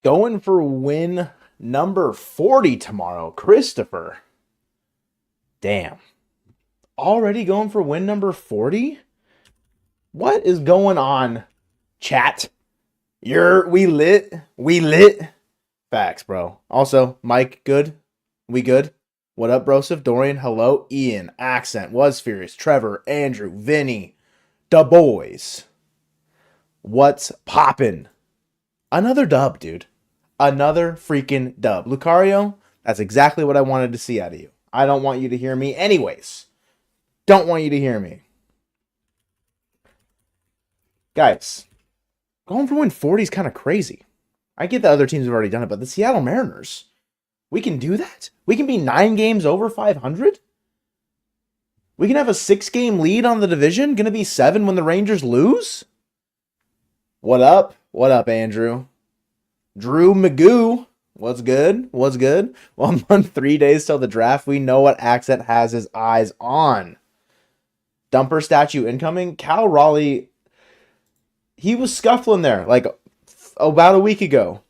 Going for win number 40 tomorrow, Christopher. Damn. Already going for win number 40? What is going on, chat? We lit. We lit. Facts, bro. Also, Mike, good? We good? What up, Broseph? Dorian, hello. Ian, Accent, Was Furious, Trevor, Andrew, Vinny, the boys. What's poppin'? Another dub, dude. Another freaking dub. Lucario, that's exactly what I wanted to see out of you. I don't want you to hear me anyways. Don't want you to hear me. Guys, going for win 40 is kind of crazy. I get that other teams have already done it, but the Seattle Mariners, we can do that? We can be 9 games over 500? We can have a 6-game lead on the division? Gonna be 7 when the Rangers lose? What up? What up, Andrew? Drew Magoo. What's good? What's good? 1 month, 3 days till the draft. We know what Accent has his eyes on. Dumper statue incoming. Cal Raleigh, he was scuffling there like about a week ago.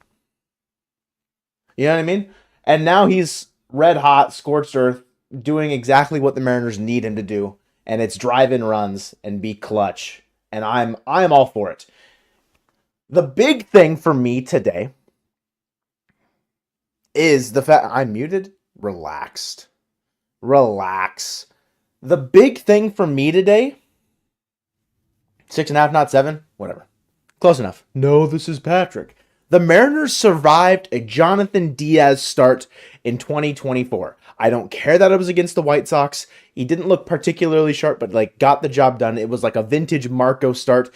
You know what I mean? And now he's red hot, scorched earth, doing exactly what the Mariners need him to do. And it's drive-in runs and be clutch. And I'm all for it. The big thing for me today is the fact I'm muted. Relaxed. Relax. The big thing for me today, 6.5, not 7, whatever. Close enough. No, this is Patrick. The Mariners survived a Jonathan Diaz start in 2024. I don't care that it was against the White Sox. He didn't look particularly sharp, but got the job done. It was like a vintage Marco start,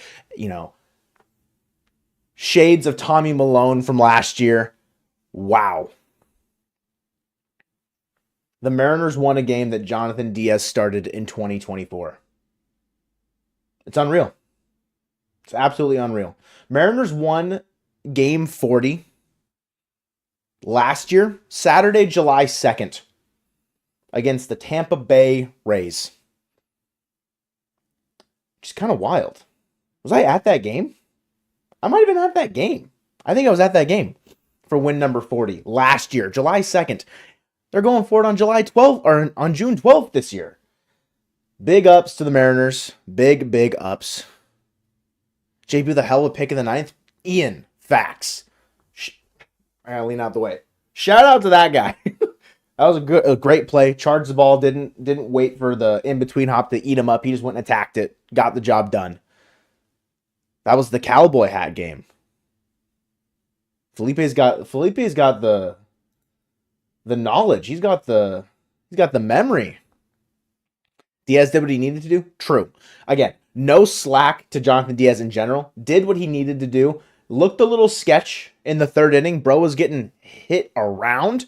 shades of Tommy Malone from last year. Wow. The Mariners won a game that Jonathan Diaz started in 2024. It's unreal. It's absolutely unreal. Mariners won game 40 last year, Saturday, July 2nd, against the Tampa Bay Rays. Which is kind of wild. Was I at that game? I might have been at that game. I think I was at that game for win number 40 last year, July 2nd. They're going for it on July 12th or on June 12th this year. Big ups to the Mariners. Big ups. JP with a hell of a pick in the 9th. Ian, facts. I gotta lean out the way. Shout out to that guy. That was a great play. Charged the ball. Didn't wait for the in-between hop to eat him up. He just went and attacked it. Got the job done. That was the cowboy hat game. Felipe's got the knowledge. He's got the memory. Diaz did what he needed to do. True. Again, no slack to Jonathan Diaz in general. Did what he needed to do. Looked a little sketch in the 3rd inning. Bro was getting hit around.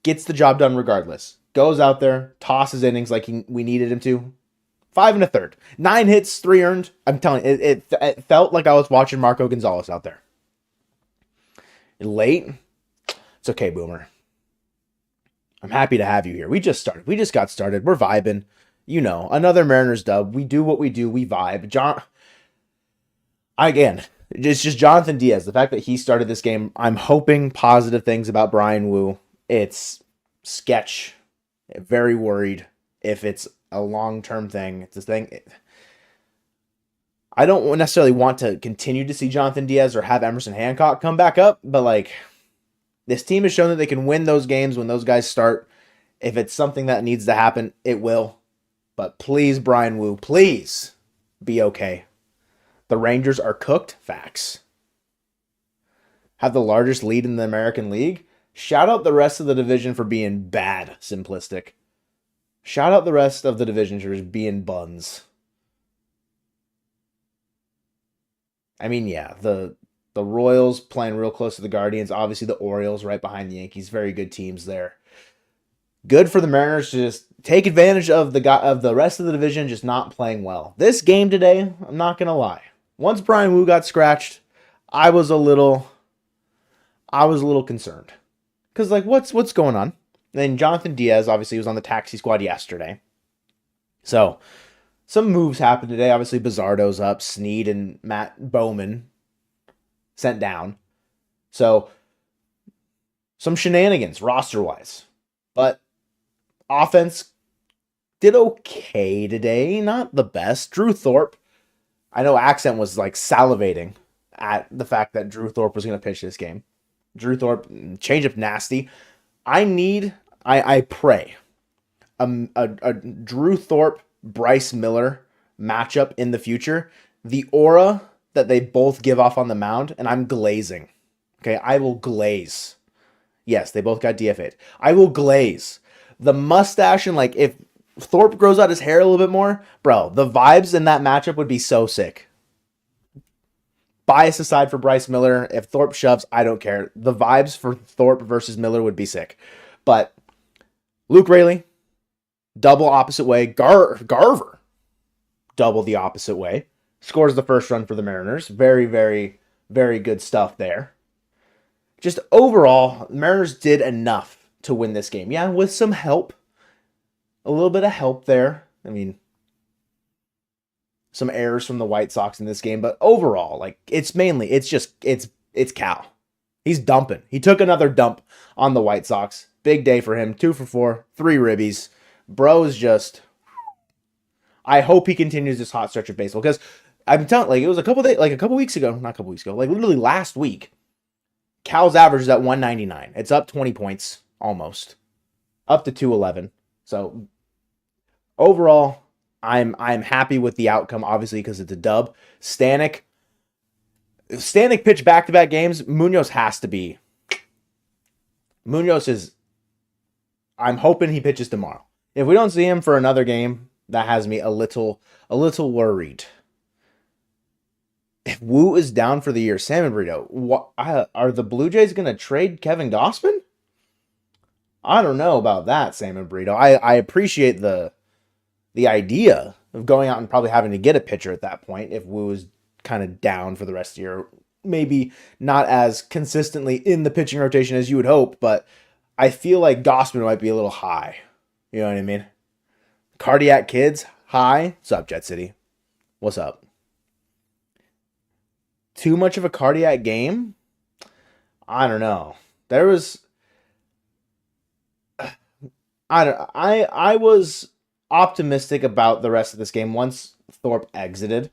Gets the job done regardless. Goes out there, tosses innings like we needed him to. 5 1/3. 9 hits, 3 earned. I'm telling you, it felt like I was watching Marco Gonzalez out there. Late. It's okay, Boomer. I'm happy to have you here. We just started. We just got started. We're vibing. Another Mariners dub. We do what we do. We vibe. It's just Jonathan Diaz. The fact that he started this game, I'm hoping positive things about Brian Wu. It's sketch. Very worried if it's a long-term thing. It's a thing. I don't necessarily want to continue to see Jonathan Diaz or have Emerson Hancock come back up, but this team has shown that they can win those games when those guys start. If it's something that needs to happen, it will. But please, Brian Wu, please be okay. The Rangers are cooked. Facts. Have the largest lead in the American League. Shout out the rest of the division for being bad, simplistic. Shout out the rest of the division for being buns. I mean, yeah, the Royals playing real close to the Guardians. Obviously, the Orioles right behind the Yankees. Very good teams there. Good for the Mariners to just take advantage of the rest of the division just not playing well. This game today, I'm not going to lie. Once Brian Wu got scratched, I was a little concerned. Because, what's going on? Then Jonathan Diaz, obviously, was on the taxi squad yesterday. So, some moves happened today. Obviously, Bizardo's up. Snead and Matt Bowman sent down. So some shenanigans roster-wise. But offense did okay today. Not the best. Drew Thorpe, I know Accent was like salivating at the fact that Drew Thorpe was going to pitch this game. Drew Thorpe, changeup nasty. I pray a Drew Thorpe, Bryce Miller matchup in the future. The aura that they both give off on the mound, and I'm glazing. Okay, I will glaze. Yes, they both got DFA'd. I will glaze. The mustache and like if Thorpe grows out his hair a little bit more, bro, the vibes in that matchup would be so sick. Bias aside for Bryce Miller, if Thorpe shoves, I don't care. The vibes for Thorpe versus Miller would be sick. But Luke Raley, double opposite way. Garver, double the opposite way. Scores the first run for the Mariners. Very, very, very good stuff there. Just overall, the Mariners did enough to win this game. Yeah, with some help. A little bit of help there. I mean, some errors from the White Sox in this game, but overall, like it's Cal. He's dumping. He took another dump on the White Sox. Big day for him. 2 for 4, 3 ribbies. Bro's just. I hope he continues this hot stretch of baseball because I'm telling, like it was a couple weeks ago, like literally last week. Cal's average is at 199. It's up 20 points almost, up to 211. So overall, I'm happy with the outcome, obviously, because it's a dub. Stanek pitched back-to-back games. Munoz has to be. Munoz is. I'm hoping he pitches tomorrow. If we don't see him for another game, that has me a little worried. If Wu is down for the year, Salmon Burrito, are the Blue Jays going to trade Kevin Gausman? I don't know about that, Salmon Burrito. I appreciate the idea of going out and probably having to get a pitcher at that point if Wu is kind of down for the rest of the year. Maybe not as consistently in the pitching rotation as you would hope, but I feel like Gausman might be a little high. You know what I mean? Cardiac Kids, high. What's up, Jet City? What's up? Too much of a cardiac game? I don't know. There was... I was optimistic about the rest of this game once Thorpe exited.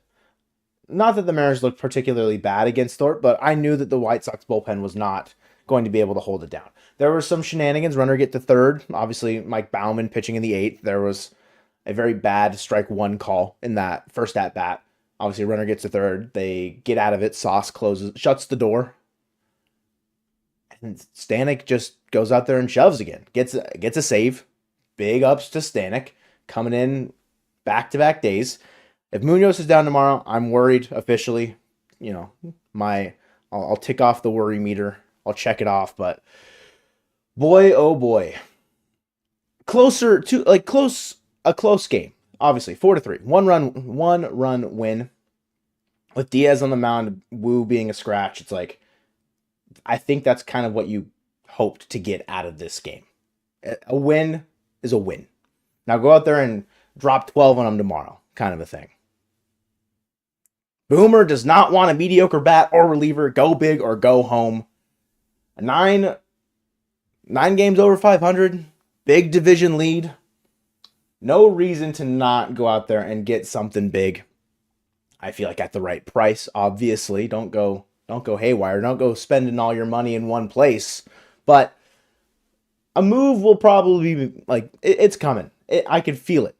Not that the Mariners looked particularly bad against Thorpe, but I knew that the White Sox bullpen was not going to be able to hold it down. There were some shenanigans. Runner get to third. Obviously, Mike Baumann pitching in the 8th. There was a very bad strike one call in that first at-bat. Obviously, runner gets to third. They get out of it. Sauce shuts the door. And Stanek just goes out there and shoves again. Gets a save. Big ups to Stanek. Coming in back-to-back days. If Munoz is down tomorrow, I'm worried officially. You know, I'll tick off the worry meter. I'll check it off. But boy, oh boy. A close game. Obviously, 4-3. One run win. With Diaz on the mound, Wu being a scratch, it's like, I think that's kind of what you hoped to get out of this game. A win is a win. Now go out there and drop 12 on them tomorrow, kind of a thing. Boomer does not want a mediocre bat or reliever. Go big or go home. 9 games over 500. Big division lead. No reason to not go out there and get something big. I feel like at the right price, obviously. Don't go haywire. Don't go spending all your money in one place. But a move will probably be like it's coming. I could feel it.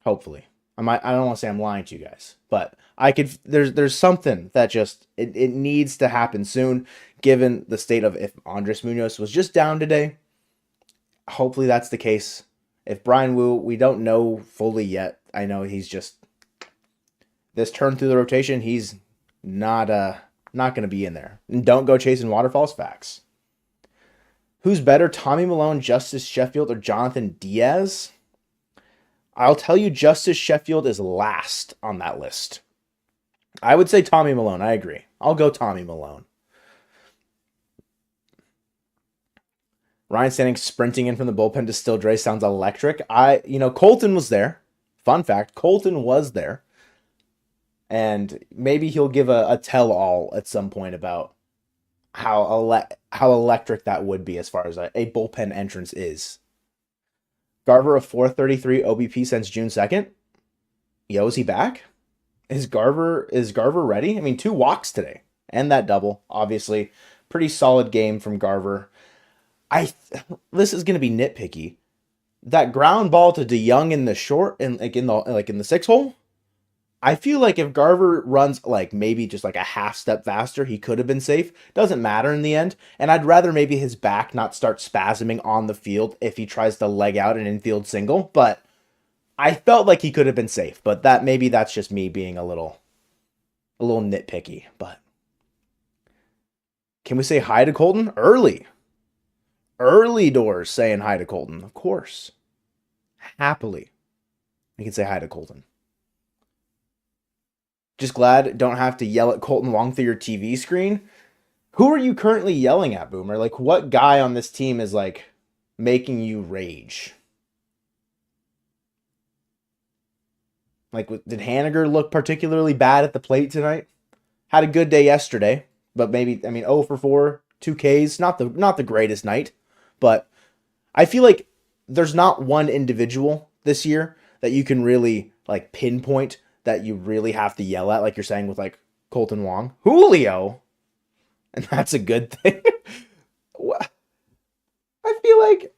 Hopefully, I don't want to say I'm lying to you guys, but I could. There's something that just it needs to happen soon. Given the state of if Andres Munoz was just down today, hopefully that's the case. If Brian Wu, we don't know fully yet. I know he's just this turn through the rotation. He's not going to be in there. And don't go chasing waterfalls. Facts. Who's better, Tommy Milone, Justice Sheffield, or Jonathan Diaz? I'll tell you, Justice Sheffield is last on that list. I would say Tommy Milone. I agree. I'll go Tommy Milone. Ryan Stanek sprinting in from the bullpen to Still Dre sounds electric. Colton was there. Fun fact, Colton was there. And maybe he'll give a tell-all at some point about how electric that would be as far as a bullpen entrance is. Garver a 433 OBP since June 2nd. Yo, is he back? Is Garver ready? I mean, 2 walks today and that double, obviously, pretty solid game from Garver. I This is gonna be nitpicky. That ground ball to DeYoung in the short and in the 6 hole. I feel like if Garver runs like maybe just like a half step faster, he could have been safe. Doesn't matter in the end. And I'd rather maybe his back not start spasming on the field if he tries to leg out an infield single. But I felt like he could have been safe. But that's just me being a little nitpicky. But can we say hi to Colton? Early doors saying hi to Colton, of course. Happily. We can say hi to Colton. Just glad don't have to yell at Colton Wong through your TV screen. Who are you currently yelling at, Boomer? Like, what guy on this team is, like, making you rage? Like, did Haniger look particularly bad at the plate tonight? Had a good day yesterday, but maybe, 0 for 4, 2 Ks, not the greatest night. But I feel like there's not one individual this year that you can really, like, pinpoint that you really have to yell at, like you're saying with, like, Colton Wong. Julio! And that's a good thing. I feel like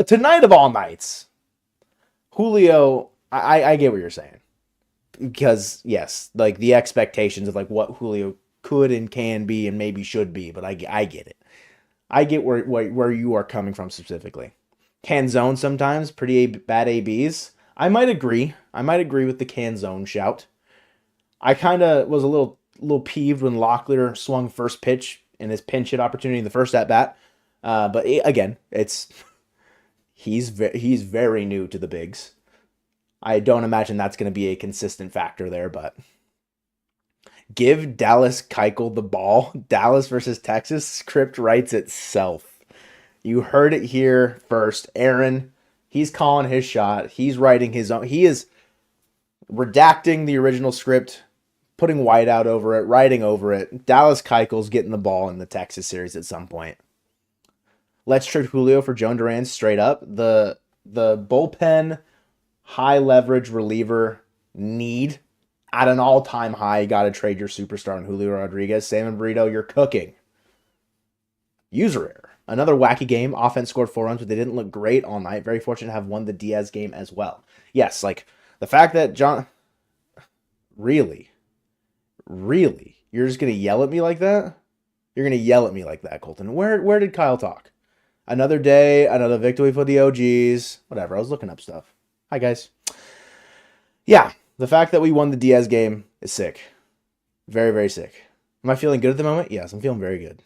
tonight of all nights, Julio, I get what you're saying. Because, yes, like, the expectations of, like, what Julio could and can be and maybe should be, but I get it. I get where you are coming from specifically. Can zone sometimes, pretty bad ABs. I might agree. With the can zone shout. I kind of was a little peeved when Locklear swung first pitch in his pinch hit opportunity in the first at bat. But again, he's very new to the bigs. I don't imagine that's going to be a consistent factor there, but give Dallas Keuchel the ball. Dallas versus Texas, script writes itself. You heard it here first. Aaron, he's calling his shot. He's writing his own. He is redacting the original script, putting whiteout over it, writing over it. Dallas Keuchel's getting the ball in the Texas series at some point. Let's trade Julio for Joan Duran straight up. The bullpen high leverage reliever need at an all-time high. You got to trade your superstar in Julio Rodriguez. Salmon Burrito, you're cooking. User error. Another wacky game. Offense scored 4 runs, but they didn't look great all night. Very fortunate to have won the Diaz game as well. Yes, like the fact that John... Really? You're just going to yell at me like that? You're going to yell at me like that, Colton. Where did Kyle talk? Another day, another victory for the OGs. Whatever, I was looking up stuff. Hi, guys. Yeah, the fact that we won the Diaz game is sick. Very, very sick. Am I feeling good at the moment? Yes, I'm feeling very good.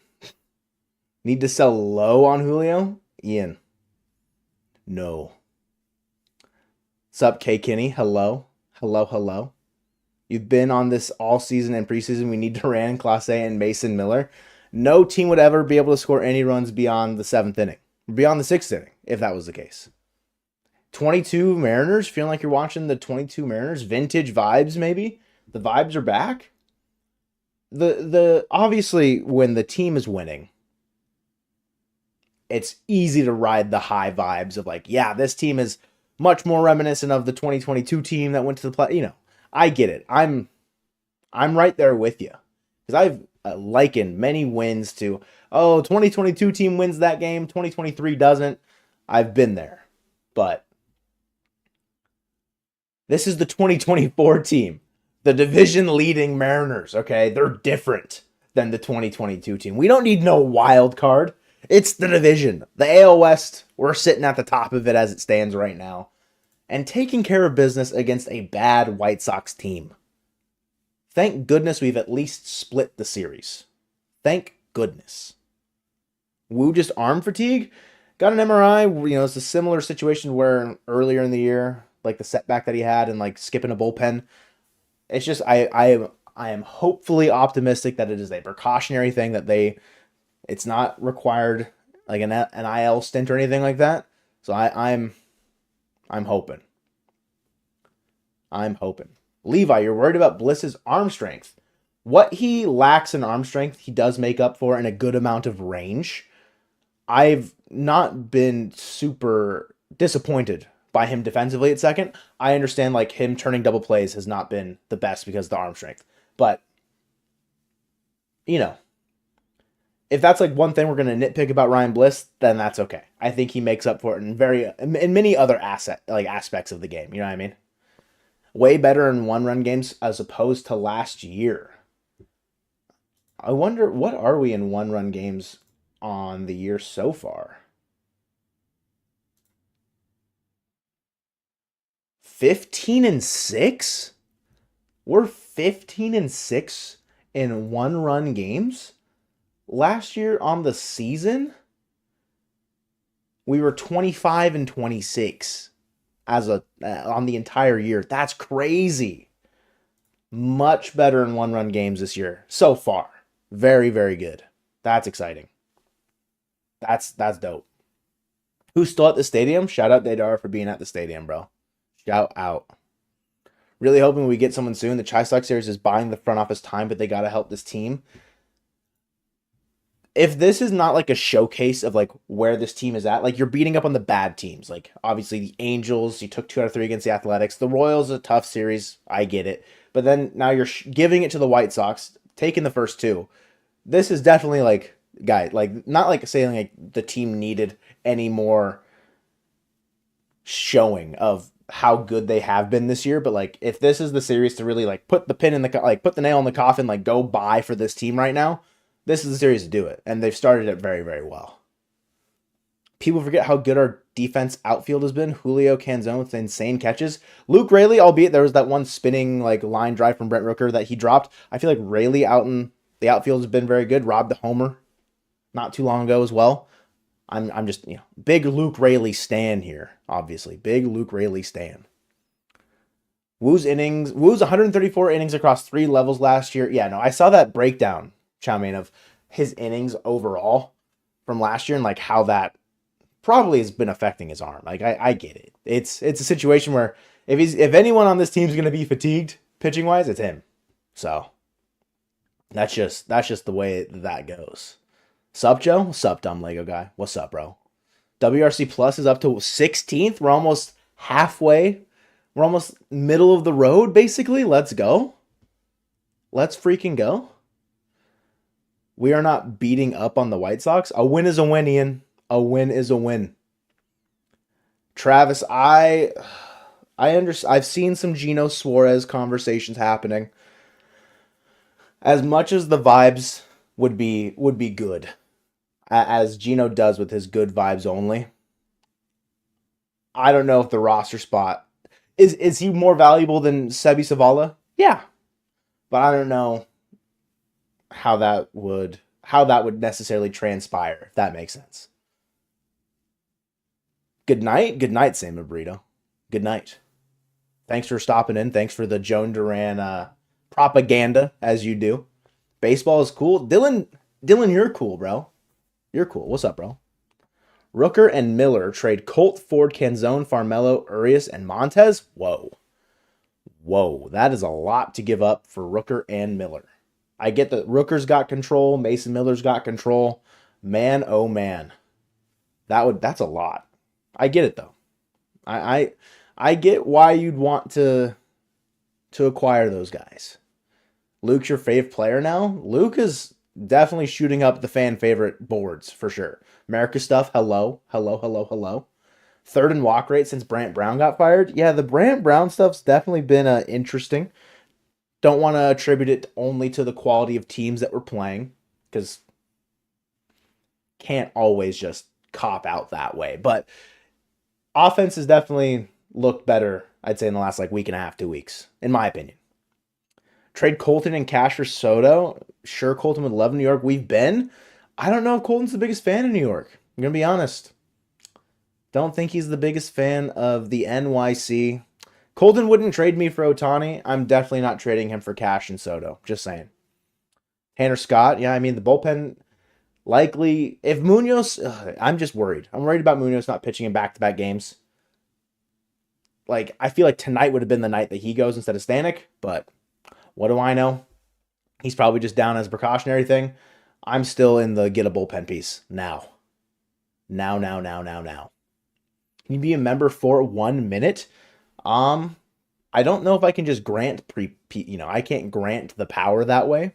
Need to sell low on Julio? Ian. No. Sup, K Kinney? Hello. You've been on this all season and preseason. We need Duran, Clase, and Mason Miller. No team would ever be able to score any runs beyond the 7th inning. Beyond the 6th inning, if that was the case. 22 Mariners? Feeling like you're watching the 22 Mariners? Vintage vibes, maybe? The vibes are back? The obviously, when the team is winning, it's easy to ride the high vibes of like, yeah, this team is much more reminiscent of the 2022 team that went to the play. You know, I get it. I'm right there with you. Because I've likened many wins to, 2022 team wins that game, 2023 doesn't. I've been there. But this is the 2024 team. The division leading Mariners, okay? They're different than the 2022 team. We don't need no wild card. It's the division. The AL West, we're sitting at the top of it as it stands right now. And taking care of business against a bad White Sox team. Thank goodness we've at least split the series. Thank goodness. Wu just arm fatigue. Got an MRI. You know, it's a similar situation where earlier in the year, like the setback that he had and like skipping a bullpen. It's just I am hopefully optimistic that it is a precautionary thing, that it's not required like an IL stint or anything like that. So I'm hoping. I'm hoping. Levi, you're worried about Bliss's arm strength. What he lacks in arm strength, he does make up for in a good amount of range. I've not been super disappointed by him defensively at second. I understand like him turning double plays has not been the best because of the arm strength. But, you know, if that's like one thing we're going to nitpick about Ryan Bliss, then that's okay. I think he makes up for it in many other aspects of the game. You know what I mean? Way better in one-run games as opposed to last year. I wonder, what are we in one-run games on the year so far? 15-6? We're 15-6 in one-run games. Last year on the season, we were 25-26 as on the entire year. That's crazy. Much better in one-run games this year so far. Very, very good. That's exciting. That's dope. Who's still at the stadium? Shout out Dadar for being at the stadium, bro. Shout out. Really hoping we get someone soon. The Chai Stock series is buying the front office time, but they got to help this team. If this is not like a showcase of like where this team is at, like you're beating up on the bad teams. Like obviously the Angels, you took 2 out of 3 against the Athletics. The Royals, a tough series. I get it. But then now you're giving it to the White Sox, taking the first 2. This is definitely like, guy, like not like saying like the team needed any more showing of how good they have been this year, but like if this is the series to really like put the pin in the like put the nail in the coffin, like go buy for this team right now, this is the series to do it, and they've started it very, very well. People forget how good our defense outfield has been. Julio Canzone with insane catches. Luke Raley, albeit there was that one spinning like line drive from Brent Rooker that he dropped. I feel like Raley out in the outfield has been very good. Robbed the homer not too long ago as well. I'm just, big Luke Raley stan here, obviously. Big Luke Raley stan. Woo's 134 innings across 3 levels last year. Yeah, no, I saw that breakdown, Chowmain, of his innings overall from last year and like how that probably has been affecting his arm. Like I get it. It's a situation where if anyone on this team is going to be fatigued pitching wise, it's him. So that's just the way that goes. Sup, Joe? Sup, dumb Lego guy? What's up, bro? WRC Plus is up to 16th. We're almost halfway. We're almost middle of the road, basically. Let's go. Let's freaking go. We are not beating up on the White Sox. A win is a win, Ian. A win is a win. Travis, I've seen some Gino Suarez conversations happening. As much as the vibes would be good, as Gino does with his good vibes only, I don't know if the roster spot is he more valuable than Sebi Savala? Yeah, but I don't know how that would necessarily transpire, if that makes sense. Good night, Sam Burrito. Good night. Thanks for stopping in. Thanks for the Joan Duran propaganda, as you do. Baseball is cool. Dylan, you're cool, bro. You're cool. What's up, bro? Rooker and Miller trade Colt, Ford, Canzone, Farmelo, Urias, and Montez. Whoa. That is a lot to give up for Rooker and Miller. I get that Rooker's got control. Mason Miller's got control. Man, oh man. That's a lot. I get it though. I get why you'd want to acquire those guys. Luke's your fave player now. Luke is definitely shooting up the fan favorite boards for sure. America stuff, hello. Third in walk rate since Brant Brown got fired. Yeah, the Brant Brown stuff's definitely been interesting. Don't want to attribute it only to the quality of teams that we're playing, because can't always just cop out that way. But offense has definitely looked better, I'd say, in the last week and a half, 2 weeks, in my opinion. Trade Colton and cash for Soto. Sure, Colton would love New York. We've been. I don't know if Colton's the biggest fan of New York. I'm going to be honest. Don't think he's the biggest fan of the NYC. Colton wouldn't trade me for Ohtani. I'm definitely not trading him for cash and Soto. Just saying. Tanner Scott. Yeah, I mean, the bullpen likely. If Munoz. I'm just worried. I'm worried about Munoz not pitching in back-to-back games. I feel like tonight would have been the night that he goes instead of Stanek, but what do I know? He's probably just down as a precautionary thing. I'm still in the get a bullpen piece now. Now. Can you be a member for 1 minute? Um, I don't know if I can just grant I can't grant the power that way.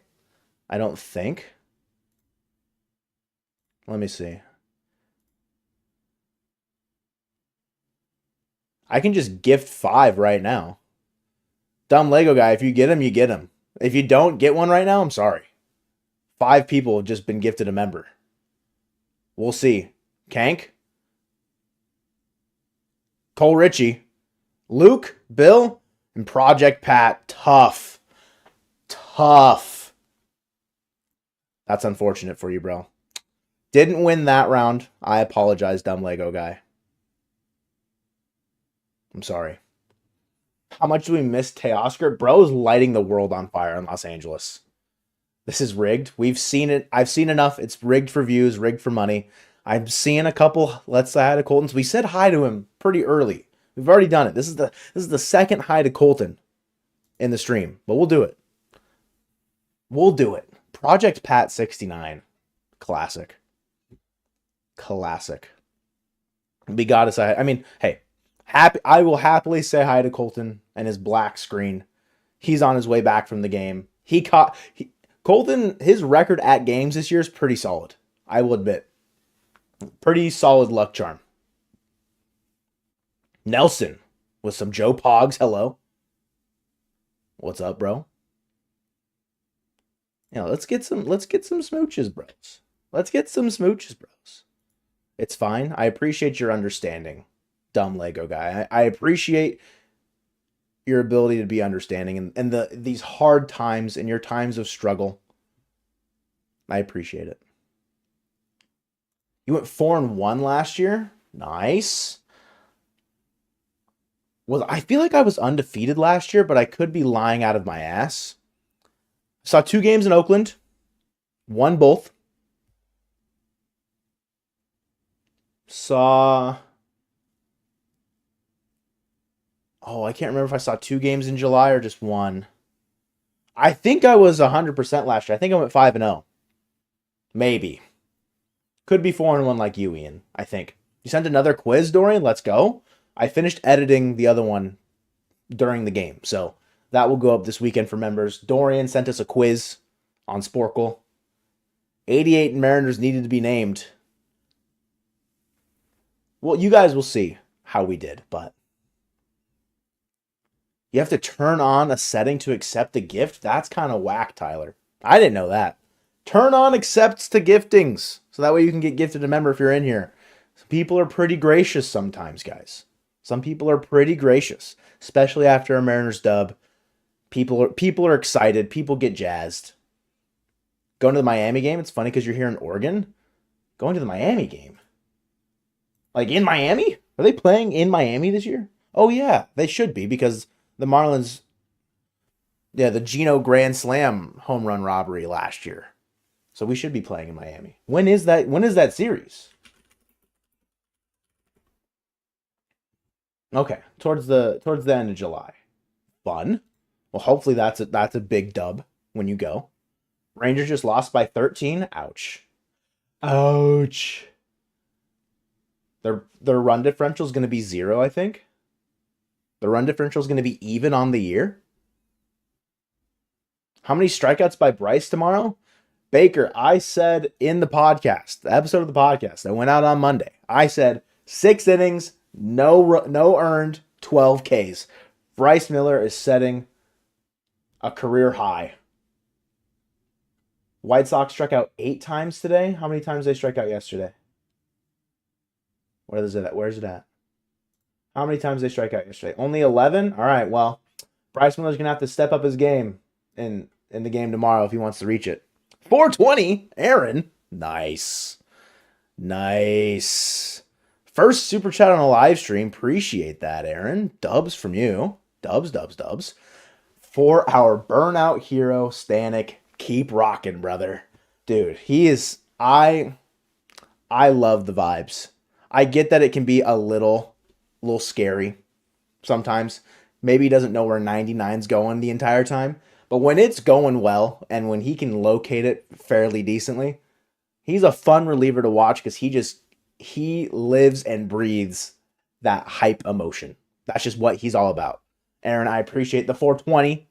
I don't think. Let me see. I can just gift 5 right now. Dumb Lego guy, if you get him, you get him. If you don't get one right now, I'm sorry. 5 people have just been gifted a member. We'll see. Kank, Cole Ritchie, Luke, Bill, and Project Pat. Tough. That's unfortunate for you, bro. Didn't win that round. I apologize, dumb Lego guy. I'm sorry. How much do we miss Teoscar? Bro's lighting the world on fire in Los Angeles. This is rigged. We've seen it. I've seen enough. It's rigged for views, rigged for money. I'm seeing a couple let's say hi to Colton's. We said hi to him pretty early. We've already done it. This is the second hi to Colton in the stream, but we'll do it. We'll do it. Project Pat 69. Classic. We gotta say, I mean, hey, I will happily say hi to Colton and his black screen. He's on his way back from the game. Colton, his record at games this year is pretty solid. I will admit. Pretty solid luck charm. Nelson with some Joe Pogs. Hello. What's up, bro? Yeah, let's get some smooches, bros. It's fine. I appreciate your understanding, dumb Lego guy. I appreciate your ability to be understanding and these hard times and your times of struggle. I appreciate it. You went 4-1 last year. Nice. Well, I feel like I was undefeated last year, but I could be lying out of my ass. Saw 2 games in Oakland. Won both. I can't remember if I saw 2 games in July or just 1. I think I was 100% last year. I think I went 5-0. Maybe. Could be 4-1 like you, Ian, I think. You sent another quiz, Dorian? Let's go. I finished editing the other one during the game, so that will go up this weekend for members. Dorian sent us a quiz on Sporkle. 88 Mariners needed to be named. Well, you guys will see how we did, but you have to turn on a setting to accept a gift? That's kind of whack, Tyler. I didn't know that. Turn on accepts to giftings, so that way you can get gifted a member if you're in here. Some people are pretty gracious sometimes, guys. Some people are pretty gracious, especially after a Mariners dub. People are excited. People get jazzed. Going to the Miami game, it's funny because you're here in Oregon. Going to the Miami game. Like in Miami? Are they playing in Miami this year? Oh yeah, they should be because the Marlins, the Geno Grand Slam home run robbery last year. So we should be playing in Miami. When is that series? Okay, towards the end of July. Fun. Well, hopefully that's a big dub when you go. Rangers just lost by 13. Ouch. Ouch. Their run differential is going to be 0, I think. The run differential is going to be even on the year. How many strikeouts by Bryce tomorrow? Baker, I said in the podcast, the episode of the podcast that went out on Monday, I said 6 innings, no earned, 12 Ks. Bryce Miller is setting a career high. White Sox struck out 8 times today. How many times did they strike out yesterday? Where is it at? Where's it at? How many times did they strike out yesterday? Only 11? All right, well, Bryce Miller's going to have to step up his game in the game tomorrow if he wants to reach it. 420, Aaron. Nice. First super chat on a live stream. Appreciate that, Aaron. Dubs from you. Dubs. For our burnout hero, Stanek. Keep rocking, brother. Dude, he is... I love the vibes. I get that it can be a little scary sometimes. Maybe he doesn't know where 99's going the entire time. But when it's going well and when he can locate it fairly decently, he's a fun reliever to watch because he lives and breathes that hype emotion. That's just what he's all about. Aaron, I appreciate the 420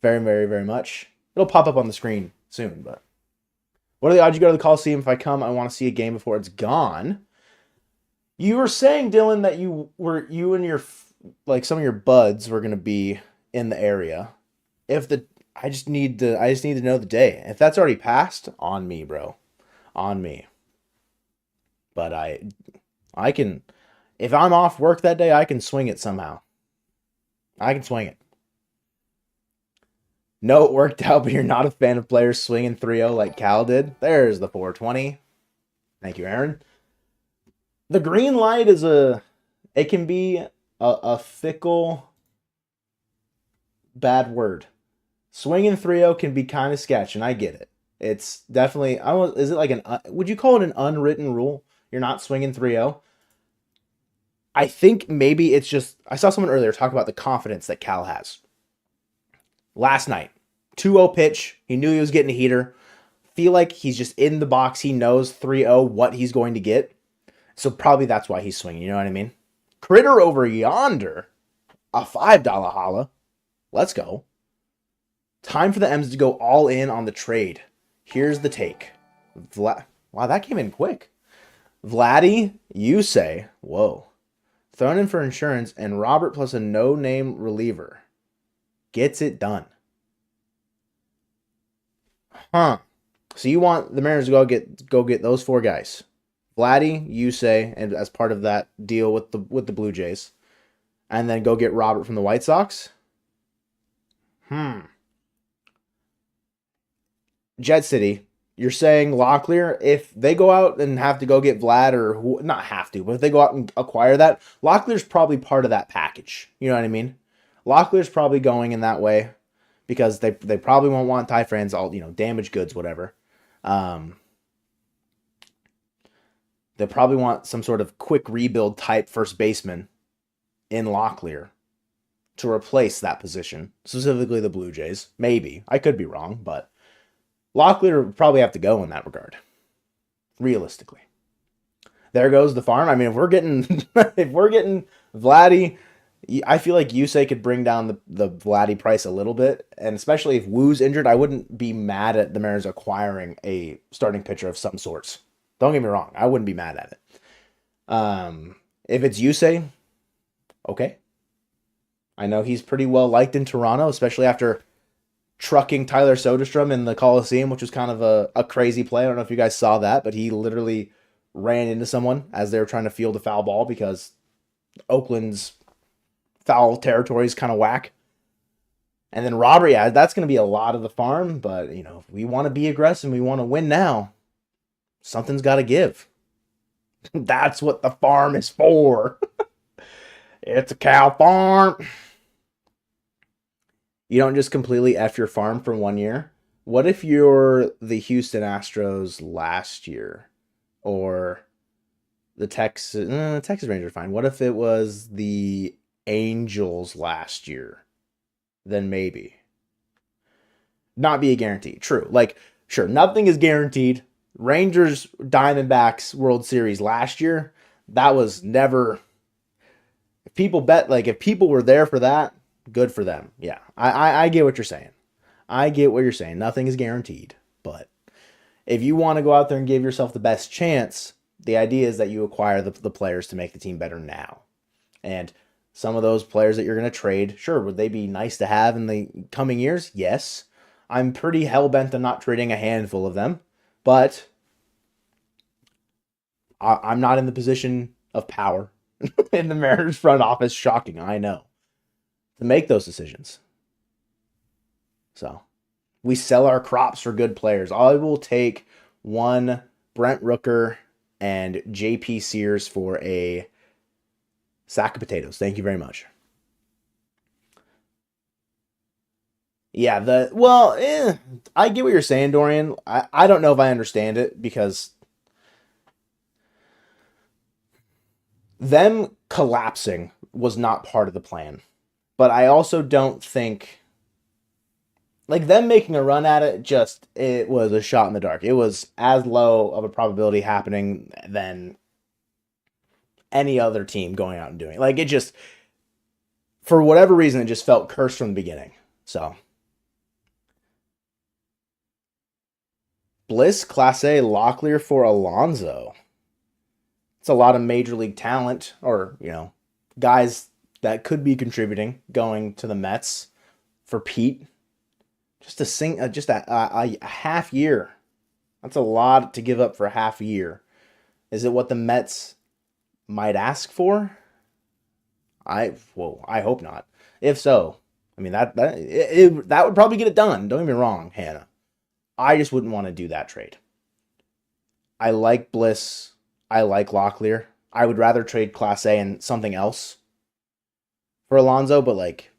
very, very, very much. It'll pop up on the screen soon, but what are the odds you go to the Coliseum? If I come, I want to see a game before it's gone. You were saying, Dylan, that you and your like some of your buds were gonna be in the area. If the I just need to know the day. If that's already passed, on me, bro. On me. But I can if I'm off work that day, I can swing it somehow. I can swing it. No, it worked out, but you're not a fan of players swinging 3-0 like Cal did. There's the 420. Thank you, Aaron. The green light is it can be a fickle, bad word. Swinging 3-0 can be kind of sketch, and I get it. It's definitely, is it like would you call it an unwritten rule? You're not swinging 3-0? I think maybe it's just, I saw someone earlier talk about the confidence that Cal has. Last night, 2-0 pitch. He knew he was getting a heater. Feel like he's just in the box. He knows 3-0 what he's going to get. So probably that's why he's swinging. You know what I mean? Critter over yonder. A $5 holla. Let's go. Time for the M's to go all in on the trade. Here's the take. Wow, that came in quick. Vladdy, you say. Whoa. Thrown in for insurance and Robert plus a no-name reliever. Gets it done. Huh. So you want the Mariners to go get those 4 guys. Vladdy, you say, and as part of that deal with the Blue Jays. And then go get Robert from the White Sox? Jet City, you're saying Locklear, if they go out and have to go get Vlad, or not have to, but if they go out and acquire that, Locklear's probably part of that package. You know what I mean? Locklear's probably going in that way because they probably won't want Ty France, all, damaged goods, whatever. They probably want some sort of quick rebuild type first baseman in Locklear to replace that position, specifically the Blue Jays. Maybe. I could be wrong, but Locklear would probably have to go in that regard, realistically. There goes the farm. I mean, if we're getting Vladdy, I feel like Yusei could bring down the Vladdy price a little bit, and especially if Woo's injured, I wouldn't be mad at the Mariners acquiring a starting pitcher of some sorts. Don't get me wrong, I wouldn't be mad at it. If it's Yusei, okay. I know he's pretty well liked in Toronto, especially after trucking Tyler Soderstrom in the Coliseum, which was kind of a crazy play. I don't know if you guys saw that, but he literally ran into someone as they were trying to field a foul ball because Oakland's foul territory is kind of whack. And then Robert, yeah, that's going to be a lot of the farm, but, if we want to be aggressive and we want to win now, something's got to give. That's what the farm is for. It's a cow farm. You don't just completely F your farm for 1 year. What if you're the Houston Astros last year? Or the Texas Rangers are fine. What if it was the Angels last year? Then maybe. Not be a guarantee. True. Sure, nothing is guaranteed. Rangers Diamondbacks World Series last year, that was never. If people were there for that, good for them. Yeah, I get what you're saying. I get what you're saying. Nothing is guaranteed. But if you want to go out there and give yourself the best chance, the idea is that you acquire the players to make the team better now. And some of those players that you're going to trade, sure, would they be nice to have in the coming years? Yes. I'm pretty hell-bent on not trading a handful of them. But I'm not in the position of power in the Mariners front office. Shocking, I know. To make those decisions. So, we sell our crops for good players. I will take one Brent Rooker and JP Sears for a sack of potatoes. Thank you very much. Yeah, I get what you're saying, Dorian. I don't know if I understand it because them collapsing was not part of the plan. But I also don't think like them making a run at it, just it was a shot in the dark. It was as low of a probability happening than any other team going out and doing it. Like it just, for whatever reason, it just felt cursed from the beginning. So Bliss, Class A, Locklear for Alonso. It's a lot of major league talent, or guys that could be contributing going to the Mets for Pete. Just a half year. That's a lot to give up for a half a year. Is it what the Mets might ask for? I hope not. If so, I mean that would probably get it done. Don't get me wrong, Hannah. I just wouldn't want to do that trade. I like Bliss. I like Locklear. I would rather trade Class A and something else for Alonso, but like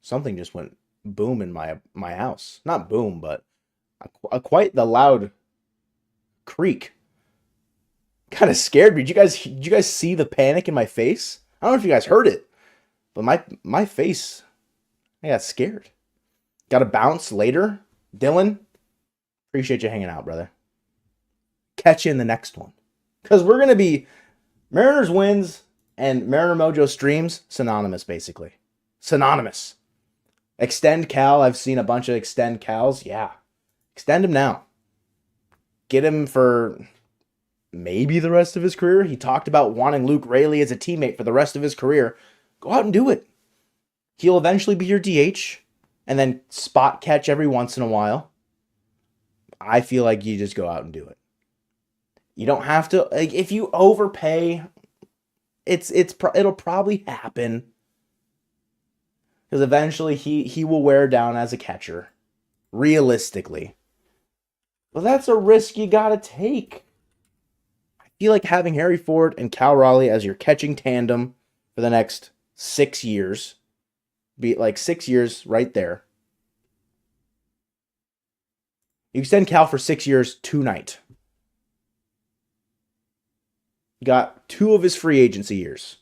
something just went boom in my house. Not boom, but quite the loud creak. Kind of scared me. Did you guys see the panic in my face? I don't know if you guys heard it, but my face, I got scared. Got a bounce later. Dylan, appreciate you hanging out, brother. Catch you in the next one. Because we're going to be Mariners wins and Mariner Mojo streams synonymous, basically. Synonymous. Extend Cal. I've seen a bunch of extend Cals. Yeah. Extend him now. Get him for maybe the rest of his career. He talked about wanting Luke Raley as a teammate for the rest of his career. Go out and do it. He'll eventually be your DH and then spot catch every once in a while. I feel like you just go out and do it. You don't have to, like, if you overpay, it'll probably happen. Because eventually he will wear down as a catcher. Realistically. But that's a risk you gotta take. I feel like having Harry Ford and Cal Raleigh as your catching tandem for the next 6 years. Be like 6 years right there. You extend Cal for 6 years tonight. You got 2 of his free agency years.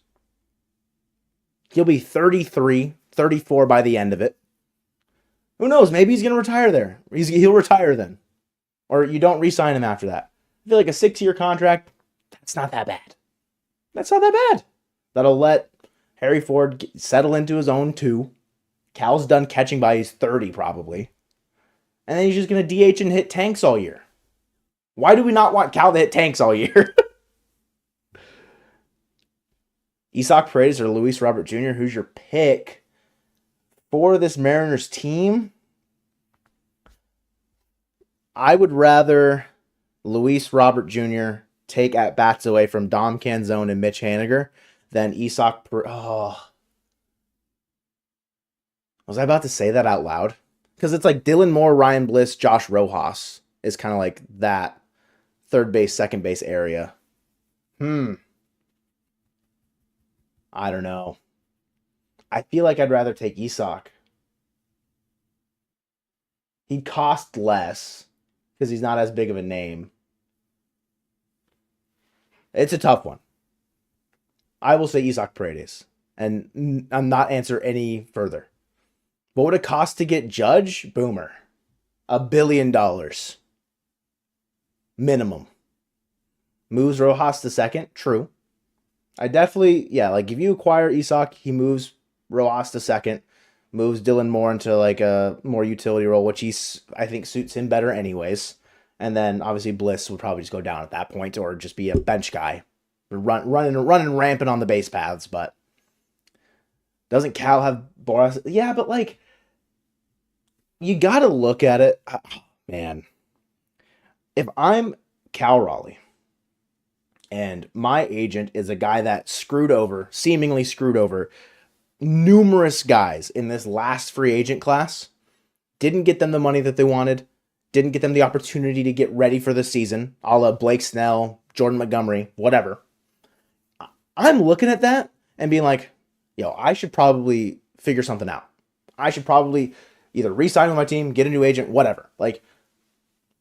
He'll be 33, 34 by the end of it. Who knows? Maybe he's going to retire there. He'll retire then. Or you don't re-sign him after that. I feel like a 6-year contract, that's not that bad. That's not that bad. That'll let Harry Ford settle into his own 2. Cal's done catching by he's 30 probably. And then he's just going to DH and hit tanks all year. Why do we not want Cal to hit tanks all year? Isaac Paredes or Luis Robert Jr., who's your pick for this Mariners team? I would rather Luis Robert Jr. take at-bats away from Dom Canzone and Mitch Haniger than Isaac Paredes. Oh. Was I about to say that out loud? Because it's like Dylan Moore, Ryan Bliss, Josh Rojas is kind of like that third base, second base area. I don't know. I feel like I'd rather take Isaac. He'd cost less because he's not as big of a name. It's a tough one. I will say Isaac Paredes and I'm not answer any further. What would it cost to get Judge? Boomer. $1 billion. Minimum. Moves Rojas to second? True. I definitely, like if you acquire Isaac, he moves Rojas to second, moves Dylan Moore into like a more utility role, which I think suits him better anyways. And then obviously Bliss would probably just go down at that point or just be a bench guy. Running rampant on the base paths, but doesn't Cal have Boras? Yeah, but like you gotta look at it. Man. If I'm Cal Raleigh and my agent is a guy that seemingly screwed over numerous guys in this last free agent class, didn't get them the money that they wanted, didn't get them the opportunity to get ready for the season, a la Blake Snell, Jordan Montgomery, whatever. I'm looking at that and being like, I should probably figure something out. I should probably either re-sign with my team, get a new agent, whatever. Like,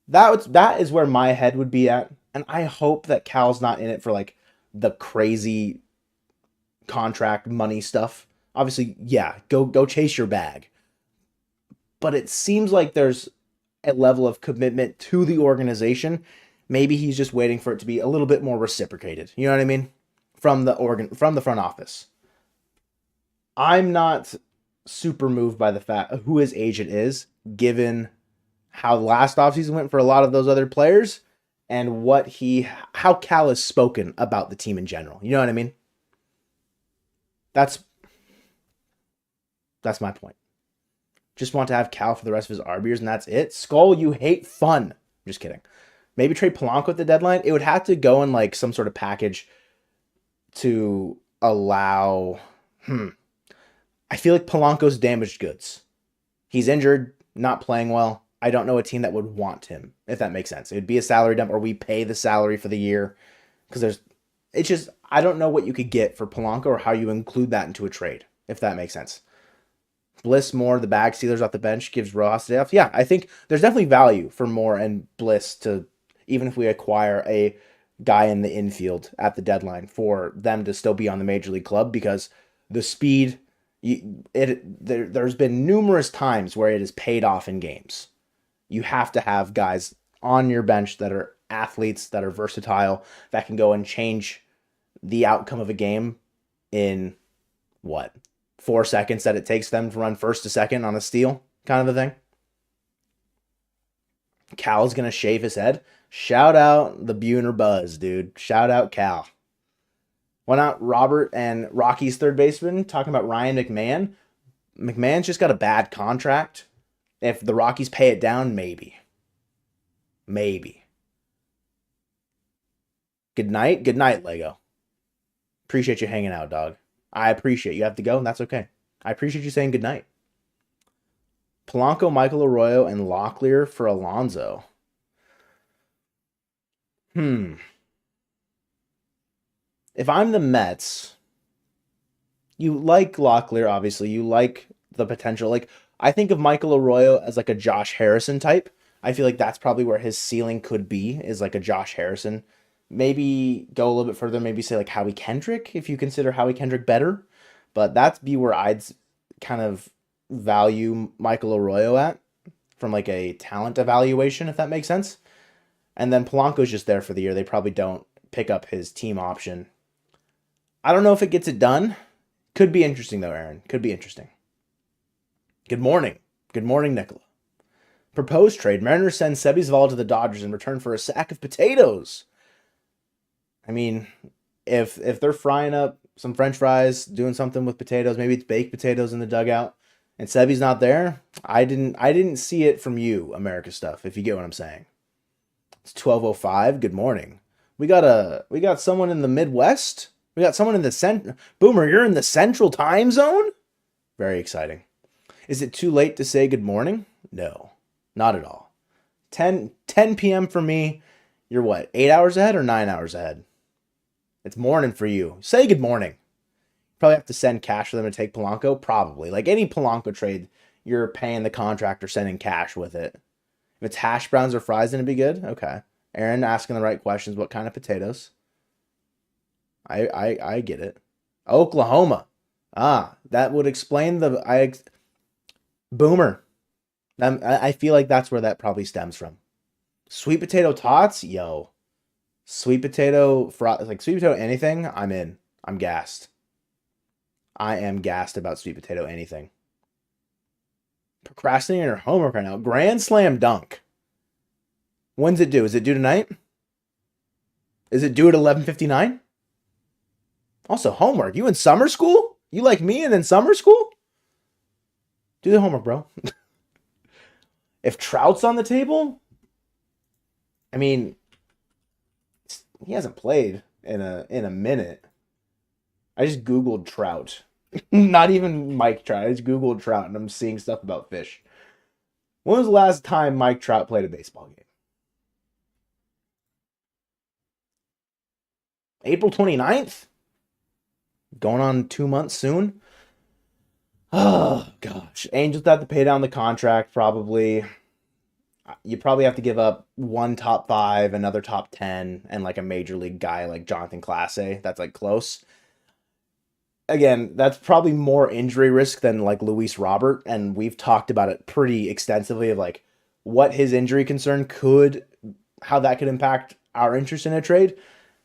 that is where my head would be at. And I hope that Cal's not in it for like the crazy contract money stuff. Obviously, yeah, go chase your bag. But it seems like there's a level of commitment to the organization. Maybe he's just waiting for it to be a little bit more reciprocated. You know what I mean? From the front office. I'm not super moved by the fact of who his agent is, given how last offseason went for a lot of those other players and how Cal has spoken about the team in general. You know what I mean? That's my point. Just want to have Cal for the rest of his RB years, and that's it. Skull, you hate fun. Just kidding. Maybe trade Polanco at the deadline. It would have to go in like some sort of package to allow. I feel like Polanco's damaged goods. He's injured, not playing well. I don't know a team that would want him, if that makes sense. It would be a salary dump, or we pay the salary for the year. Because I don't know what you could get for Polanco or how you include that into a trade, if that makes sense. Bliss, Moore, the bag stealers off the bench, gives Rojas a day off. Yeah, I think there's definitely value for Moore and Bliss to, even if we acquire a guy in the infield at the deadline, for them to still be on the major league club, because the speed, there's been numerous times where it has paid off in games. You have to have guys on your bench that are athletes, that are versatile, that can go and change the outcome of a game in 4 seconds that it takes them to run first to second on a steal, kind of a thing. Cal's going to shave his head. Shout out the Buhner Buzz, dude. Shout out Cal. Why not Robert and Rocky's third baseman talking about Ryan McMahon? McMahon's just got a bad contract. If the Rockies pay it down, maybe. Maybe. Good night, Lego. Appreciate you hanging out, dog. I appreciate you have to go, and that's okay. I appreciate you saying good night. Polanco, Michael Arroyo, and Locklear for Alonso. If I'm the Mets, you like Locklear, obviously. You like the potential. Like, I think of Michael Arroyo as like a Josh Harrison type. I feel like that's probably where his ceiling could be, is like a Josh Harrison. Maybe go a little bit further, maybe say like Howie Kendrick, if you consider Howie Kendrick better. But that'd be where I'd kind of value Michael Arroyo at, from like a talent evaluation, if that makes sense. And then Polanco's just there for the year. They probably don't pick up his team option. I don't know if it gets it done. Could be interesting though, Aaron. Could be interesting. Good morning. Good morning, Nicola. Proposed trade. Mariners send Sebi Zavala to the Dodgers in return for a sack of potatoes. I mean, if they're frying up some French fries, doing something with potatoes, maybe it's baked potatoes in the dugout, and Sebi's not there, I didn't see it from you, America stuff, if you get what I'm saying. It's 12:05. Good morning. We got someone in the Midwest. We got someone in the Boomer, you're in the Central Time Zone? Very exciting. Is it too late to say good morning? No, not at all. 10 p.m. for me. You're what, 8 hours ahead or 9 hours ahead? It's morning for you. Say good morning. Probably have to send cash for them to take Polanco. Probably. Like any Polanco trade, you're paying the contractor, sending cash with it. If it's hash browns or fries, then it'd be good. Okay. Aaron asking the right questions. What kind of potatoes? I get it. Oklahoma. That would explain Boomer. I feel like that's where that probably stems from. Sweet potato tots? Yo. Sweet potato, like sweet potato anything, I'm in. I'm gassed. I am gassed about sweet potato anything. Procrastinating your homework right now. Grand slam dunk. When's it due? Is it due tonight? Is it due at 11:59? Also, homework. You in summer school? You like me and in summer school? Do the homework, bro. If Trout's on the table, I mean, he hasn't played in a minute. I just Googled Trout. Not even Mike Trout. I just Googled Trout and I'm seeing stuff about fish. When was the last time Mike Trout played a baseball game? April 29th? Going on 2 months soon? Oh, gosh. Angels have to pay down the contract, probably. You probably have to give up one top 5, another top 10, and like a major league guy like Jonathan Clase. That's like close. again, that's probably more injury risk than like Luis Robert, and we've talked about it pretty extensively of like what his injury concern could, how that could impact our interest in a trade.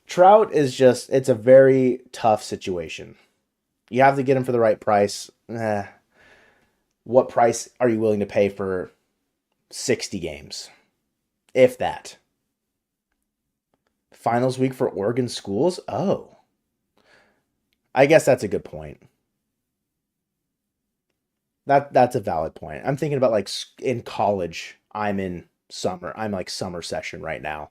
Trout is just, it's a very tough situation. You have to get him for the right price. What price are you willing to pay for 60 games? If that. Finals week for Oregon schools? Oh. I guess that's a good point. That's a valid point. I'm thinking about like in college, I'm in summer. I'm like summer session right now.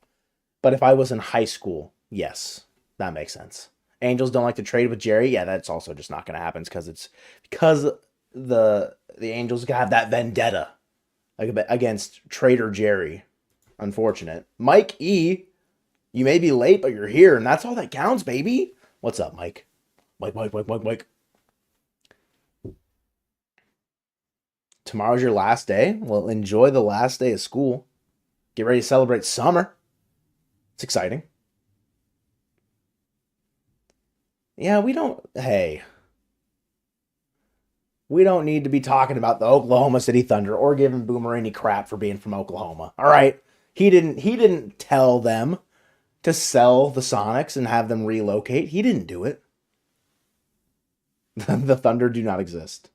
But if I was in high school, yes, that makes sense. Angels don't like to trade with Jerry. Yeah, that's also just not going to happen because the Angels have that vendetta against Trader Jerry. Unfortunate. Mike E, you may be late, but you're here, and that's all that counts, baby. What's up, Mike? Mike. Tomorrow's your last day? Well, enjoy the last day of school. Get ready to celebrate summer. It's exciting. Yeah, we don't need to be talking about the Oklahoma City Thunder or giving Boomer any crap for being from Oklahoma. All right. He didn't tell them to sell the Sonics and have them relocate. He didn't do it. The Thunder do not exist.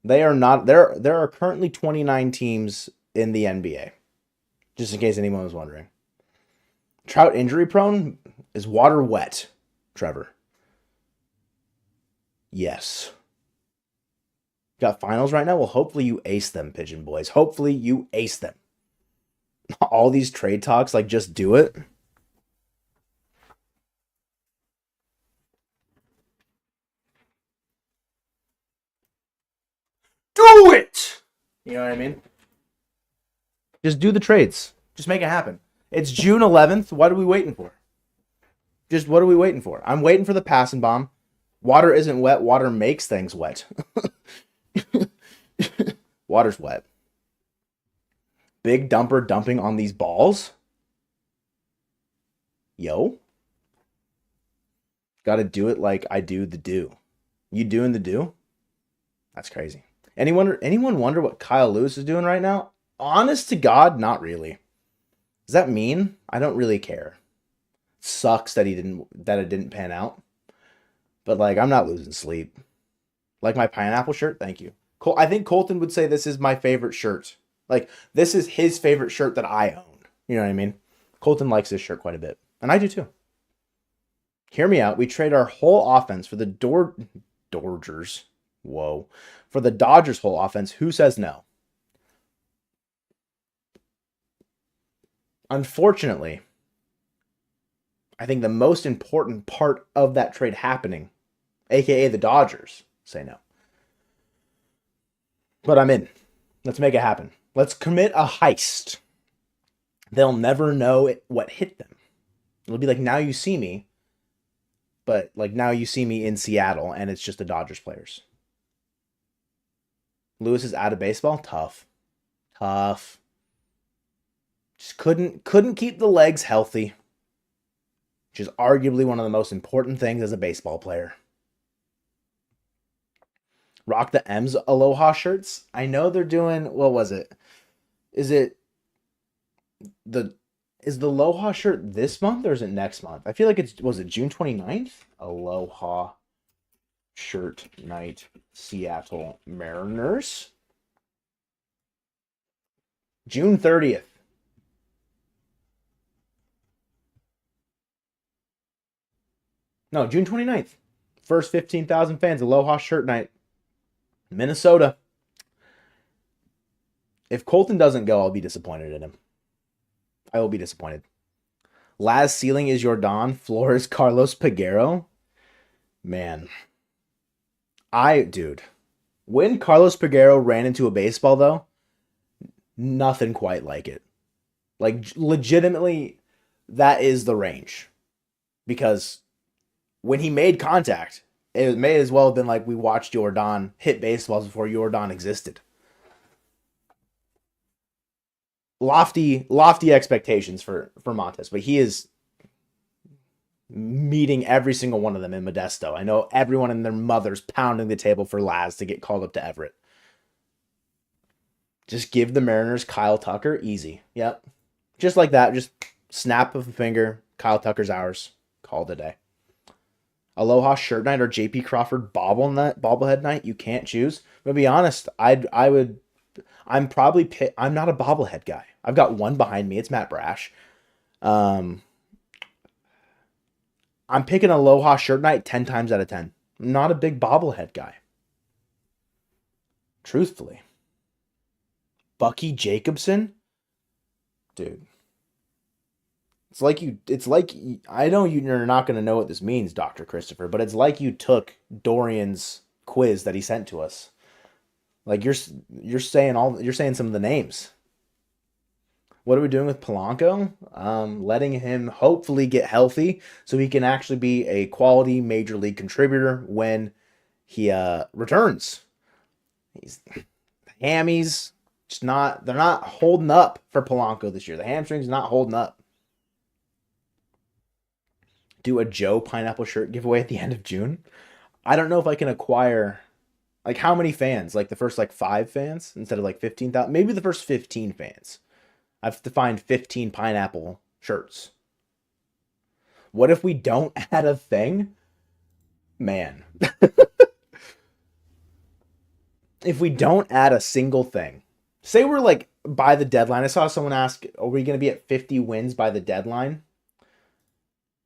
They are not there are currently 29 teams in the NBA. Just in case anyone was wondering. Trout injury prone? Is water wet, Trevor? Yes. Got finals right now? Well, hopefully you ace them, Pigeon Boys. Hopefully you ace them. All these trade talks, like, just do it. Do it! You know what I mean? Just do the trades. Just make it happen. It's June 11th. What are we waiting for? Just what are we waiting for? I'm waiting for the passing bomb. Water isn't wet. Water makes things wet. Water's wet. Big dumper dumping on these balls. Yo. Got to do it like I do the do. You doing the do? That's crazy. Anyone wonder what Kyle Lewis is doing right now? Honest to God, not really. Does that mean? I don't really care. Sucks that it didn't pan out. But like, I'm not losing sleep. Like my pineapple shirt, thank you. I think Colton would say this is my favorite shirt. Like, this is his favorite shirt that I own. You know what I mean? Colton likes this shirt quite a bit. And I do too. Hear me out. We trade our whole offense for the Dodgers. Whoa. For the Dodgers' whole offense. Who says no? Unfortunately, I think the most important part of that trade happening, aka the Dodgers, say no. But I'm in. Let's make it happen. Let's commit a heist. They'll never know what hit them. It'll be like Now You See Me, but like Now You See Me in Seattle, and it's just the Dodgers players. Lewis is out of baseball. Tough. Just couldn't keep the legs healthy, which is arguably one of the most important things as a baseball player. Rock the M's Aloha shirts. I know they're doing, what was it? Is the Aloha shirt this month or is it next month? I feel like was it June 29th? Aloha shirt night, Seattle Mariners. June 30th. No, June 29th. First 15,000 fans, Aloha shirt night. Minnesota. If Colton doesn't go, I'll be disappointed in him. I will be disappointed. Laz ceiling is Jordan. Floor is Carlos Peguero. Man. Dude. When Carlos Peguero ran into a baseball, though, nothing quite like it. Like, legitimately, that is the range. Because when he made contact, it may as well have been like we watched Jordan hit baseballs before Jordan existed. Lofty expectations for Montes, but he is meeting every single one of them in Modesto. I know everyone and their mothers pounding the table for Laz to get called up to Everett. Just give the Mariners Kyle Tucker. Easy. Yep. Just like that. Just snap of a finger. Kyle Tucker's ours. Called a day. Aloha shirt night or JP Crawford bobblehead night. You can't choose. But to be honest, I'm not a bobblehead guy. I've got one behind me. It's Matt Brash. I'm picking Aloha shirt night 10 times out of 10. I'm not a big bobblehead guy. Truthfully. Bucky Jacobson? Dude. I know you're not going to know what this means, Dr. Christopher, but it's like you took Dorian's quiz that he sent to us. Like you're saying some of the names. What are we doing with Polanco? Letting him hopefully get healthy so he can actually be a quality major league contributor when he returns. Hammies they're not holding up for Polanco this year. The hamstring's not holding up. Do a Joe Pineapple shirt giveaway at the end of June. I don't know if I can acquire like how many fans, like the first like 5 fans instead of like 15,000, maybe the first 15 fans. I have to find 15 pineapple shirts. What if we don't add a thing? Man. If we don't add a single thing, say we're like by the deadline. I saw someone ask, are we going to be at 50 wins by the deadline?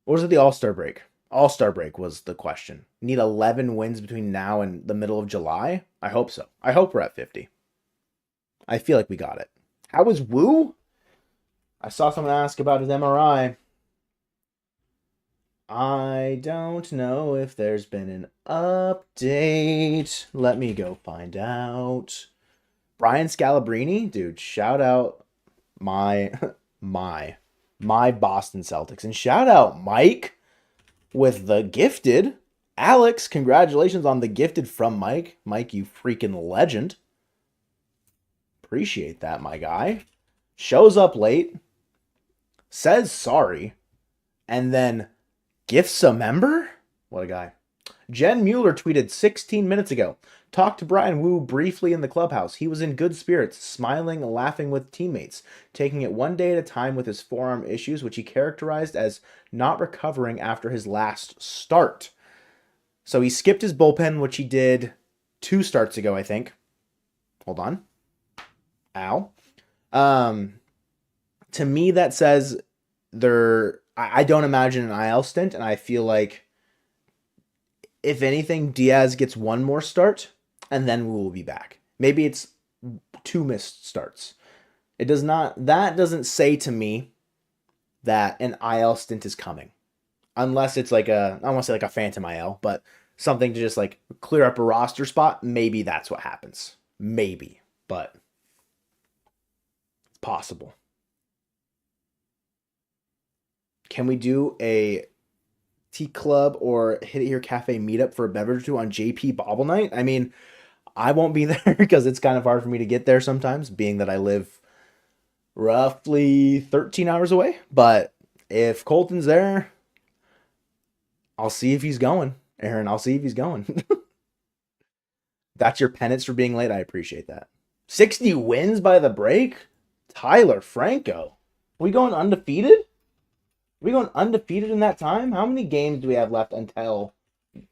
Or was it the All-Star break? All-Star break was the question. Need 11 wins between now and the middle of July? I hope so. I hope we're at 50. I feel like we got it. How was Woo? I saw someone ask about his MRI. I don't know if there's been an update. Let me go find out. Brian Scalabrine, dude, shout out my Boston Celtics. And shout out Mike with the gifted. Alex, congratulations on the gifted from Mike. Mike, you freaking legend. Appreciate that, my guy. Shows up late. Says sorry. And then gifts a member? What a guy. Jen Mueller tweeted 16 minutes ago. Talked to Brian Wu briefly in the clubhouse. He was in good spirits, smiling and laughing with teammates, taking it one day at a time with his forearm issues, which he characterized as not recovering after his last start. So he skipped his bullpen, which he did 2 starts ago, I think. Hold on. Ow. To me, that says I don't imagine an IL stint, and I feel like if anything, Diaz gets 1 more start, and then we will be back. Maybe it's 2 missed starts. That doesn't say to me that an IL stint is coming. Unless it's like I don't want to say like a phantom IL, but something to just like clear up a roster spot. Maybe that's what happens. Maybe, but it's possible. Can we do a tea club or Hit It Here Cafe meetup for a beverage or 2 on JP Bobble Night? I mean, I won't be there because it's kind of hard for me to get there sometimes, being that I live roughly 13 hours away. But if Colton's there, I'll see if he's going. Aaron, I'll see if he's going. That's your penance for being late. I appreciate that. 60 wins by the break? Tyler Franco. Are we going undefeated? Are we going undefeated in that time? How many games do we have left until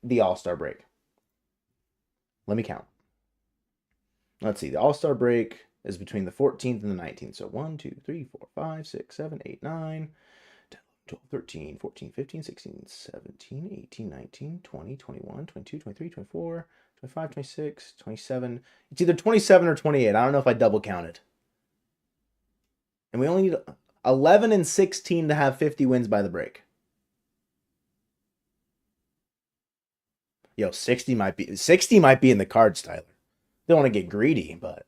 the All-Star break? Let me count. Let's see. The All-Star break is between the 14th and the 19th. So 1, 2, 3, 4, 5, 6, 7, 8, 9, 10, 12, 13, 14, 15, 16, 17, 18, 19, 20, 21, 22, 23, 24, 25, 26, 27. It's either 27 or 28. I don't know if I double counted. And we only need 11 and 16 to have 50 wins by the break. Yo, 60 might be in the cards, Tyler. Don't want to get greedy, but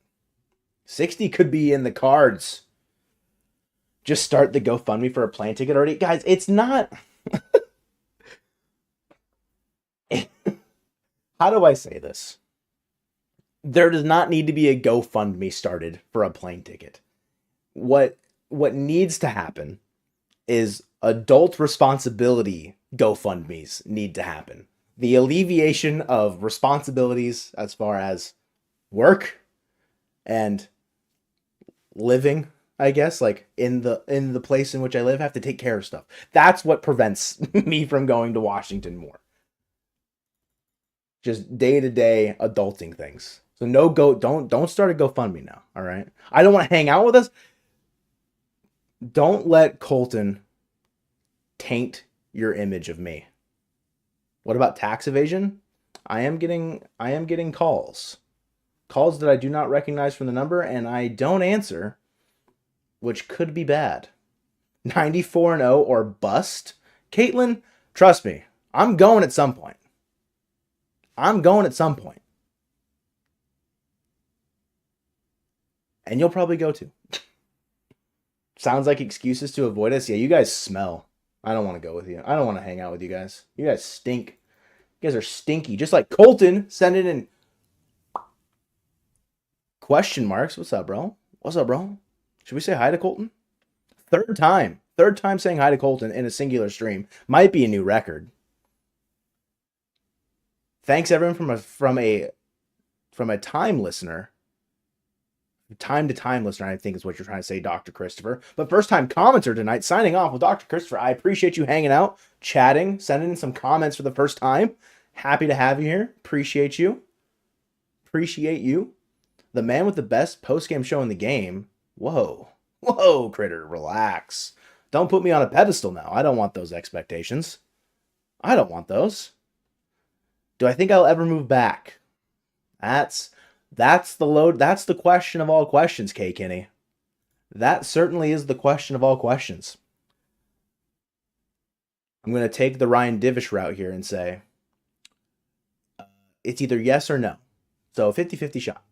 60 could be in the cards. Just start the GoFundMe for a plane ticket already. Guys, it's not... How do I say this? There does not need to be a GoFundMe started for a plane ticket. What needs to happen is adult responsibility GoFundMe's need to happen. The alleviation of responsibilities as far as work and living, I guess, like in the place in which I live, have to take care of stuff. That's what prevents me from going to Washington more. Just day-to-day adulting things. So don't start a GoFundMe now, all right? I don't want to hang out with us. Don't let Colton taint your image of me. What about tax evasion? I am getting calls. Calls that I do not recognize from the number and I don't answer, which could be bad. 94-0 or bust. Caitlin, trust me, I'm going at some point. I'm going at some point. And you'll probably go too. Sounds like excuses to avoid us. Yeah, you guys smell. I don't want to go with you. I don't want to hang out with you guys. You guys stink. You guys are stinky. Just like Colton sending in question marks. What's up, bro? What's up, bro? Should we say hi to Colton? Third time saying hi to Colton in a singular stream. Might be a new record. Thanks everyone from a time listener. Time to time listener, I think is what you're trying to say, Dr. Christopher. But first time commenter tonight, signing off with Dr. Christopher. I appreciate you hanging out, chatting, sending in some comments for the first time. Happy to have you here. Appreciate you. Appreciate you. The man with the best post-game show in the game. Whoa. Whoa, critter, relax. Don't put me on a pedestal now. I don't want those expectations. I don't want those. Do I think I'll ever move back? That's the load. That's the question of all questions, K. Kinney. That certainly is the question of all questions. I'm going to take the Ryan Divish route here and say it's either yes or no. So 50-50 shot.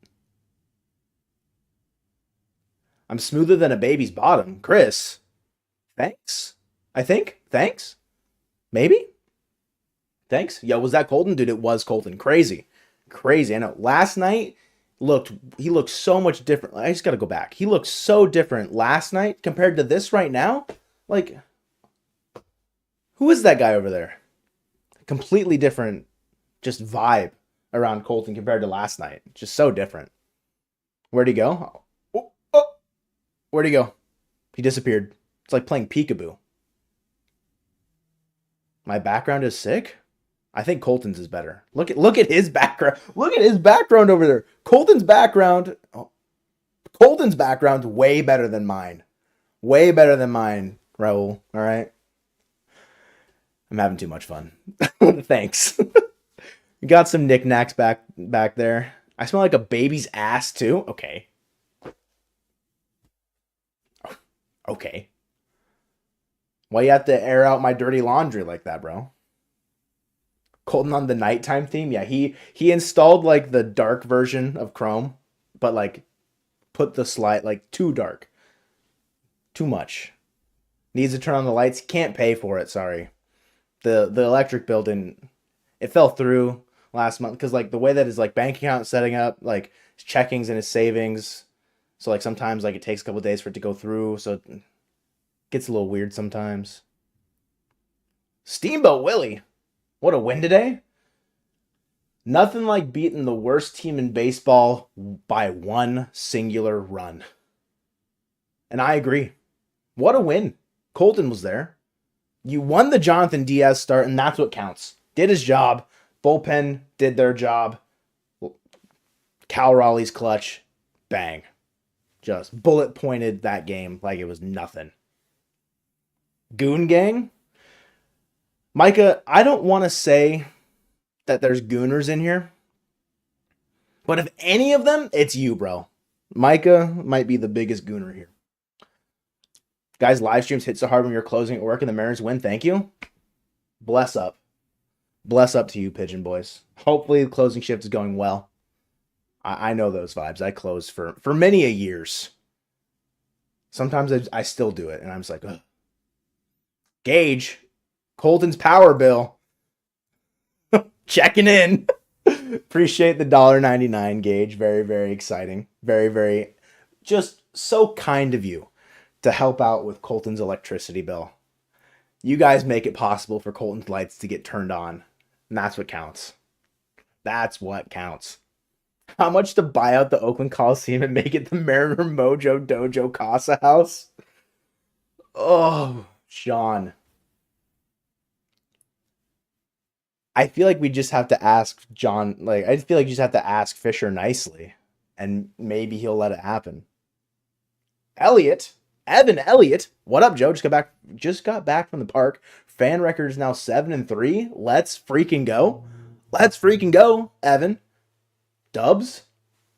I'm smoother than a baby's bottom. Chris, thanks. I think. Thanks. Maybe. Thanks. Yo, was that Colton? Dude, it was Colton. Crazy. Crazy. I know. Last night, he looked so much different. I just got to go back. He looked so different last night compared to this right now. Like, who is that guy over there? Completely different, just vibe around Colton compared to last night. Just so different. Where'd he go? Oh. Where'd he go? He disappeared. It's like playing peekaboo. My background is sick? I think Colton's is better. Look at his background. Look at his background over there. Colton's background way better than mine. Way better than mine, Raul. All right? I'm having too much fun. Thanks. You got some knickknacks back there. I smell like a baby's ass too. Okay. Okay. Why you have to air out my dirty laundry like that, bro? Colton on the nighttime theme? Yeah, he installed like the dark version of Chrome, but like put the slide like too dark. Too much. Needs to turn on the lights. Can't pay for it, sorry. The electric bill didn't, it fell through last month because like the way that his like bank account is setting up, like his checkings and his savings. So like sometimes like it takes a couple days for it to go through, so it gets a little weird sometimes. Steamboat Willie. What a win today. Nothing like beating the worst team in baseball by one singular run. And I agree. What a win. Colton was there. You won the Jonathan Diaz start, and that's what counts. Did his job. Bullpen did their job. Cal Raleigh's clutch. Bang. Just bullet pointed that game like it was nothing. Goon Gang? Micah, I don't want to say that there's gooners in here, but if any of them, it's you, bro. Micah might be the biggest gooner here. Guys, live streams hit so hard when you're closing at work and the Mariners win. Thank you. Bless up. Bless up to you, Pigeon Boys. Hopefully the closing shift is going well. I know those vibes. I closed for many a years. Sometimes I still do it, and I'm just like, ugh. Gage. Colton's power bill. Checking in. Appreciate the $1.99, Gage. Very, very exciting. Very, very just so kind of you to help out with Colton's electricity bill. You guys make it possible for Colton's lights to get turned on. And that's what counts. That's what counts. How much to buy out the Oakland Coliseum and make it the Mariner Mojo Dojo Casa House? Oh, Sean. I feel like we just have to ask John, like, I feel like you just have to ask Fisher nicely, and maybe he'll let it happen. Elliot, Evan Elliott, what up, Joe? Just got back from the park. Fan record is now 7-3. Let's freaking go. Let's freaking go, Evan. Dubs?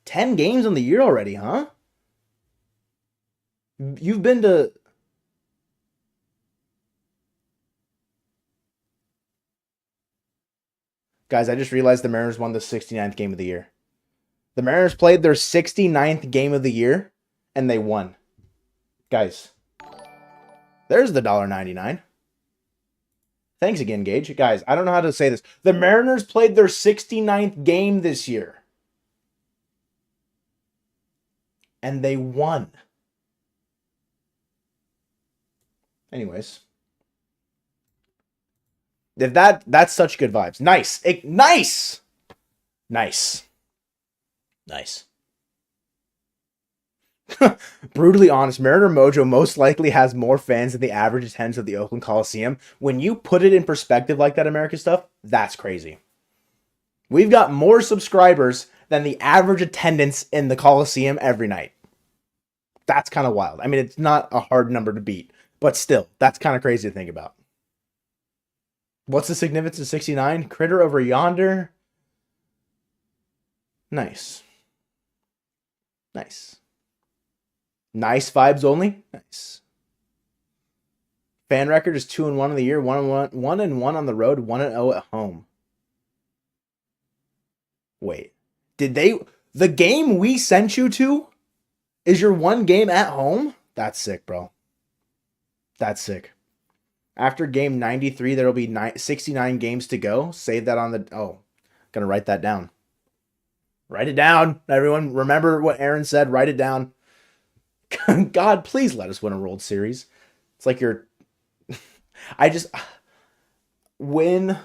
10 games on the year already, huh? You've been to... Guys, I just realized the Mariners won the 69th game of the year. The Mariners played their 69th game of the year, and they won. Guys, there's the $1.99. Thanks again, Gage. Guys, I don't know how to say this. The Mariners played their 69th game this year. And they won. Anyways. If that's such good vibes. Nice. Nice. Nice. Nice. Brutally honest, Mariner Mojo most likely has more fans than the average attendance of the Oakland Coliseum. When you put it in perspective like that, America stuff, that's crazy. We've got more subscribers than the average attendance in the Coliseum every night. That's kind of wild. I mean, it's not a hard number to beat, but still, that's kind of crazy to think about. What's the significance of 69? Critter over yonder. Nice. Nice. Nice vibes only. Nice. Fan record is 2-1 on the year, 1-1 on the road, 1-0 at home. Wait, the game we sent you to is your one game at home? That's sick, bro. That's sick. After game 93, there will be 69 games to go. Save that on the... Oh, gonna write that down. Write it down, everyone. Remember what Aaron said. Write it down. God, please let us win a World Series. It's like you're... When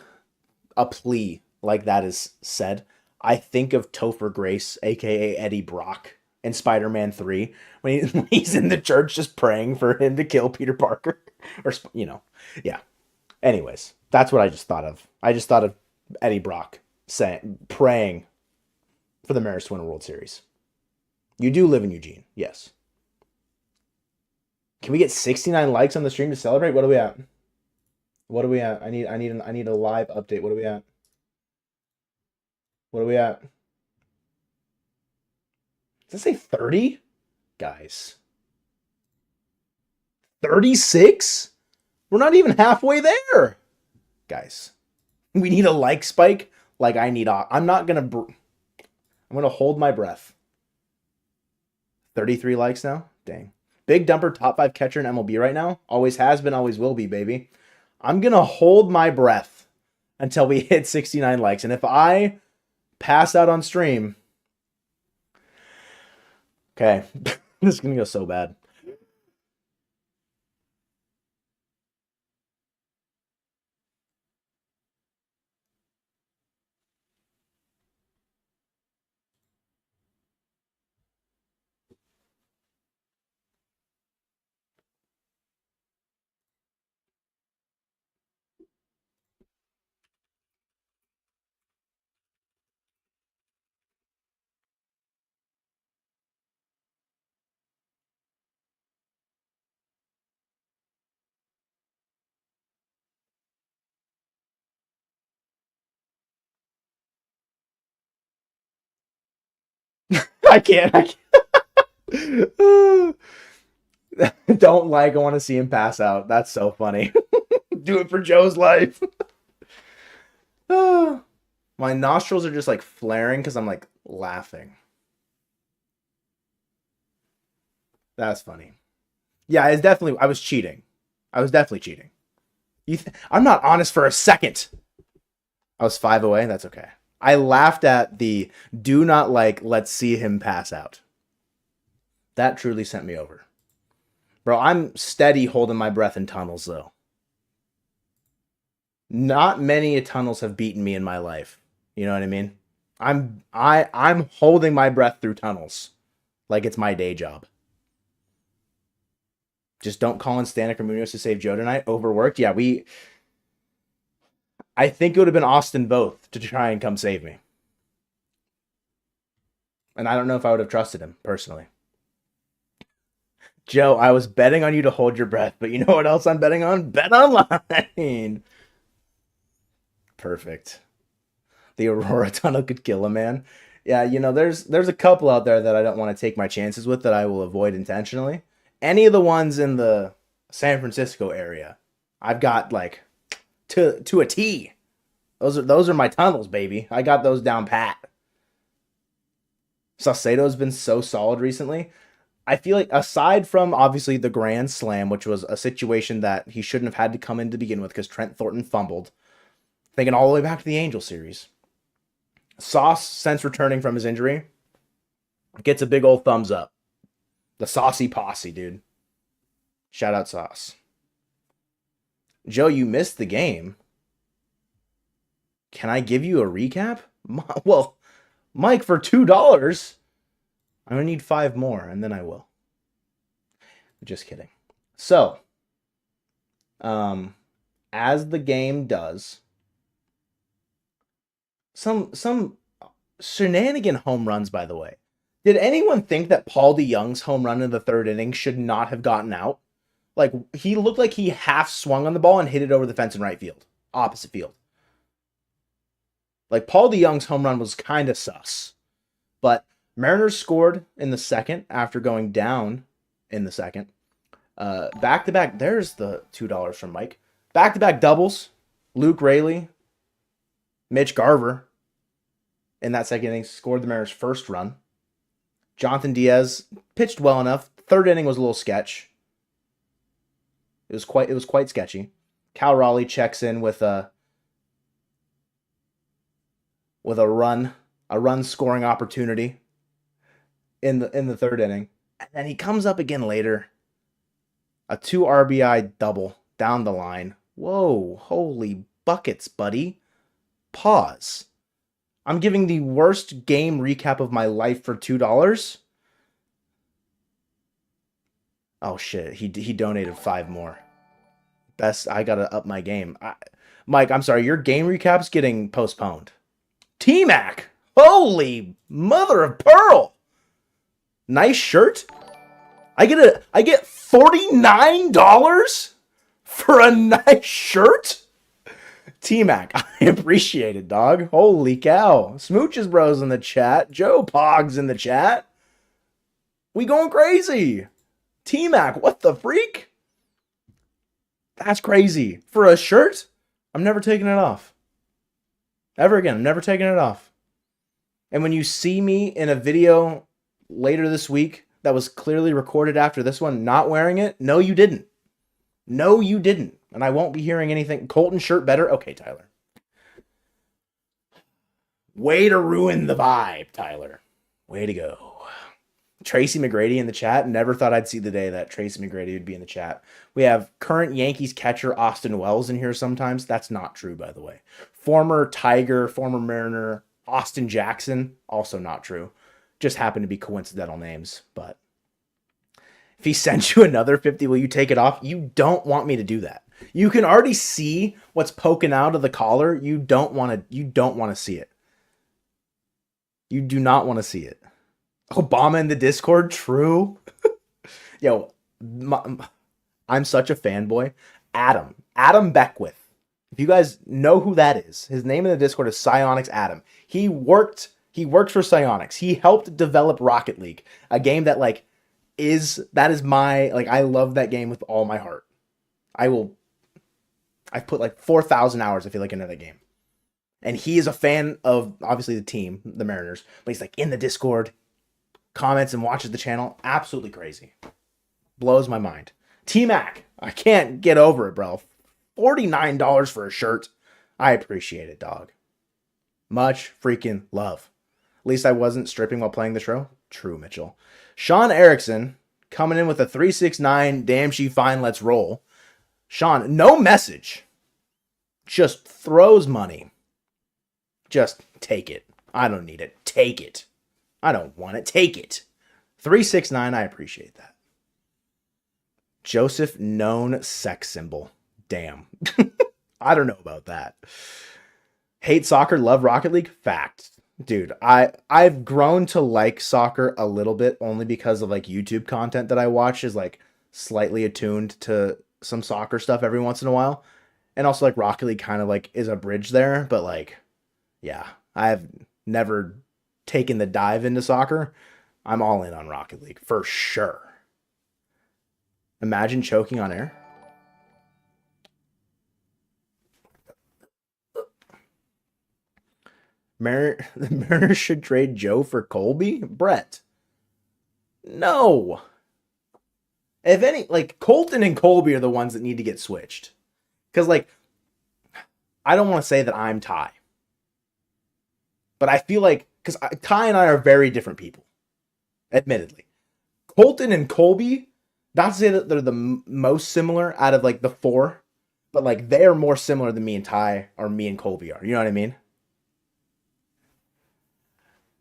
a plea like that is said, I think of Topher Grace, a.k.a. Eddie Brock, in Spider-Man 3, when he's in the church just praying for him to kill Peter Parker. Or, yeah. Anyways, that's what I just thought of. I just thought of Eddie Brock praying for the Mariners to win a World Series. You do live in Eugene, yes. Can we get 69 likes on the stream to celebrate? What are we at? What are we at? I need a live update. What are we at? What are we at? Does it say 30? Guys. 36? We're not even halfway there. Guys. We need a like spike. Like I'm going to hold my breath. 33 likes now? Dang. Big Dumper, top 5 catcher in MLB right now. Always has been, always will be, baby. I'm going to hold my breath until we hit 69 likes. And if I pass out on stream... Okay. This is going to go so bad. I can't. Don't like. I want to see him pass out. That's so funny. Do it for Joe's life. My nostrils are just like flaring because I'm like laughing. That's funny. Yeah, it's definitely. I was cheating. I was definitely cheating. I'm not honest for a second. I was 5 away. That's okay. I laughed at the do not like, let's see him pass out. That truly sent me over. Bro, I'm steady holding my breath in tunnels, though. Not many tunnels have beaten me in my life. You know what I mean? I'm holding my breath through tunnels like it's my day job. Just don't call in Stanek or Munoz to save Joe tonight. Overworked. Yeah, I think it would have been Austin both to try and come save me. And I don't know if I would have trusted him personally. Joe, I was betting on you to hold your breath, but you know what else I'm betting on? Bet online. Perfect. The Aurora Tunnel could kill a man. Yeah, there's a couple out there that I don't want to take my chances with that I will avoid intentionally. Any of the ones in the San Francisco area, I've got like to a T. Those are my tunnels, baby. I got those down pat. Saucedo's been so solid recently. I feel like aside from obviously the Grand Slam, which was a situation that he shouldn't have had to come in to begin with because Trent Thornton fumbled, thinking all the way back to the Angel series. Sauce, since returning from his injury, gets a big old thumbs up. The Saucy Posse, dude. Shout out Sauce. Joe, you missed the game. Can I give you a recap? Well, Mike, for $2, I'm going to need 5 more, and then I will. Just kidding. So, as the game does, some shenanigan home runs, by the way. Did anyone think that Paul DeYoung's home run in the 3rd inning should not have gotten out? Like, he looked like he half swung on the ball and hit it over the fence in right field. Opposite field. Like, Paul DeYoung's home run was kind of sus. But Mariners scored in the 2nd after going down in the 2nd. Back-to-back, there's the $2 from Mike. Back-to-back doubles. Luke Raley, Mitch Garver, in that 2nd inning, scored the Mariners' first run. Jonathan Diaz pitched well enough. 3rd inning was a little sketch. It was quite sketchy. Cal Raleigh checks in with a run scoring opportunity in the 3rd inning. And then he comes up again later. A 2 RBI double down the line. Whoa, holy buckets, buddy. Pause. I'm giving the worst game recap of my life for $2. Oh shit, he donated 5 more. I gotta up my game. Mike, I'm sorry, your game recap's getting postponed. T-Mac! Holy mother of pearl! Nice shirt? I get $49 for a nice shirt? T-Mac, I appreciate it, dog. Holy cow. Smooches Bros in the chat. Joe Pogs in the chat. We going crazy. T-Mac, what the freak? That's crazy. For a shirt? I'm never taking it off. Ever again. I'm never taking it off. And when you see me in a video later this week that was clearly recorded after this one not wearing it, no, you didn't. No, you didn't. And I won't be hearing anything. Colton shirt better? Okay, Tyler. Way to ruin the vibe, Tyler. Way to go. Tracy McGrady in the chat. Never thought I'd see the day that Tracy McGrady would be in the chat. We have current Yankees catcher Austin Wells in here sometimes. That's not true, by the way. Former Tiger, former Mariner, Austin Jackson. Also not true. Just happen to be coincidental names, but if he sends you another 50, will you take it off? You don't want me to do that. You can already see what's poking out of the collar. You don't want to see it. You do not want to see it. Obama in the Discord, true. Yo, I'm such a fanboy. Adam Beckwith. If you guys know who that is, his name in the Discord is Psionics Adam. He worked for Psionics. He helped develop Rocket League, a game that is my, I love that game with all my heart. I've put 4,000 hours, I feel like, into that game. And he is a fan of, obviously, the team, the Mariners. But he's, in the Discord, comments and watches the channel. Absolutely crazy. Blows my mind. T-Mac, I can't get over it, bro. $49 for a shirt. I appreciate it, dog. Much freaking love. At least I wasn't stripping while playing the show. True, Mitchell. Sean Erickson coming in with a 369. Damn, she fine. Let's roll. Sean, no message. just throws money. Just take it. I don't need it. Take it. I don't want it. Take it. 369, I appreciate that. Joseph, known sex symbol. Damn. I don't know about that. Hate soccer, love Rocket League? Fact. Dude, I've grown to like soccer a little bit only because of like YouTube content that I watch is like slightly attuned to some soccer stuff every once in a while. And also like Rocket League kind of like is a bridge there, but like yeah, I've never taken the dive into soccer. I'm all in on Rocket League for sure. Imagine choking on air. The Mariners should trade Joe for Colby? Brett. No. If any, like, Colton and Colby are the ones that need to get switched. Because, like, I don't want to say that I'm Ty. But I feel like, because Ty and I are very different people. Admittedly. Colton and Colby, not to say that they're the most similar out of, like, the four. But, like, they are more similar than me and Ty or me and Colby are. You know what I mean?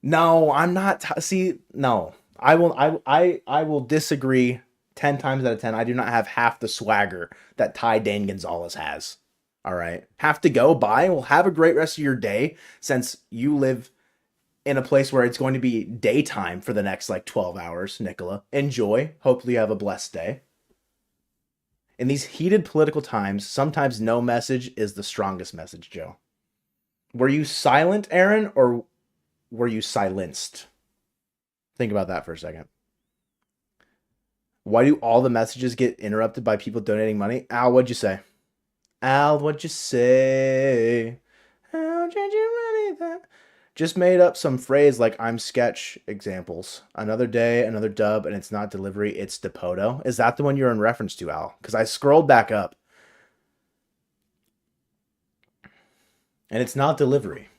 No, I'm not. See, no, I will. I will disagree 10 times out of 10. I do not have half the swagger that Ty Dane Gonzalez has. All right, have to go. Bye. Well, have a great rest of your day. Since you live in a place where it's going to be daytime for the next like 12 hours, Nicola. Enjoy. Hopefully, you have a blessed day. In these heated political times, sometimes no message is the strongest message, Joe. Were you silent, Aaron, or were you silenced? Think about that for a second. Why do all the messages get interrupted by people donating money? Al, what'd you say? Al, what'd you say? How did you run it? Just made up some phrase like I'm sketch examples. Another day, another dub, and it's not delivery, it's Depoto. Is that the one you're in reference to, Al? Because I scrolled back up. And it's not delivery.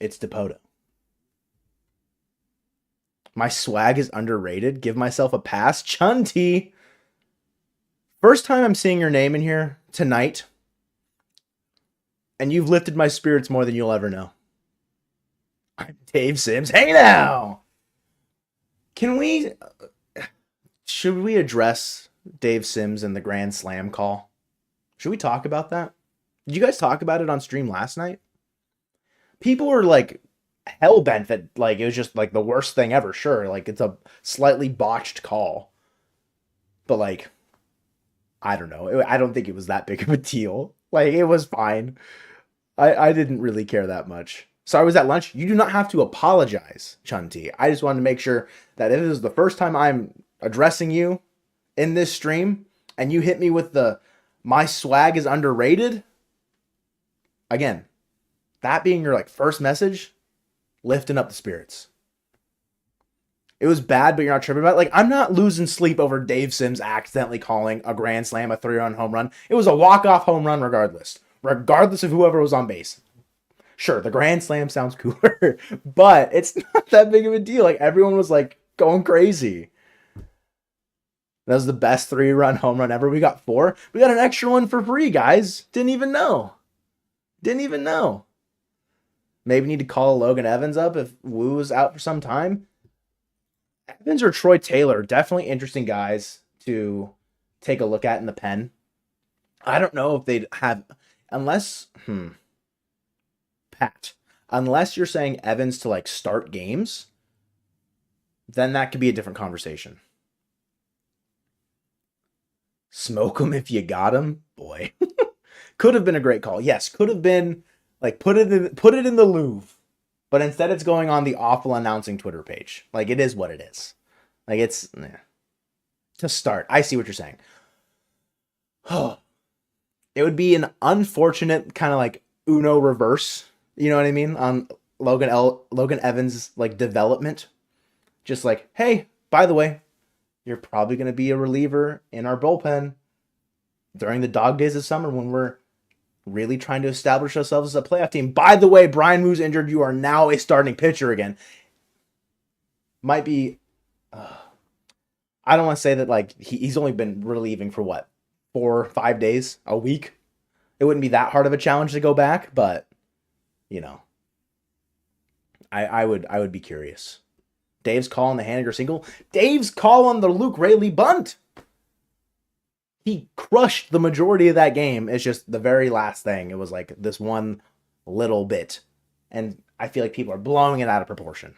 It's Depoto. My swag is underrated. Give myself a pass. Chunty. First time I'm seeing your name in here tonight. And you've lifted my spirits more than you'll ever know. I'm Dave Sims. Hey now! Should we address Dave Sims and the Grand Slam call? Should we talk about that? Did you guys talk about it on stream last night? People were like hell bent that like it was just like the worst thing ever. Sure, like it's a slightly botched call, but like I don't know. I don't think it was that big of a deal. Like it was fine. I didn't really care that much. So I was at lunch. You do not have to apologize, Chunti. I just wanted to make sure that if this is the first time I'm addressing you in this stream and you hit me with the my swag is underrated, again, that being your like first message, lifting up the spirits. It was bad, but you're not tripping about it. Like, I'm not losing sleep over Dave Sims accidentally calling a grand slam a 3-run home run. It was a walk-off home run regardless of whoever was on base. Sure, the grand slam sounds cooler, but it's not that big of a deal. Like, everyone was, like, going crazy. That was the best 3-run home run ever. We got 4. We got an extra one for free, guys. Didn't even know. Maybe need to call Logan Evans up if Woo is out for some time. Evans or Troy Taylor, definitely interesting guys to take a look at in the pen. I don't know if they'd have, unless you're saying Evans to like start games, then that could be a different conversation. Smoke him if you got him, boy. Could have been a great call. Yes, could have been like put it in the Louvre. But instead it's going on the awful announcing Twitter page. Like, it is what it is. Like, it's... To start. I see what you're saying. It would be an unfortunate kind of, like, Uno reverse. You know what I mean? On Logan Evans' like, development. Just like, hey, by the way, you're probably going to be a reliever in our bullpen during the dog days of summer when we're really trying to establish ourselves as a playoff team. By the way, Brian Moo's injured. You are now a starting pitcher again. Might be... I don't want to say that like he's only been relieving for what? 4 or 5 days? A week? It wouldn't be that hard of a challenge to go back, but you know, I would be curious. Dave's call on the Haniger single. Dave's call on the Luke Raley bunt. He crushed the majority of that game. It's just the very last thing. It was like this one little bit. And I feel like people are blowing it out of proportion.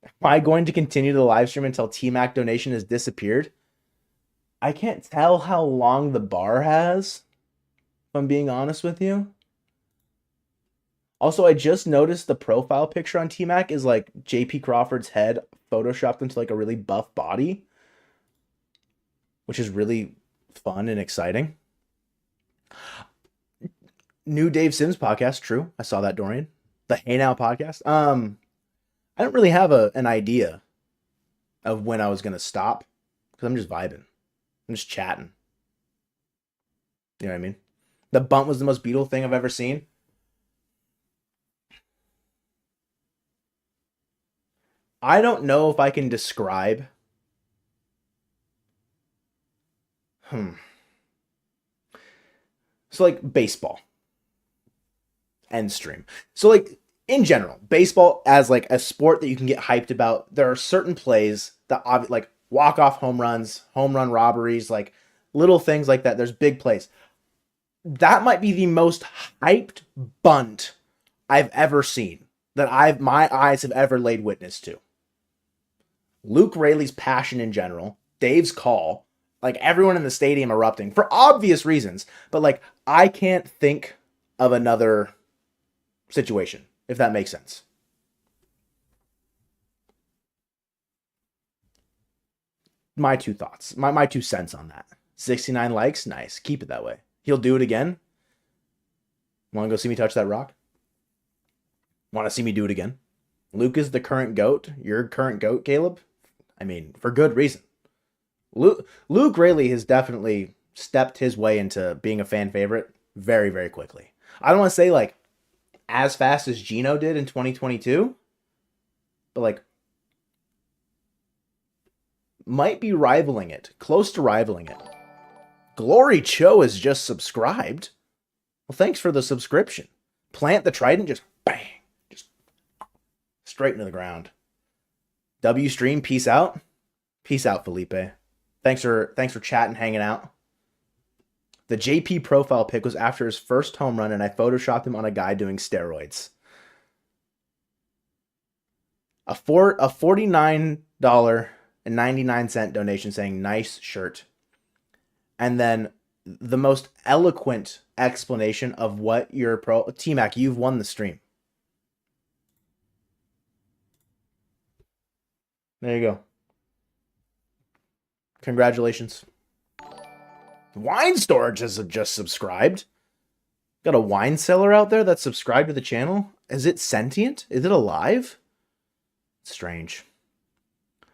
Am I going to continue the live stream until T-Mac donation has disappeared? I can't tell how long the bar has, if I'm being honest with you. Also, I just noticed the profile picture on T-Mac is like JP Crawford's head photoshopped into like a really buff body, which is really fun and exciting. New Dave Sims podcast, true. I saw that, Dorian. The Hey Now podcast. I don't really have an idea of when I was gonna stop because I'm just vibing. I'm just chatting. You know what I mean? The bunt was the most beautiful thing I've ever seen. I don't know if I can describe. So like baseball. End stream. So like in general, baseball as like a sport that you can get hyped about. There are certain plays that like walk-off home runs, home run robberies, like little things like that. There's big plays. That might be the most hyped bunt I've ever seen, that my eyes have ever laid witness to. Luke Raley's passion in general, Dave's call, like everyone in the stadium erupting for obvious reasons, but like I can't think of another situation, if that makes sense. My two thoughts, my 2 cents on that. 69 likes, nice. Keep it that way. He'll do it again. Want to go see me touch that rock? Want to see me do it again? Luke is the current GOAT. Your current GOAT, Caleb? I mean, for good reason. Luke Raley has definitely stepped his way into being a fan favorite very, very quickly. I don't want to say like as fast as Gino did in 2022, but like might be rivaling it, close to rivaling it. Glory Cho is just subscribed. Well, thanks for the subscription. Plant the Trident, just bang, just straight into the ground. W stream, peace out. Peace out, Felipe. Thanks for chatting, hanging out. The JP profile pic was after his first home run, and I photoshopped him on a guy doing steroids. A $49.99 donation saying nice shirt. And then the most eloquent explanation of what your T-Mac, you've won the stream. There you go. Congratulations. Wine Storage has just subscribed. Got a wine seller out there that's subscribed to the channel. Is it sentient? Is it alive? Strange.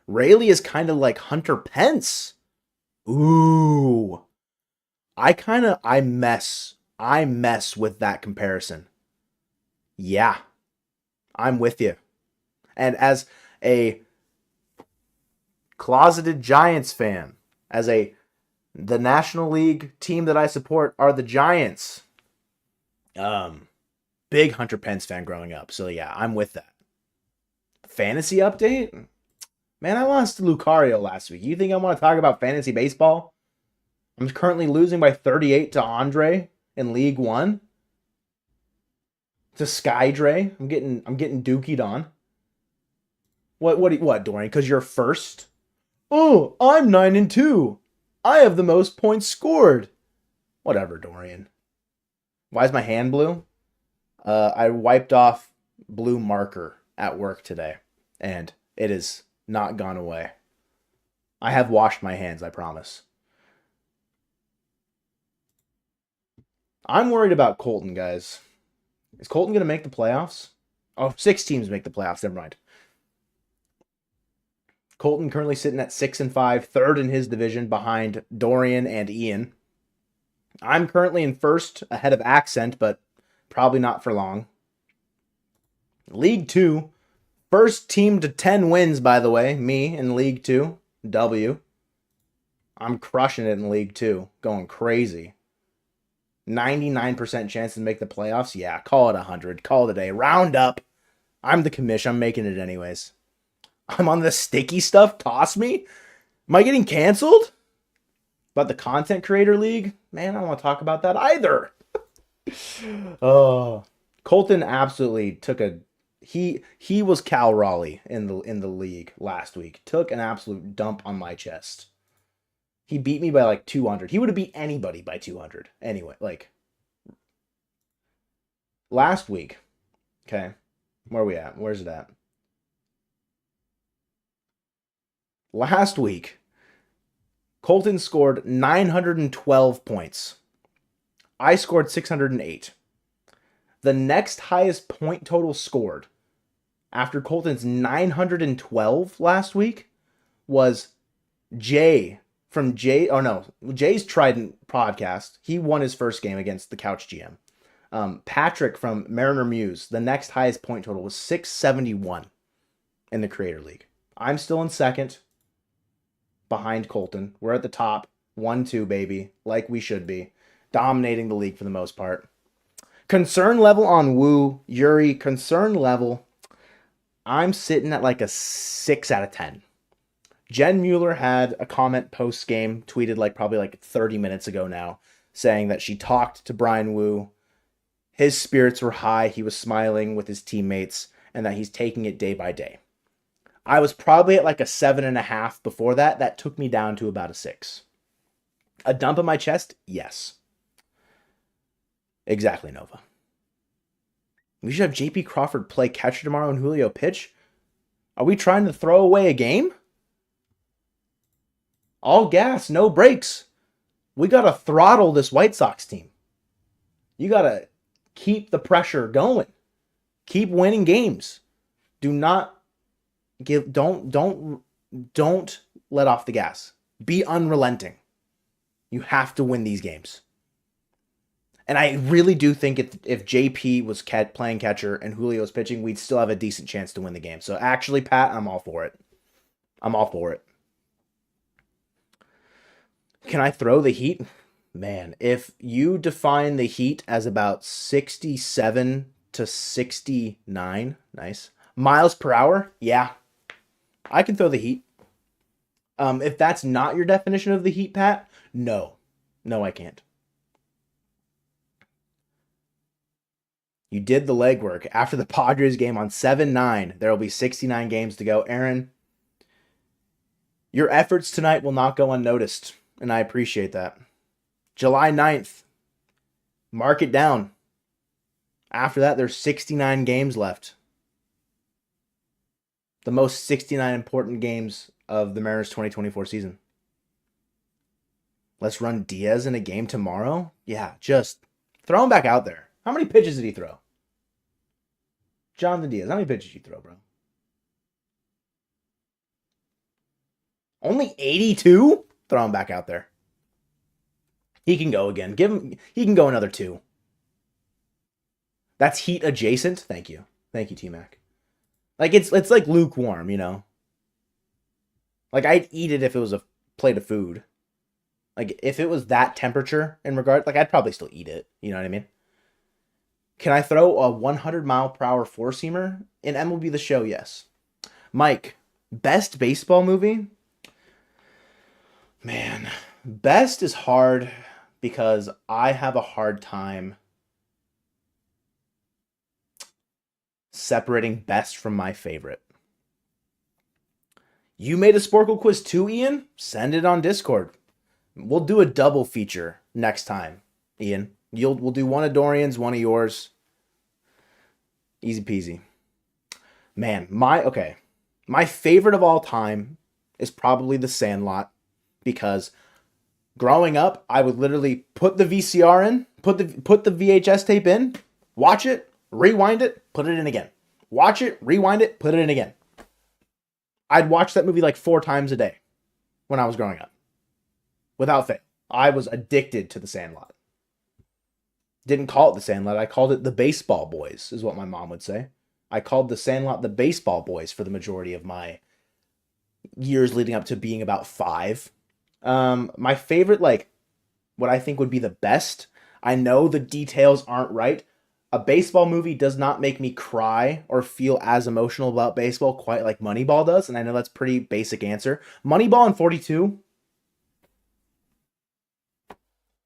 Raley is kind of like Hunter Pence. Ooh. I mess with that comparison. Yeah. I'm with you. And as a closeted Giants fan, as the National League team that I support are the Giants. Big Hunter Pence fan growing up. So yeah, I'm with that. Fantasy update? Man, I lost to Lucario last week. You think I want to talk about fantasy baseball? I'm currently losing by 38 to Andre in League 1. To Skydre. I'm getting dookied on. What, Dorian? Because you're first? Oh, I'm 9-2. I have the most points scored. Whatever, Dorian. Why is my hand blue? I wiped off blue marker at work today, and it is not gone away. I have washed my hands, I promise. I'm worried about Colton, guys. Is Colton going to make the playoffs? Oh, 6 teams make the playoffs. Never mind. Colton currently sitting at 6-5, third in his division behind Dorian and Ian. I'm currently in first ahead of Accent, but probably not for long. League 2, first team to 10 wins, by the way. Me in League 2, W. I'm crushing it in League 2, going crazy. 99% chance to make the playoffs. Yeah, call it 100. Call it a day. Round up. I'm the commission. I'm making it anyways. I'm on the sticky stuff. Toss me. Am I getting canceled? But the content creator league? Man, I don't want to talk about that either. Oh, Colton absolutely took a he was Cal Raleigh in the league last week. Took an absolute dump on my chest. He beat me by like 200. He would have beat anybody by 200. Anyway, like last week. Okay. Where are we at? Where's it at? Last week, Colton scored 912 points. I scored 608. The next highest point total scored after Colton's 912 last week was Jay from Jay's Trident podcast. He won his first game against the Couch GM. Patrick from Mariner Mojo, the next highest point total was 671 in the Creator League. I'm still in second behind Colton. We're at the top. 1-2, baby. Like we should be. Dominating the league for the most part. Concern level on Woo, Yuri, concern level, I'm sitting at like a 6 out of 10. Jen Mueller had a comment post-game, tweeted like probably like 30 minutes ago now, saying that she talked to Brian Woo. His spirits were high, he was smiling with his teammates, and that he's taking it day by day. I was probably at like a 7.5 before that. That took me down to about a 6. A dump in my chest? Yes. Exactly, Nova. We should have JP Crawford play catcher tomorrow and Julio pitch. Are we trying to throw away a game? All gas, no brakes. We got to throttle this White Sox team. You got to keep the pressure going. Keep winning games. Do not don't let off the gas. Be unrelenting. You have to win these games. And I really do think if JP was playing catcher and Julio was pitching, we'd still have a decent chance to win the game. So actually, Pat, I'm all for it. I'm all for it. Can I throw the Heat? Man, if you define the Heat as about 67 to 69, nice, miles per hour, yeah, I can throw the Heat. If that's not your definition of the Heat, Pat, no, I can't. You did the legwork. After the Padres game on 7-9, there will be 69 games to go. Aaron, your efforts tonight will not go unnoticed, and I appreciate that. July 9th, mark it down. After that, there's 69 games left. The most 69 important games of the Mariners 2024 season. Let's run Diaz in a game tomorrow? Yeah, just throw him back out there. How many pitches did he throw? Jonathan Diaz, how many pitches did you throw, bro? Only 82? Throw him back out there. He can go again. He can go another 2. That's Heat adjacent. Thank you, T-Mac. Like it's like lukewarm, you know. Like I'd eat it if it was a plate of food. Like if it was that temperature in regard, like I'd probably still eat it. You know what I mean? Can I throw a 100-mile-per-hour four-seamer in MLB The Show? Yes. Mike, best baseball movie? Man, best is hard because I have a hard time separating best from my favorite. You made a Sporkle quiz too, Ian? Send it on Discord. We'll do a double feature next time, Ian. We'll do one of Dorian's, one of yours. Easy peasy. Man, my favorite of all time is probably The Sandlot, because growing up, I would literally put the VCR in, put the VHS tape in, watch it, rewind it, put it in again. Watch it, rewind it, put it in again. I'd watch that movie like 4 times a day when I was growing up. Without fail. I was addicted to The Sandlot. Didn't call it The Sandlot. I called it The Baseball Boys, is what my mom would say. I called The Sandlot The Baseball Boys for the majority of my years leading up to being about 5. My favorite, like, what I think would be the best, I know the details aren't right. A baseball movie does not make me cry or feel as emotional about baseball quite like Moneyball does, and I know that's a pretty basic answer. Moneyball and 42,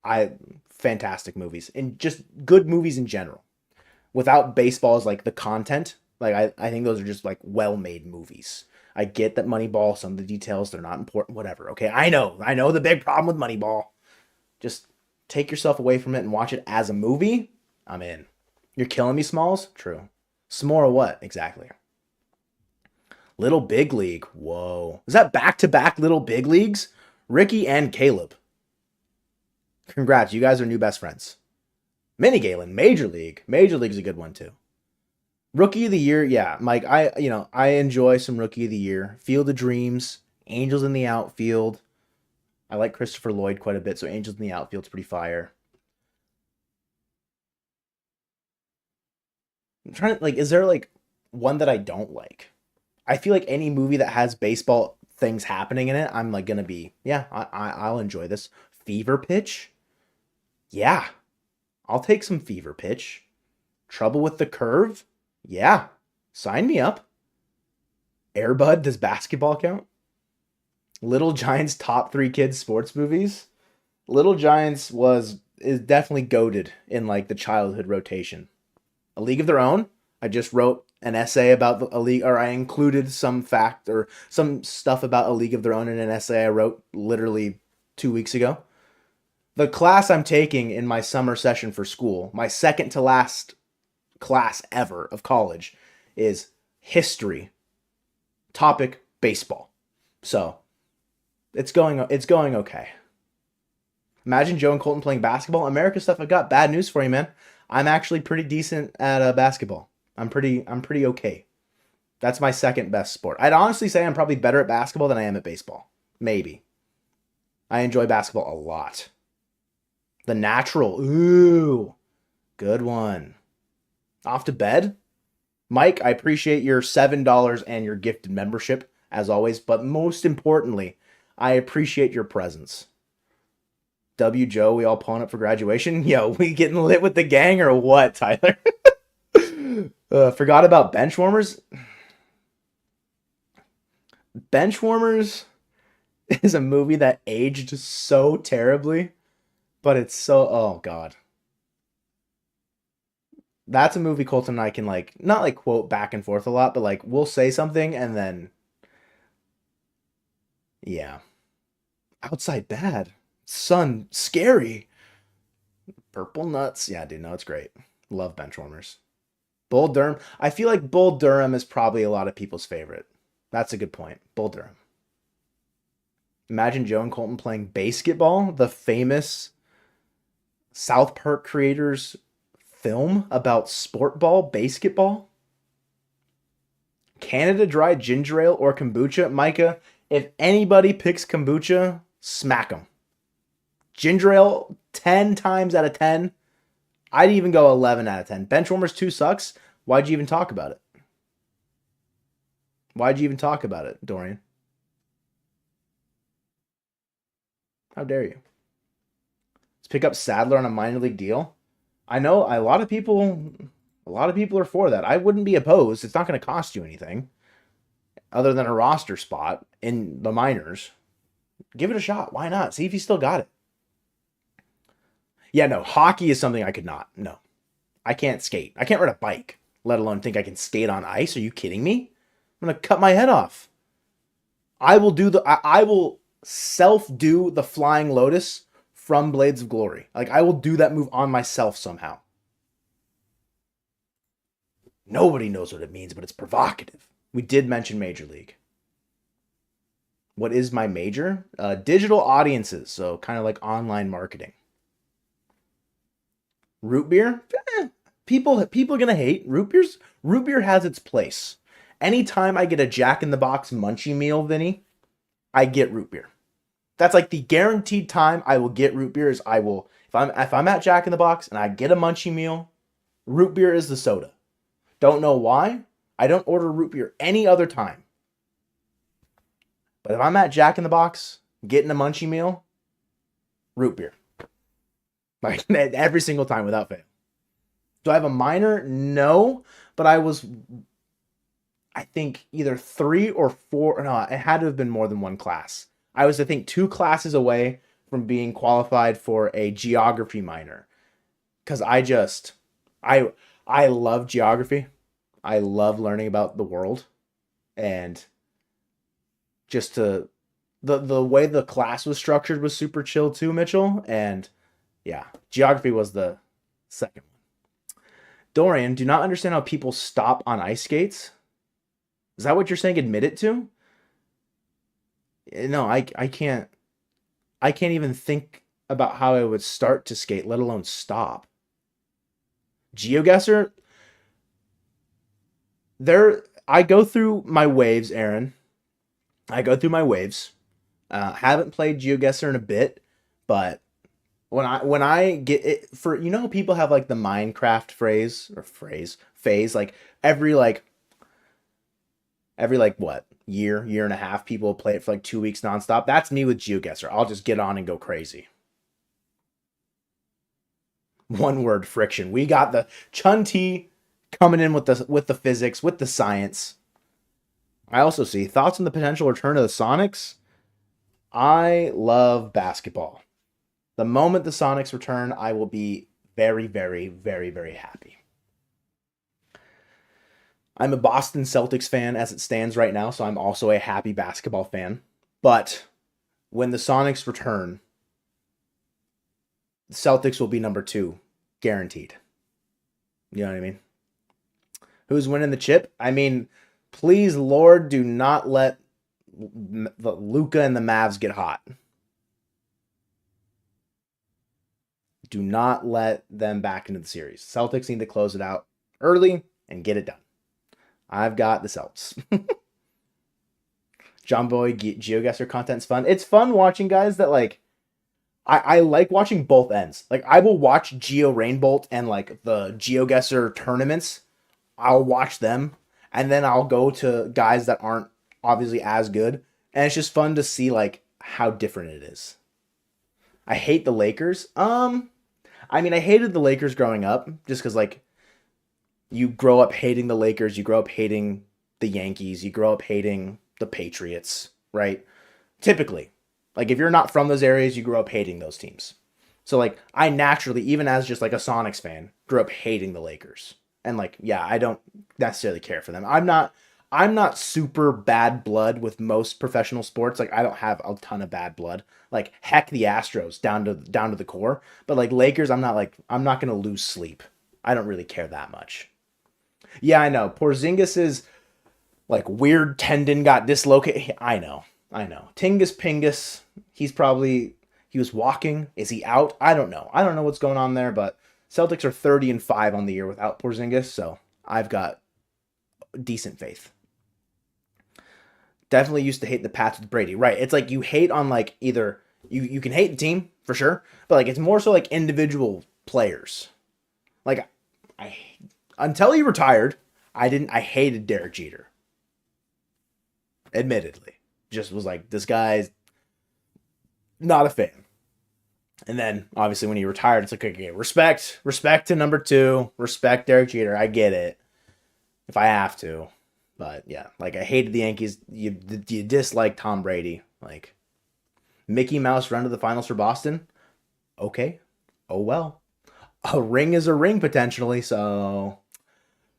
I fantastic movies and just good movies in general. Without baseball as like the content, like I think those are just like well-made movies. I get that Moneyball, some of the details, they're not important, whatever. Okay, I know the big problem with Moneyball. Just take yourself away from it and watch it as a movie. I'm in. You're killing me, Smalls? True. Some more of what? Exactly. Little Big League. Whoa. Is that back-to-back Little Big Leagues? Ricky and Caleb. Congrats, you guys are new best friends. Mini Galen, Major League. Major League's a good one too. Rookie of the Year, yeah, Mike. I enjoy some Rookie of the Year. Field of Dreams, Angels in the outfield. I like Christopher Lloyd quite a bit, so Angels in the outfield's pretty fire. I'm trying to like, is there like one that I don't like? I feel like any movie that has baseball things happening in it, I'm like gonna be, yeah, I'll enjoy this. Fever Pitch, yeah, I'll take some Fever Pitch. Trouble with the Curve, yeah, sign me up. Airbud, does basketball count? Little Giants top three kids sports movies. Little Giants is definitely goated in like the childhood rotation. A League of Their Own. I just wrote an essay about a league, or I included some fact or some stuff about A League of Their Own in an essay I wrote literally 2 weeks ago. The class I'm taking in my summer session for school, my second to last class ever of college, is history. Topic baseball. So it's going okay. Imagine Joe and Colton playing basketball. America stuff. I got bad news for you, man. I'm actually pretty decent at basketball. I'm pretty okay. That's my second best sport. I'd honestly say I'm probably better at basketball than I am at baseball. Maybe. I enjoy basketball a lot. The Natural. Ooh, good one. Off to bed? Mike, I appreciate your $7 and your gifted membership, as always, but most importantly, I appreciate your presence. W. Joe, we all pulling up for graduation? Yo, we getting lit with the gang or what, Tyler? Forgot about Benchwarmers? Benchwarmers is a movie that aged so terribly, but it's so, oh God. That's a movie Colton and I can like, not like quote back and forth a lot, but like we'll say something and then, yeah. Outside Bad. Sun, scary. Purple Nuts. Yeah, dude, no, it's great. Love Benchwarmers. Bull Durham. I feel like Bull Durham is probably a lot of people's favorite. That's a good point. Bull Durham. Imagine Joe and Colton playing basketball, the famous South Park creators film about sport ball, basketball. Canada Dry ginger ale or kombucha. Micah, if anybody picks kombucha, smack them. Ginger ale, 10 times out of 10. I'd even go 11 out of 10. Benchwarmers 2 sucks. Why'd you even talk about it? Why'd you even talk about it, Dorian? How dare you? Let's pick up Sadler on a minor league deal. I know a lot of people are for that. I wouldn't be opposed. It's not going to cost you anything other than a roster spot in the minors. Give it a shot. Why not? See if you still got it. Yeah, no, hockey is something I could not. No. I can't skate. I can't ride a bike, let alone think I can skate on ice. Are you kidding me? I'm going to cut my head off. I will self-do the Flying Lotus from Blades of Glory. Like, I will do that move on myself somehow. Nobody knows what it means, but it's provocative. We did mention Major League. What is my major? Digital audiences, so kind of like online marketing. Root beer? People are gonna hate. Root beer has its place. Anytime I get a Jack in the Box munchie meal, Vinny, I get root beer. That's like the guaranteed time I will get root beer is I will if I'm at Jack in the Box and I get a munchie meal, root beer is the soda. Don't know why. I don't order root beer any other time. But if I'm at Jack in the Box getting a munchie meal, root beer. Like every single time without fail. Do I have a minor? No, but I think either 3 or 4. No, it had to have been more than one class. I was, I think, 2 classes away from being qualified for a geography minor. Because I I love geography. I love learning about the world, and just to the way the class was structured was super chill too, Mitchell. And yeah, geography was the second one. Dorian, do not understand how people stop on ice skates. Is that what you're saying? Admit it to? No, I can't even think about how I would start to skate, let alone stop. GeoGuessr, there I go through my waves, Aaron. I go through my waves. Haven't played GeoGuessr in a bit, but when I get it for, people have like the Minecraft phase, like every like every like what year and a half people play it for like 2 weeks nonstop. That's me with GeoGuessr. I'll just get on and go crazy. One word, friction. We got the Chun-Ti coming in with the physics, with the science. I also see thoughts on the potential return of the Sonics. I love basketball. The moment the Sonics return, I will be very, very, very, very happy. I'm a Boston Celtics fan as it stands right now, so I'm also a happy basketball fan. But when the Sonics return, the Celtics will be number 2, guaranteed. You know what I mean? Who's winning the chip? I mean, please, Lord, do not let the Luka and the Mavs get hot. Do not let them back into the series. Celtics need to close it out early and get it done. I've got the Celts. John Boy GeoGuessr content's fun. It's fun watching guys that like. I like watching both ends. Like I will watch Geo Rainbolt and like the GeoGuessr tournaments. I'll watch them, and then I'll go to guys that aren't obviously as good, and it's just fun to see like how different it is. I hate the Lakers. I mean, I hated the Lakers growing up just because like you grow up hating the Lakers, you grow up hating the Yankees, you grow up hating the Patriots, right? Typically, like if you're not from those areas, you grow up hating those teams. So like I naturally, even as just like a Sonics fan, grew up hating the Lakers. And like, yeah, I don't necessarily care for them. I'm not super bad blood with most professional sports. Like I don't have a ton of bad blood. Like heck the Astros down to the core. But like Lakers, I'm not gonna lose sleep. I don't really care that much. Yeah, I know. Porzingis' like weird tendon got dislocated. I know. Tingus Pingus, he was walking. Is he out? I don't know. I don't know what's going on there, but Celtics are 30-5 on the year without Porzingis, so I've got decent faith. Definitely used to hate the Pats with Brady. Right. It's like you hate on like either you can hate the team for sure, but like it's more so like individual players. Like I until he retired, I hated Derek Jeter. Admittedly. Just was like, this guy's not a fan. And then obviously when he retired, it's like, okay, respect to number 2, respect Derek Jeter. I get it if I have to. But yeah, like I hated the Yankees. You dislike Tom Brady. Like Mickey Mouse run to the finals for Boston. Okay. Oh well. A ring is a ring potentially, so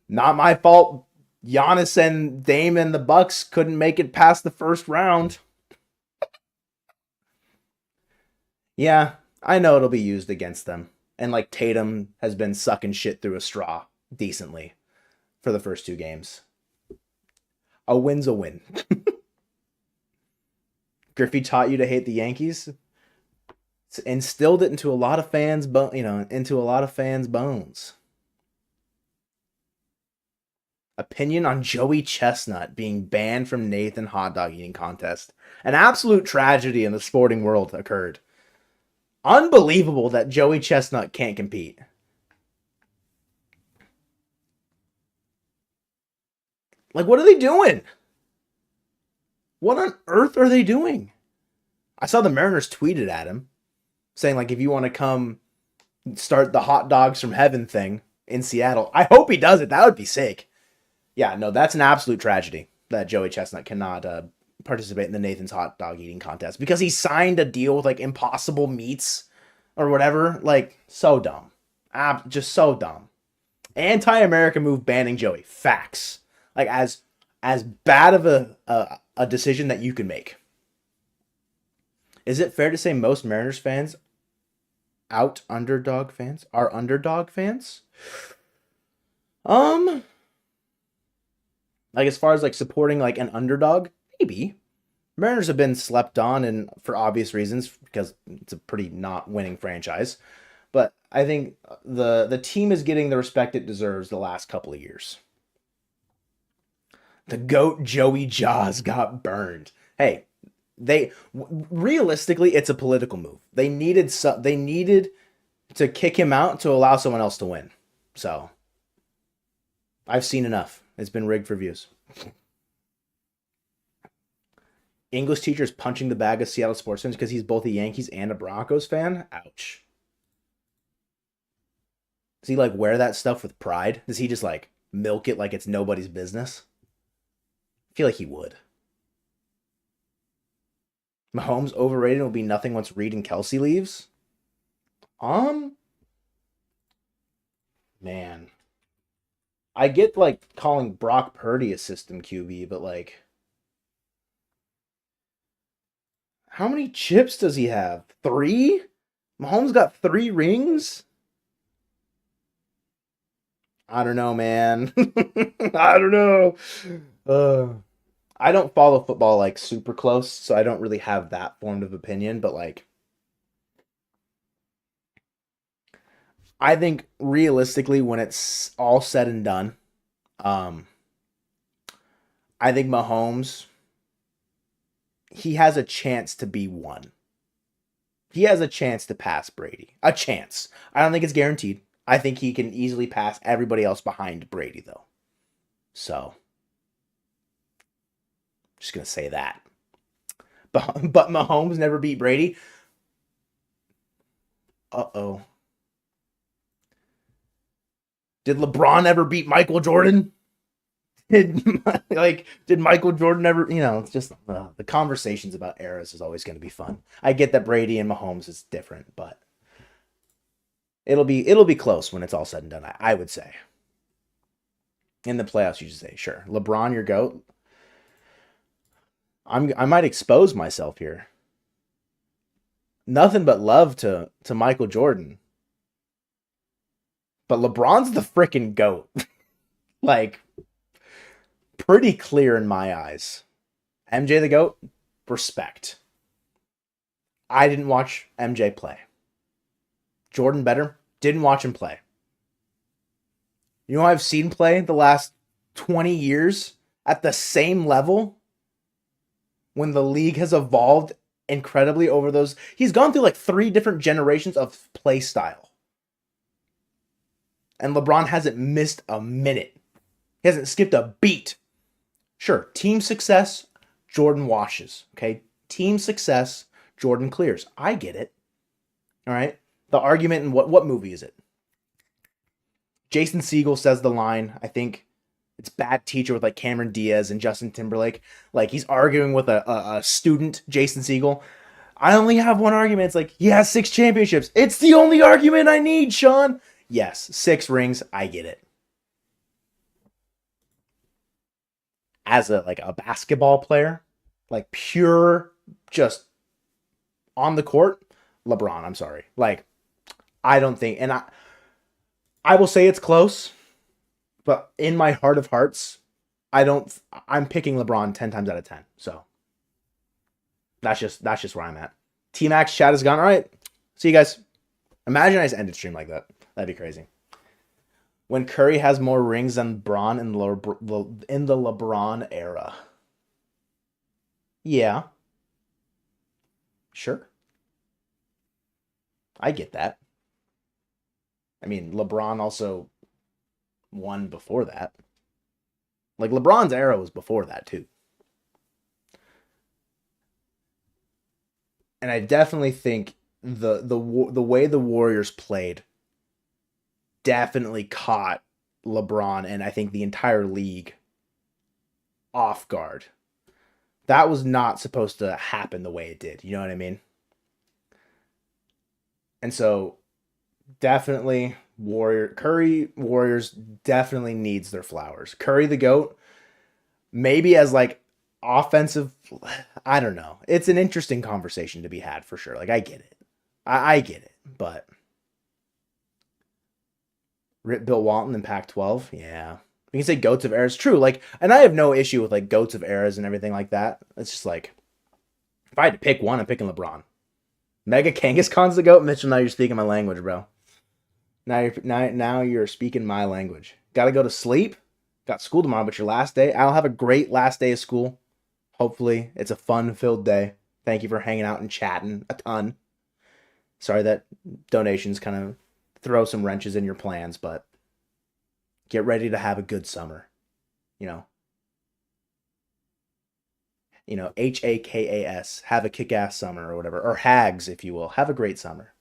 not my fault. Giannis and Dame and the Bucks couldn't make it past the first round. Yeah, I know it'll be used against them. And like Tatum has been sucking shit through a straw decently for the first 2 games. A win's a win. Griffey taught you to hate the Yankees. It's instilled it into a lot of fans, into a lot of fans' bones. Opinion on Joey Chestnut being banned from Nathan hot dog eating contest. An absolute tragedy in the sporting world occurred. Unbelievable that Joey Chestnut can't compete. Like, what are they doing? What on earth are they doing? I saw the Mariners tweeted at him saying, like, if you want to come start the hot dogs from heaven thing in Seattle. I hope he does it. That would be sick. Yeah, no, that's an absolute tragedy that Joey Chestnut cannot participate in the Nathan's hot dog eating contest because he signed a deal with like Impossible Meats or whatever. Like, so dumb. Just so dumb. Anti-American move banning Joey. Facts. Like, as bad of a decision that you can make. Is it fair to say most Mariners fans are underdog fans? Like as far as like supporting like an underdog, maybe. Mariners have been slept on and for obvious reasons because it's a pretty not winning franchise. But I think the team is getting the respect it deserves the last couple of years. The GOAT Joey Jaws got burned. Hey, realistically it's a political move. They needed to kick him out to allow someone else to win. So I've seen enough. It's been rigged for views. English teachers punching the bag of Seattle sports fans because he's both a Yankees and a Broncos fan. Ouch. Does he like wear that stuff with pride? Does he just like milk it like it's nobody's business? I feel like he would. Mahomes overrated will be nothing once Reed and Kelsey leaves. Man. I get like calling Brock Purdy a system QB, but like how many chips does he have? 3? Mahomes got 3 rings? I don't know, man. I don't know. I don't follow football like super close, so I don't really have that formed of opinion, but like I think realistically when it's all said and done, um I think Mahomes he has a chance to be one. He has a chance to pass Brady. A chance. I don't think it's guaranteed. I think he can easily pass everybody else behind Brady, though. So, just going to say that. But Mahomes never beat Brady. Uh-oh. Did LeBron ever beat Michael Jordan? Did Michael Jordan ever, it's just the conversations about eras is always going to be fun. I get that Brady and Mahomes is different, but it'll be close when it's all said and done, I would say. In the playoffs, you should say, sure. LeBron, your GOAT. I might expose myself here. Nothing but love to Michael Jordan. But LeBron's the freaking GOAT. Like, pretty clear in my eyes. MJ the GOAT? Respect. I didn't watch MJ play. Jordan better? Didn't watch him play. You know who I've seen play the last 20 years at the same level when the league has evolved incredibly over those. He's gone through like 3 different generations of play style. And LeBron hasn't missed a minute. He hasn't skipped a beat. Sure, team success, Jordan washes. Okay, team success, Jordan clears. I get it. All right. The argument in what movie is it? Jason Segel says the line. I think it's Bad Teacher with like Cameron Diaz and Justin Timberlake. Like he's arguing with a student, Jason Segel. I only have one argument. It's like he has 6 championships. It's the only argument I need, Sean. Yes, 6 rings. I get it. As a basketball player, like pure just on the court, LeBron, I'm sorry. Like I don't think, and I will say it's close, but in my heart of hearts, I'm picking LeBron 10 times out of 10. So that's just where I'm at. T-Max chat is gone. All right. See you guys. Imagine I just ended stream like that. That'd be crazy. When Curry has more rings than Braun in the LeBron era. Yeah. Sure. I get that. I mean, LeBron also won before that. Like LeBron's era was before that too. And I definitely think the way the Warriors played definitely caught LeBron and I think the entire league off guard. That was not supposed to happen the way it did. You know what I mean? And so definitely Warriors definitely needs their flowers. Curry the GOAT, maybe as like offensive, I don't know. It's an interesting conversation to be had for sure. Like I get it. I get it. But Rip Bill Walton in Pac-12, yeah. You can say goats of eras, true. Like, and I have no issue with like goats of eras and everything like that. It's just like, if I had to pick one, I'm picking LeBron. Mega Kangaskhan's the goat. Mitchell, now you're speaking my language, bro. Now you're speaking my language. Got to go to sleep. Got school tomorrow, but your last day. I'll have a great last day of school. Hopefully, it's a fun-filled day. Thank you for hanging out and chatting a ton. Sorry that donations kind of throw some wrenches in your plans, but get ready to have a good summer. You know, HAKAS, have a kick-ass summer or whatever, or hags, if you will. Have a great summer.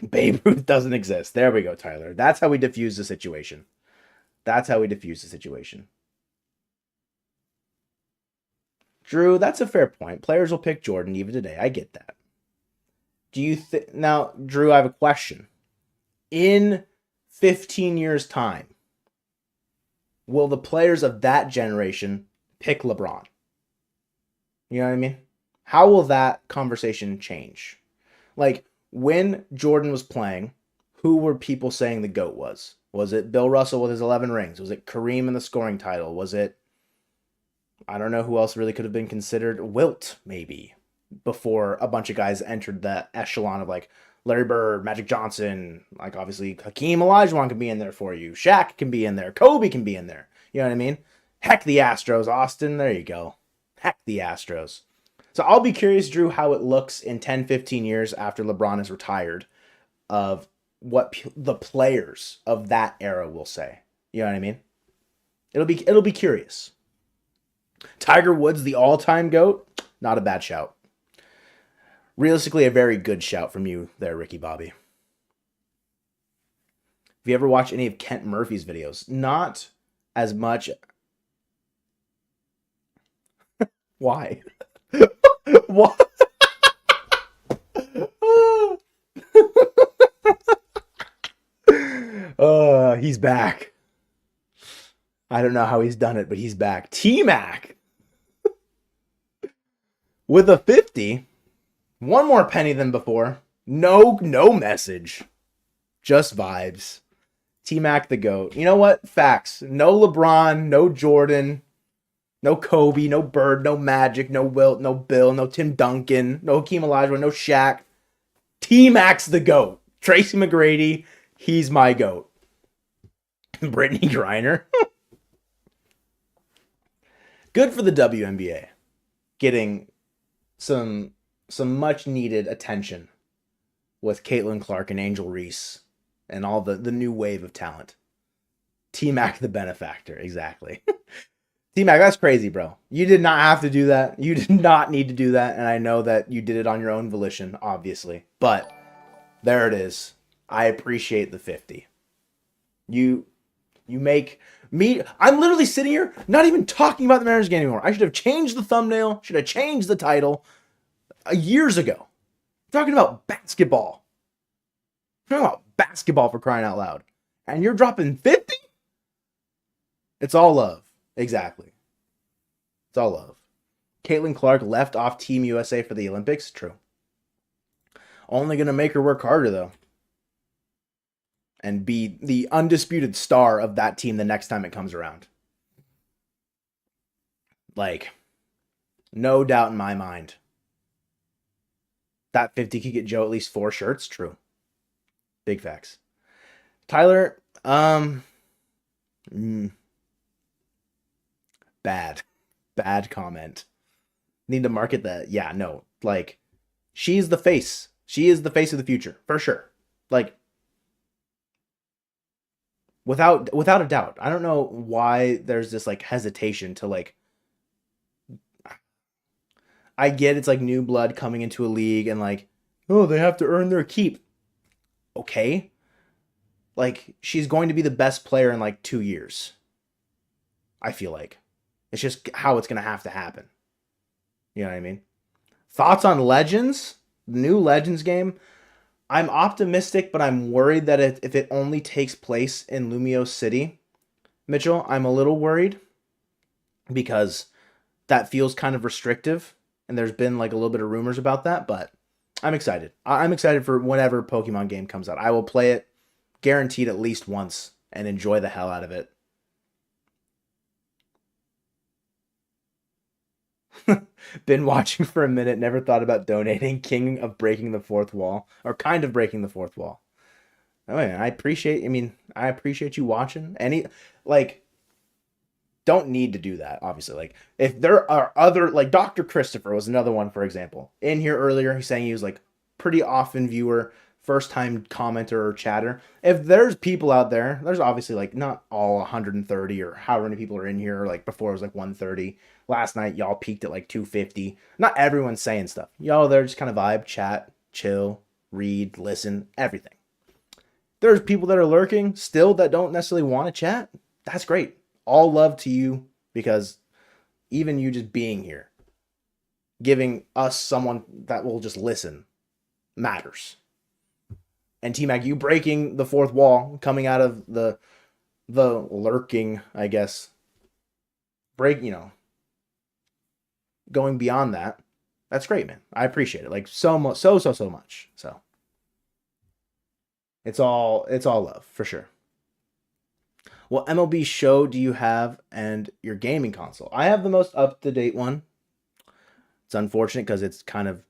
Babe Ruth doesn't exist. There we go, Tyler. That's how we diffuse the situation. That's how we diffuse the situation. Drew, that's a fair point. Players will pick Jordan even today. I get that. Do you think now, Drew, I have a question. In 15 years' time, will the players of that generation pick LeBron? You know what I mean? How will that conversation change? Like, when Jordan was playing, who were people saying the GOAT was? Was it Bill Russell with his 11 rings? Was it Kareem in the scoring title? Was it, I don't know who else really could have been considered, Wilt, maybe, before a bunch of guys entered the echelon of like Larry Bird, Magic Johnson, like obviously Hakeem Olajuwon can be in there for you. Shaq can be in there. Kobe can be in there. You know what I mean? Heck the Astros, Austin. There you go. Heck the Astros. So I'll be curious, Drew, how it looks in 10, 15 years after LeBron is retired of what the players of that era will say. You know what I mean? It'll be curious. Tiger Woods, the all-time GOAT, not a bad shout. Realistically, a very good shout from you there, Ricky Bobby. Have you ever watched any of Kent Murphy's videos? Not as much. Why? What? He's back. I don't know how he's done it, but he's back. T-Mac with a 50. One more penny than before. No message. Just vibes. T-Mac the GOAT. You know what? Facts. No LeBron, no Jordan, no Kobe, no Bird, no Magic, no Wilt, no Bill, no Tim Duncan, no Hakeem Olajuwon, no Shaq. T-Mac's the GOAT. Tracy McGrady, he's my GOAT. Brittany Griner. Good for the WNBA. Getting some much needed attention with Caitlin Clark and Angel Reese and all the new wave of talent. T-Mac the benefactor, exactly. T-Mac, that's crazy, bro. You did not have to do that. You did not need to do that, and I know that you did it on your own volition, obviously. But there it is. I appreciate the 50. You make me... I'm literally sitting here not even talking about the Mariners game anymore. I should have changed the thumbnail, should have changed the title years ago. I'm talking about basketball. I'm talking about basketball, for crying out loud. And you're dropping 50? It's all love. Exactly. It's all love. Caitlin Clark left off Team USA for the Olympics? True. Only going to make her work harder, though. And be the undisputed star of that team the next time it comes around. Like, no doubt in my mind. That 50 could get Joe at least 4 shirts? True. Big facts. Tyler, bad comment. Need to market that. Yeah, no. Like, she's the face. She is the face of the future, for sure. Like, without a doubt. I don't know why there's this like hesitation to like. I get it's like new blood coming into a league and like, oh, they have to earn their keep. Okay. Like, she's going to be the best player in like 2 years. I feel like it's just how it's going to happen. You know what I mean? Thoughts on Legends? The new Legends game? I'm optimistic, but I'm worried that if it only takes place in Lumio City, Mitchell, I'm a little worried because that feels kind of restrictive. And there's been like a little bit of rumors about that, but I'm excited. I'm excited for whenever Pokemon game comes out. I will play it guaranteed at least once and enjoy the hell out of it. Been watching for a minute, never thought about donating. King of breaking the fourth wall, or kind of breaking the fourth wall. Oh, yeah, I appreciate you watching. Like, don't need to do that, obviously. Like, if there are other, like, Dr. Christopher was another one, for example. In here earlier, he's saying he was, like, pretty often viewer, first time commenter or chatter. If there's people out there, there's obviously, like, not all 130 or however many people are in here. Like, before it was, like, 130. Last night, y'all peaked at, like, 250. Not everyone's saying stuff. Y'all there just kind of vibe, chat, chill, read, listen, everything. There's people that are lurking still that don't necessarily want to chat. That's great. All love to you, because even you just being here, giving us someone that will just listen, matters. And T-Mac, you breaking the fourth wall, coming out of the lurking, I guess, going beyond that. That's great, man. I appreciate it. Like, so much, so much. So it's all love for sure. What MLB show do you have and your gaming console? I have the most up-to-date one. It's unfortunate because it's kind of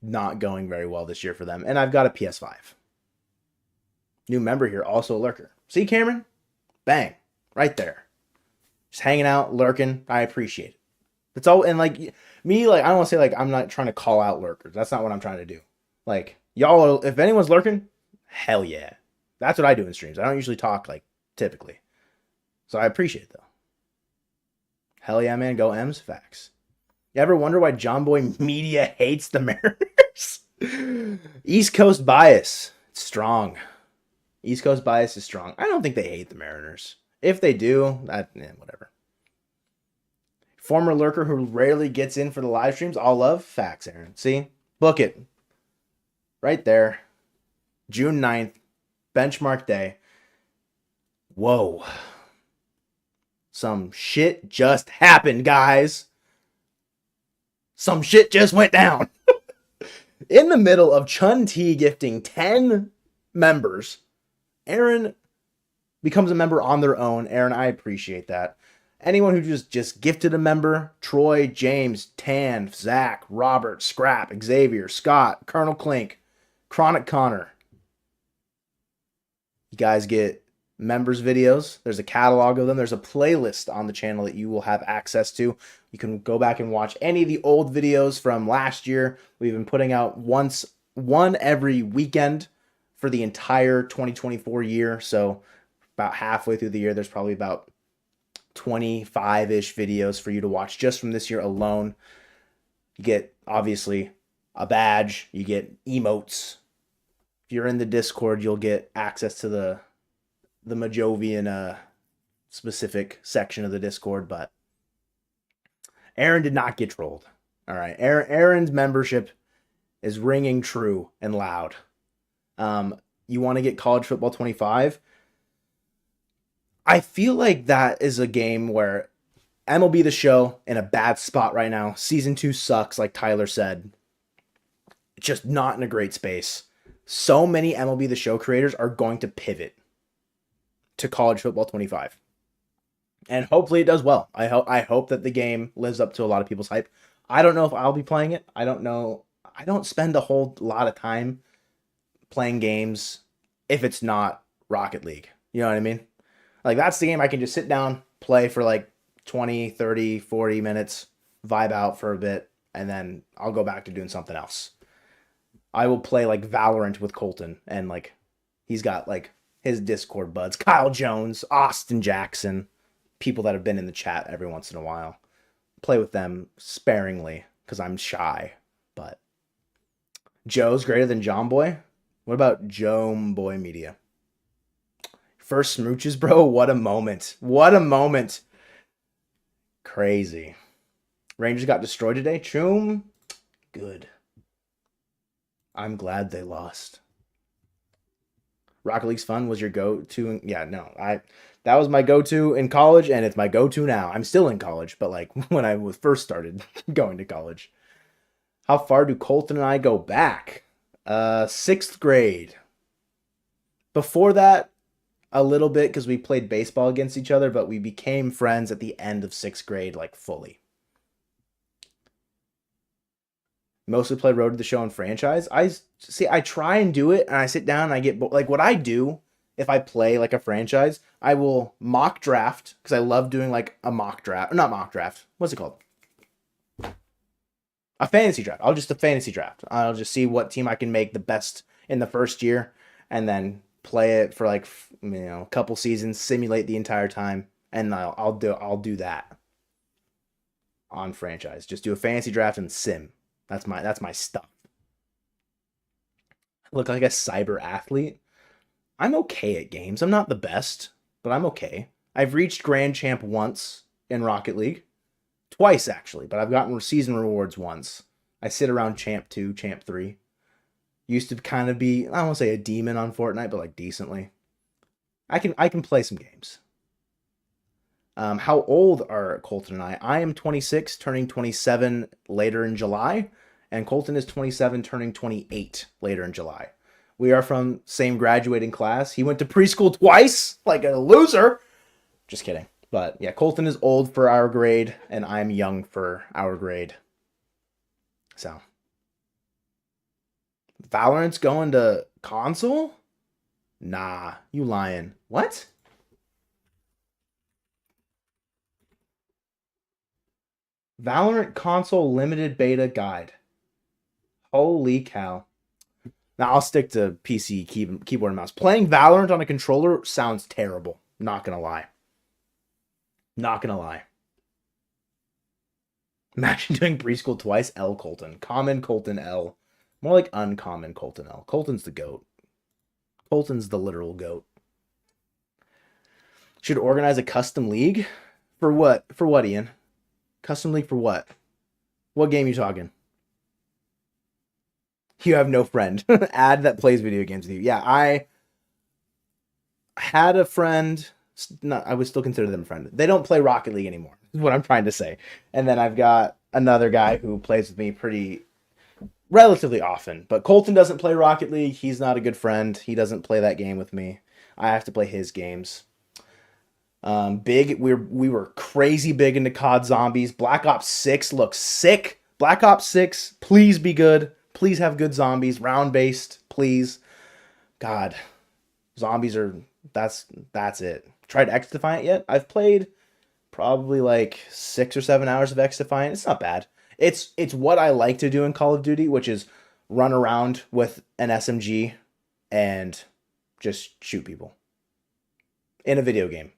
not going very well this year for them. And I've got a PS5. New member here, also a lurker. See, Cameron? Bang. Right there. Just hanging out, lurking. I appreciate it. That's all. And like me, like, I don't want to say like I'm not trying to call out lurkers. That's not what I'm trying to do. Like, y'all, if anyone's lurking, hell yeah. That's what I do in streams. I don't usually talk like typically. So I appreciate it though. Hell yeah, man. Go M's. Facts. You ever wonder why John Boy Media hates the Mariners? East Coast bias. It's strong. East Coast bias is strong. I don't think they hate the Mariners. If they do, whatever. Former lurker who rarely gets in for the live streams. All love. Facts, Aaron. See? Book it. Right there. June 9th. Benchmark day. Whoa. Some shit just happened, guys. Some shit just went down. In the middle of Chun T gifting 10 members, Aaron becomes a member on their own. Aaron, I appreciate that. Anyone who just gifted a member, Troy, James, Tan, Zach, Robert, Scrap, Xavier, Scott, Colonel Clink, Chronic Connor. You guys get members videos. There's a catalog of them. There's a playlist on the channel that you will have access to. You can go back and watch any of the old videos from last year. We've been putting out one every weekend for the entire 2024 year. So about halfway through the year, there's probably about 25-ish videos for you to watch just from this year alone. You get, obviously, a badge. You get emotes. If you're in the Discord, you'll get access to the Mojovian specific section of the Discord, but Aaron did not get trolled. All right. Aaron's membership is ringing true and loud. You want to get College Football 25? I feel like that is a game where MLB The Show in a bad spot right now. Season 2 sucks, like Tyler said. It's just not in a great space. So many MLB The Show creators are going to pivot to College Football 25. And hopefully it does well. I hope that the game lives up to a lot of people's hype. I don't know if I'll be playing it. I don't know. I don't spend a whole lot of time playing games if it's not Rocket League. You know what I mean? Like, that's the game I can just sit down, play for like 20, 30, 40 minutes, vibe out for a bit, and then I'll go back to doing something else. I will play like Valorant with Colton, and like he's got like his Discord buds, Kyle Jones, Austin Jackson, people that have been in the chat every once in a while. Play with them sparingly because I'm shy. But Joe's greater than John Boy? What about Joe Boy Media? First smooches, bro. What a moment. What a moment. Crazy. Rangers got destroyed today. Choom. Good. I'm glad they lost. Rocket League's fun was your go-to. Yeah, no. That was my go-to in college, and it's my go-to now. I'm still in college, but like when I was first started going to college. How far do Colton and I go back? 6th grade. Before that, a little bit because we played baseball against each other, but we became friends at the end of 6th grade, like fully. Mostly play Road to the Show and franchise. I try and do it, and I sit down and I get like what I do if I play like a franchise. I will mock draft because I love doing like a mock draft, not mock draft. What's it called? A fantasy draft. I'll just a fantasy draft. I'll just see what team I can make the best in the first year, and then play it for like a couple seasons, simulate the entire time, and I'll do that on franchise. Just do a fantasy draft and sim. That's my stuff. I look like a cyber athlete. I'm okay at games. I'm not the best, but I'm okay. I've reached Grand Champ once in Rocket League. Twice, actually, but I've gotten season rewards once. I sit around Champ 2, Champ 3. Used to kind of be, I don't want to say a demon on Fortnite, but like decently. I can play some games. How old are Colton and I? I am 26, turning 27 later in July, and Colton is 27, turning 28 later in July. We are from same graduating class. He went to preschool twice, like a loser. Just kidding. But yeah, Colton is old for our grade, and I'm young for our grade. So. Valorant's going to console? Nah, you lying. What? Valorant console limited beta guide. Holy cow. Now I'll stick to PC keyboard and mouse. Playing Valorant on a controller sounds terrible. Not gonna lie. Not gonna lie. Imagine doing preschool twice. L Colton. Common Colton L. More like uncommon Colton L. Colton's the GOAT. Colton's the literal GOAT. Should organize a custom league? For what? For what, Ian? Custom league for what? What game you talking? You have no friend. Ad that plays video games with you. Yeah, I had a friend. No, I would still consider them a friend. They don't play Rocket League anymore, is what I'm trying to say. And then I've got another guy who plays with me relatively often. But Colton doesn't play Rocket League. He's not a good friend. He doesn't play that game with me. I have to play his games. We were crazy big into COD Zombies. Black Ops 6 looks sick. Black Ops 6, please be good. Please have good zombies. Round-based, please. God. Zombies are... That's it. Tried X Defiant yet? I've played probably like 6 or 7 hours of X Defiant. It's not bad. It's what I like to do in Call of Duty, which is run around with an SMG and just shoot people. In a video game.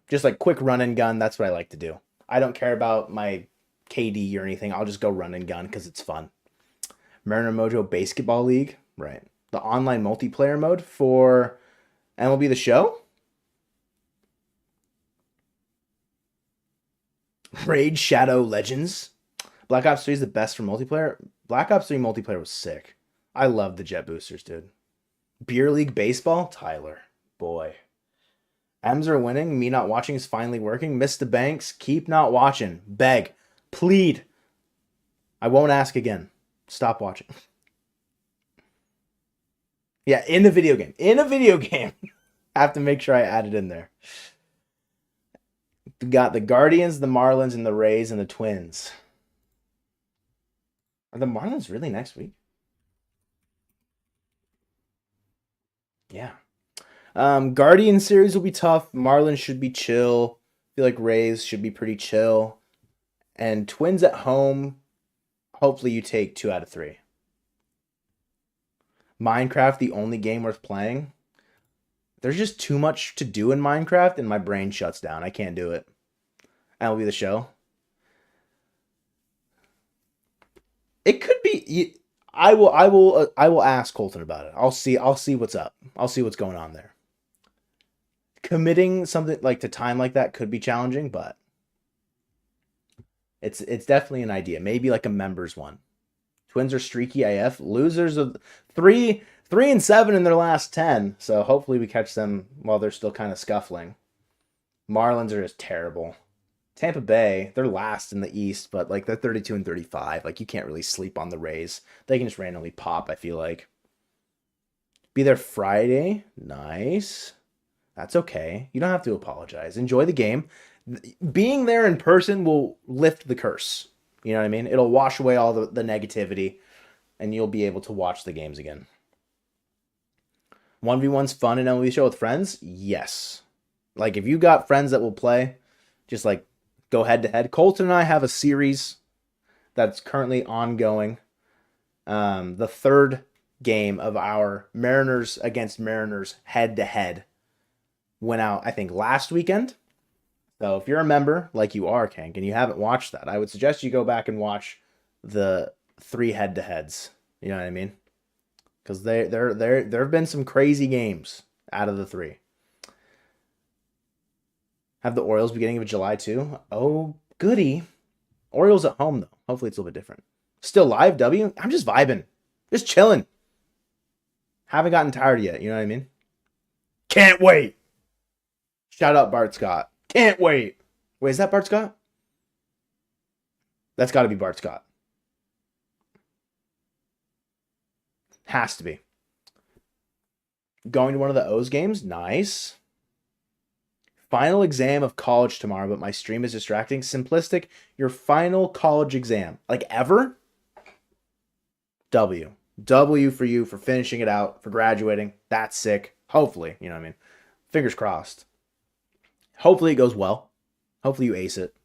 Just like quick run and gun, that's what I like to do. I don't care about my KD or anything. I'll just go run and gun because it's fun. Mariner Mojo Basketball League, right? The online multiplayer mode for MLB The Show. Raid Shadow Legends. Black Ops 3 is the best for multiplayer. Black Ops 3 multiplayer was sick. I love the jet boosters, dude. Beer League Baseball, Tyler. Boy. M's are winning. Me not watching is finally working. Mr. Banks, keep not watching. Beg. Plead. I won't ask again. Stop watching. Yeah, in the video game. In a video game. I have to make sure I add it in there. We got the Guardians, the Marlins, and the Rays, and the Twins. Are the Marlins really next week? Yeah. Guardian series will be tough. Marlins should be chill. I feel like Rays should be pretty chill. And Twins at home, hopefully you take 2 out of 3. Minecraft, the only game worth playing. There's just too much to do in Minecraft, and my brain shuts down. I can't do it. MLB The Show. It could be. I will ask Colton about it. I'll see what's up. I'll see what's going on there. committing something like to time like that could be challenging, but it's definitely an idea. Maybe like a members one. Twins are streaky AF. Losers of 3-7 in their last 10. So hopefully we catch them while they're still kind of scuffling. Marlins are just terrible. Tampa Bay, they're last in the East, but like they're 32-35. Like you can't really sleep on the Rays. They can just randomly pop, I feel like. Be there Friday. Nice. That's okay. You don't have to apologize. Enjoy the game. Being there in person will lift the curse. You know what I mean? It'll wash away all the negativity, and you'll be able to watch the games again. 1v1's fun in MLB Show with friends? Yes. Like, if you got friends that will play, just, like, go head-to-head. Colton and I have a series that's currently ongoing. The third game of our Mariners against Mariners head-to-head went out, I think, last weekend. So if you're a member, like you are, Kank, and you haven't watched that, I would suggest you go back and watch the 3 head-to-heads. You know what I mean? Because there have been some crazy games out of the 3. Have the Orioles beginning of July too? Oh, goody. Orioles at home, though. Hopefully it's a little bit different. Still live, W? I'm just vibing. Just chilling. Haven't gotten tired yet, you know what I mean? Can't wait. Shout out Bart Scott. Can't wait. Wait, is that Bart Scott? That's got to be Bart Scott. Has to be. Going to one of the O's games? Nice. Final exam of college tomorrow, but my stream is distracting. Simplistic, your final college exam. Like ever? W. W for you for finishing it out, for graduating. That's sick. Hopefully, you know what I mean? Fingers crossed. Hopefully it goes well. Hopefully you ace it.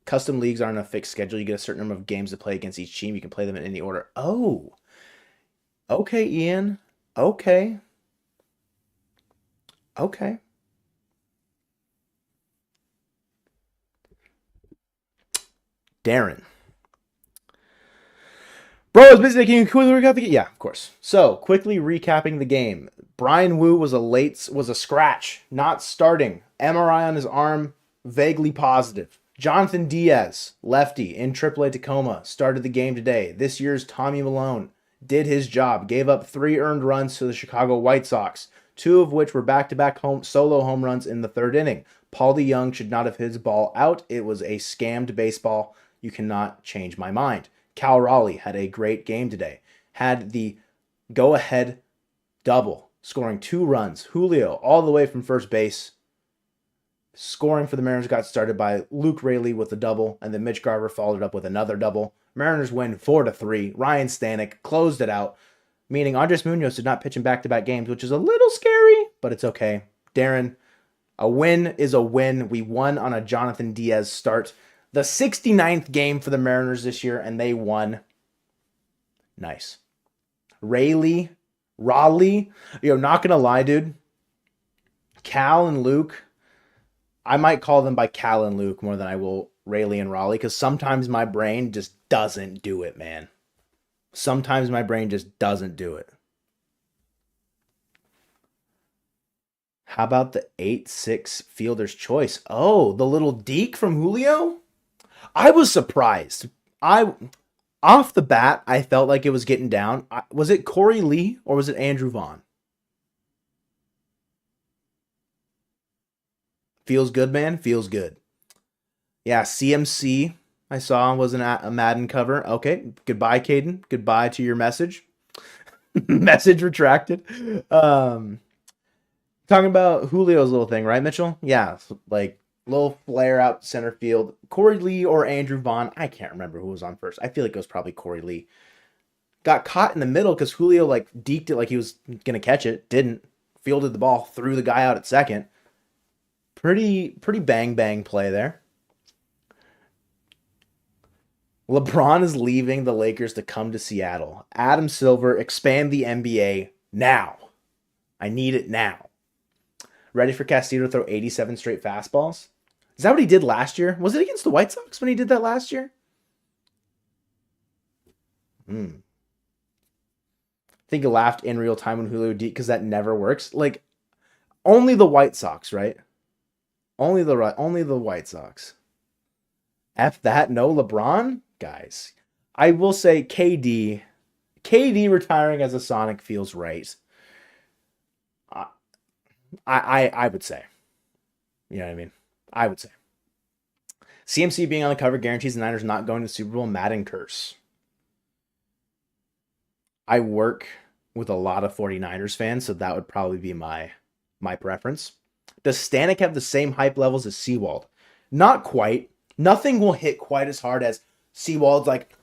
Custom leagues aren't a fixed schedule. You get a certain number of games to play against each team. You can play them in any order. Oh. Okay, Ian. Okay. Okay. Darren. Bro, I was busy. Can you quickly recap the game? Yeah, of course. So, quickly recapping the game. Brian Wu was a scratch, not starting. MRI on his arm, vaguely positive. Jonathan Diaz, lefty, in AAA Tacoma, started the game today. This year's Tommy Malone did his job, gave up 3 earned runs to the Chicago White Sox, 2 of which were back-to-back solo home runs in the 3rd inning. Paul DeYoung should not have hit his ball out. It was a scammed baseball. You cannot change my mind. Cal Raleigh had a great game today. Had the go-ahead double, scoring 2 runs. Julio all the way from first base. Scoring for the Mariners got started by Luke Raley with a double, and then Mitch Garver followed up with another double. Mariners win 4-3. Raley and Stanek closed it out, meaning Andres Munoz did not pitch in back-to-back games, which is a little scary, but it's okay. Darren, a win is a win. We won on a Jonathan Diaz start. The 69th game for the Mariners this year, and they won. Nice. Raleigh, not gonna lie, dude. Cal and Luke, I might call them by Cal and Luke more than I will Raleigh and Raleigh, because sometimes my brain just doesn't do it, man. Sometimes my brain just doesn't do it. How about the 8-6 fielder's choice? Oh, the little deke from Julio? I was surprised. Off the bat, I felt like it was getting down. Was it Corey Lee or was it Andrew Vaughn? Feels good, man. Feels good. Yeah, CMC I saw was a Madden cover. Okay, goodbye, Caden. Goodbye to your message. Message retracted. Talking about Julio's little thing, right, Mitchell? Yeah, like little flare out center field. Corey Lee or Andrew Vaughn. I can't remember who was on first. I feel like it was probably Corey Lee. Got caught in the middle because Julio like deked it like he was gonna catch it. Didn't. Fielded the ball, threw the guy out at second. Pretty bang play there. LeBron is leaving the Lakers to come to Seattle. Adam Silver, expand the NBA now. I need it now. Ready for Castillo to throw 87 straight fastballs? Is that what he did last year? Was it against the White Sox when he did that last year? think you laughed in real time when Julio D because that never works. Like, only the White Sox, right? Only the White Sox. F that, no LeBron? Guys. I will say KD. KD retiring as a Sonic feels right. I would say. You know what I mean? I would say. CMC being on the cover guarantees the Niners not going to the Super Bowl. Madden curse. I work with a lot of 49ers fans, so that would probably be my preference. Does Stanek have the same hype levels as Seawald? Not quite. Nothing will hit quite as hard as Seawald's like,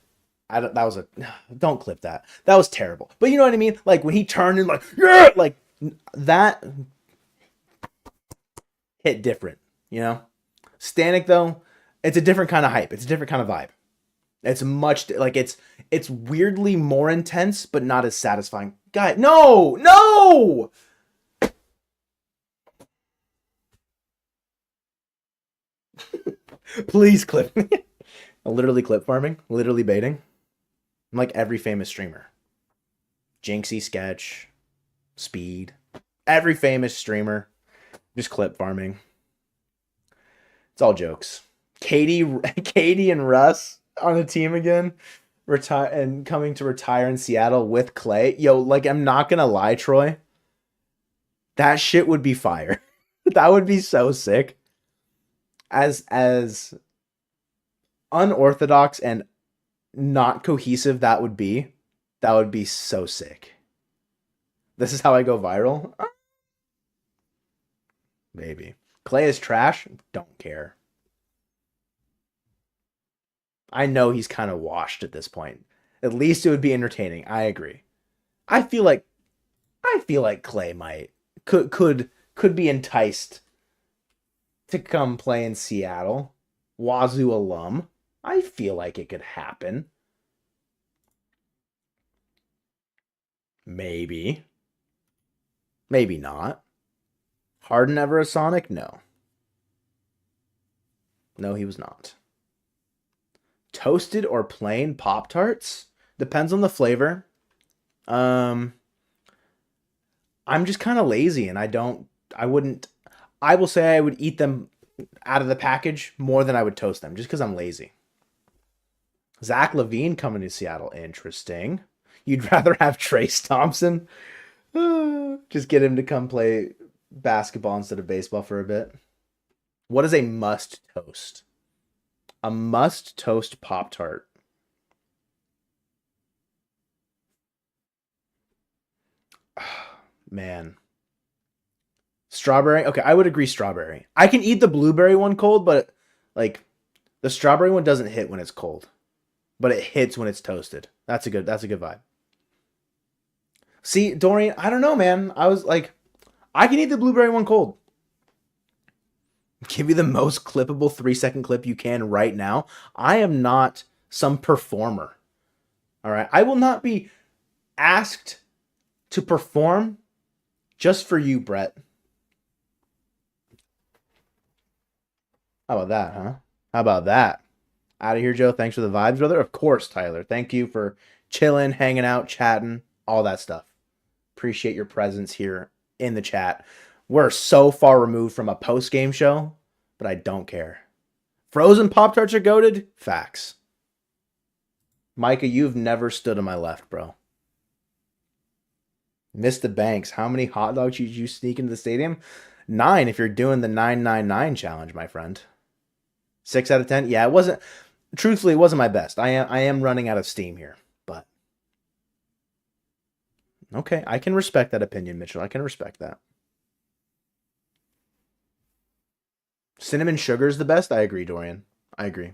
don't clip that. That was terrible. But you know what I mean? Like when he turned and like, yeah, like that hit different, you know? Stanek though, it's a different kind of hype. It's a different kind of vibe. It's much like it's weirdly more intense, but not as satisfying. Guy, no. Please clip me. Literally clip farming, literally baiting. I'm like every famous streamer. Jinxie sketch, speed, every famous streamer, just clip farming. It's all jokes. Katie and Russ on a team again, coming to retire in Seattle with Clay. Yo, like I'm not gonna lie, Troy. That shit would be fire. That would be so sick. As unorthodox and not cohesive that would be so sick. This is how I go viral. Maybe. Clay is trash. Don't care. I know he's kind of washed at this point. At least it would be entertaining. I agree. I feel like Clay could be enticed to come play in Seattle. Wazoo alum. I feel like it could happen. Maybe. Maybe not. Harden ever a Sonic? No. No, he was not. Toasted or plain Pop-Tarts? Depends on the flavor. I'm just kind of lazy and I will say I would eat them out of the package more than I would toast them just because I'm lazy. Zach LaVine coming to Seattle. Interesting. You'd rather have Trace Thompson? Just get him to come play basketball instead of baseball for a bit. What is a must toast? A must toast Pop-Tart. Man. Strawberry? Okay, I would agree strawberry. I can eat the blueberry one cold, but like the strawberry one doesn't hit when it's cold. But it hits when it's toasted. That's a good vibe. See, Dorian, I don't know, man. I was like, I can eat the blueberry one cold. Give you the most clippable 3-second clip you can right now. I am not some performer. All right. I will not be asked to perform just for you, Brett. How about that, huh? How about that? Out of here, Joe. Thanks for the vibes, brother. Of course, Tyler. Thank you for chilling, hanging out, chatting, all that stuff. Appreciate your presence here in the chat. We're so far removed from a post-game show, but I don't care. Frozen Pop-Tarts are goated? Facts. Micah, you've never stood on my left, bro. Mr. Banks, how many hot dogs did you sneak into the stadium? 9 if you're doing the 999 challenge, my friend. 6 out of 10? Yeah, it wasn't... Truthfully, it wasn't my best. I am running out of steam here, but... Okay, I can respect that opinion, Mitchell. I can respect that. Cinnamon sugar is the best? I agree, Dorian. I agree.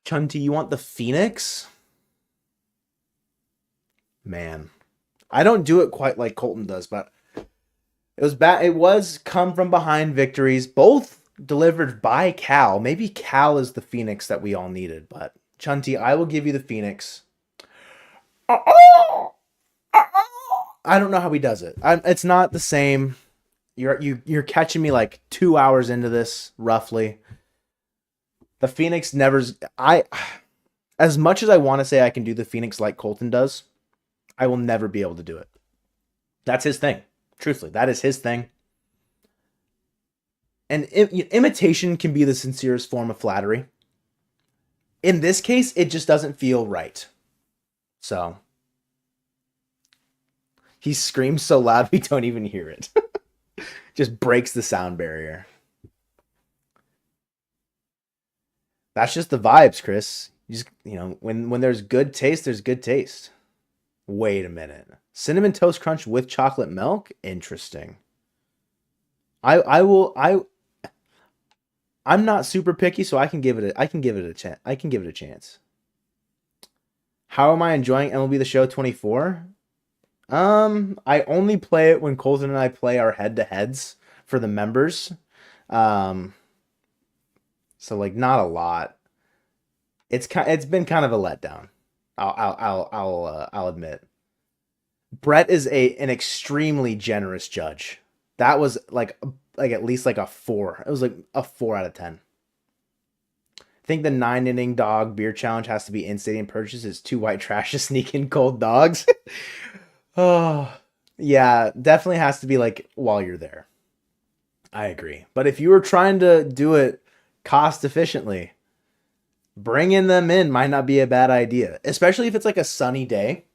Chunty, you want the Phoenix? Man. I don't do it quite like Colton does, but it was bad. It was come from behind victories, both delivered by Cal. Maybe Cal is the Phoenix that we all needed, but Chunty, I will give you the Phoenix. I don't know how he does it. It's not the same. You're catching me like 2 hours into this, roughly. The Phoenix never. As much as I want to say I can do the Phoenix like Colton does, I will never be able to do it. That's his thing. Truthfully, that is his thing. And imitation can be the sincerest form of flattery. In this case, it just doesn't feel right. So he screams so loud we don't even hear it. Just breaks the sound barrier. That's just the vibes, Chris. You just, when there's good taste, there's good taste. Wait a minute. Cinnamon Toast Crunch with chocolate milk? Interesting. I'm not super picky, so I can give it a chance. I can give it a chance. How am I enjoying MLB The Show 24? I only play it when Colton and I play our head-to-heads for the members. So like not a lot. It's been kind of a letdown. I'll admit. Brett is an extremely generous judge. That was like at least like a 4. It was like a 4 out of 10. I think the 9-inning dog beer challenge has to be in-stadium purchase. It's too white trash to sneak in cold dogs. Oh, yeah, definitely has to be like while you're there. I agree. But if you were trying to do it cost efficiently, bringing them in might not be a bad idea, especially if it's like a sunny day.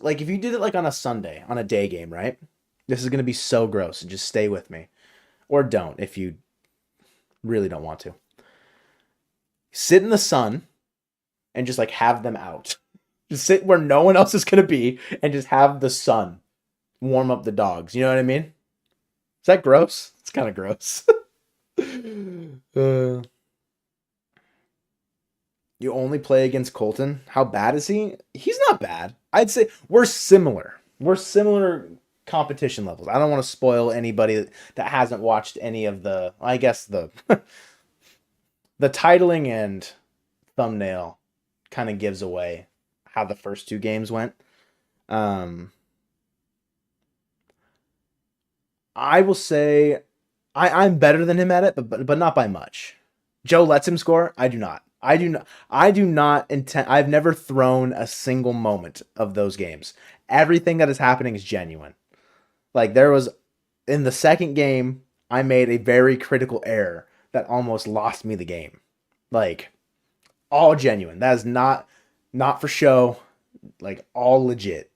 Like if you did it like on a Sunday, on a day game, right? This is going to be so gross, and just stay with me. Or don't if you really don't want to. Sit in the sun and just like have them out. Just sit where no one else is going to be and just have the sun warm up the dogs. You know what I mean? Is that gross? It's kind of gross. You only play against Colton? How bad is he? He's not bad. I'd say we're similar. We're similar competition levels. I don't want to spoil anybody that hasn't watched any of the, I guess the titling and thumbnail kind of gives away how the first 2 games went. I will say I'm better than him at it, but not by much. Joe lets him score. I do not. I do not intend. I've never thrown a single moment of those games. Everything that is happening is genuine. Like there was in the second game, I made a very critical error that almost lost me the game. Like all genuine. That is not for show. Like all legit.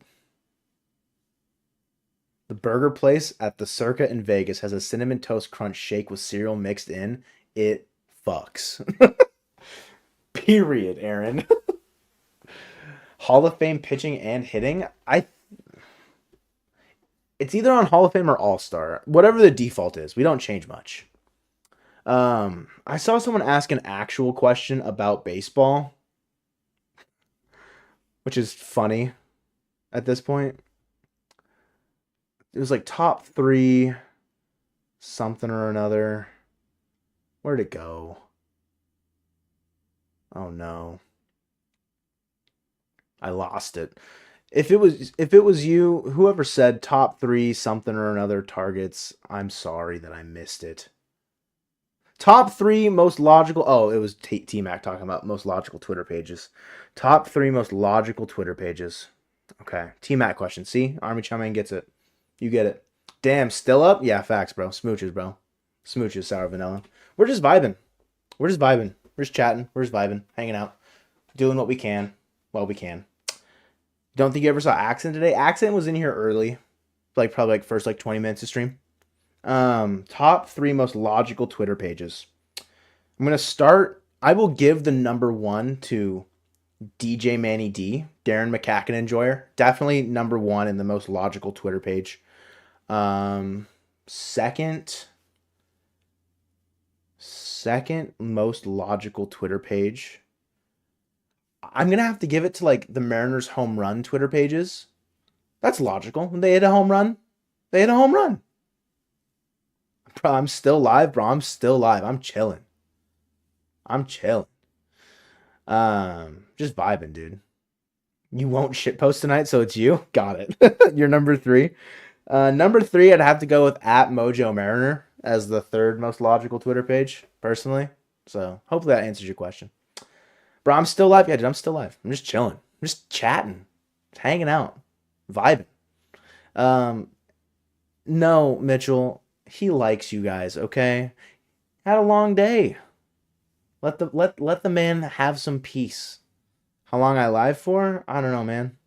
The burger place at the Circa in Vegas has a cinnamon toast crunch shake with cereal mixed in. It fucks. Period, Aaron. Hall of Fame pitching and hitting. It's either on Hall of Fame or All-Star. Whatever the default is. We don't change much. I saw someone ask an actual question about baseball, which is funny at this point. It was like top 3 something or another. Where'd it go? Oh no. I lost it. If it was you, whoever said top 3 something or another targets, I'm sorry that I missed it. Top 3 most logical. Oh, it was T-Mac talking about most logical Twitter pages. Top 3 most logical Twitter pages. Okay. T-Mac question. See? Army Chowman gets it. You get it. Damn, still up? Yeah, facts, bro. Smooches, bro. Smooches, sour vanilla. We're just vibing. We're just chatting. We're just vibing. Hanging out. Doing what we can. Well, we can. Don't think you ever saw Accent today? Accent was in here early. Probably first 20 minutes of stream. Top 3 most logical Twitter pages. I'm going to start. I will give the number 1 to DJ Manny D, Darren McCacken enjoyer. Definitely number 1 in the most logical Twitter page. Second most logical Twitter page. I'm going to have to give it to the Mariners home run Twitter pages. That's logical. When they hit a home run, they hit a home run. Bro, I'm still live, bro. I'm still live. I'm chilling. Just vibing, dude. You won't shitpost tonight, so it's you? Got it. You're number 3. Number 3, I'd have to go with @Mojo Mariner as the 3rd most logical Twitter page, personally. So hopefully that answers your question. Bro, I'm still live. Yeah, dude, I'm still live. I'm just chilling. I'm just chatting. Just hanging out. Vibing. Um, no, Mitchell. He likes you guys, okay? Had a long day. Let the man have some peace. How long I live for? I don't know, man.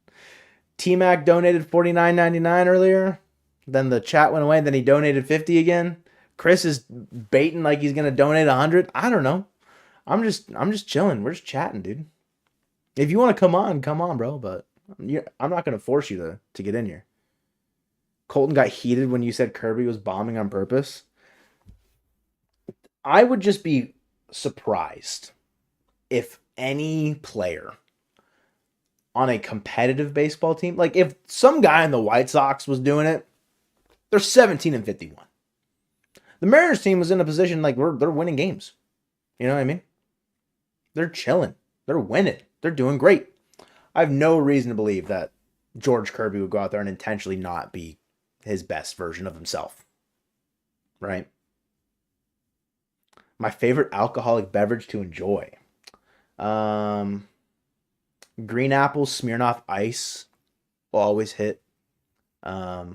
T-Mac donated $49.99 earlier. Then the chat went away. Then he donated 50 again. Chris is baiting like he's gonna donate 100. I don't know. I'm just chilling. We're just chatting, dude. If you want to come on, bro. But I'm not gonna force you to get in here. Colton got heated when you said Kirby was bombing on purpose. I would just be surprised if any player on a competitive baseball team, like if some guy in the White Sox was doing it, they're 17-51. The Mariners team was in a position like they're winning games. You know what I mean? They're chilling. They're winning. They're doing great. I have no reason to believe that George Kirby would go out there and intentionally not be his best version of himself. Right? My favorite alcoholic beverage to enjoy. Green apple Smirnoff Ice will always hit. I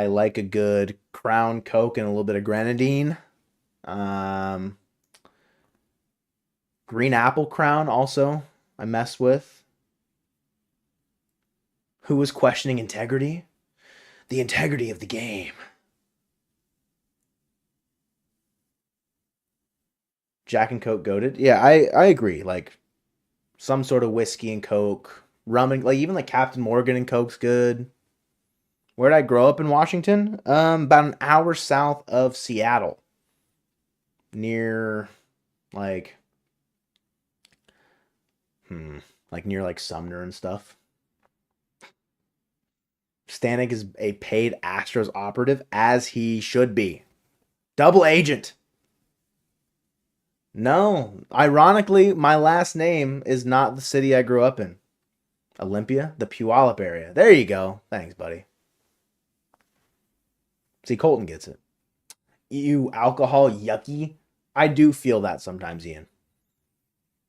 like a good Crown Coke and a little bit of grenadine. Green apple Crown also I mess with. Who was questioning integrity? The integrity of the game. Jack and Coke goated. Yeah, I agree. Like some sort of whiskey and Coke, rum and like even like Captain Morgan and Coke's good. Where did I grow up in Washington? About an hour south of Seattle, near like like near like Sumner and stuff. Stanek is a paid Astros operative, as he should be. Double agent. No, ironically, my last name is not the city I grew up in. Olympia, the Puyallup area. There you go. Thanks, buddy. See, Colton gets it. You alcohol yucky. I do feel that sometimes, Ian.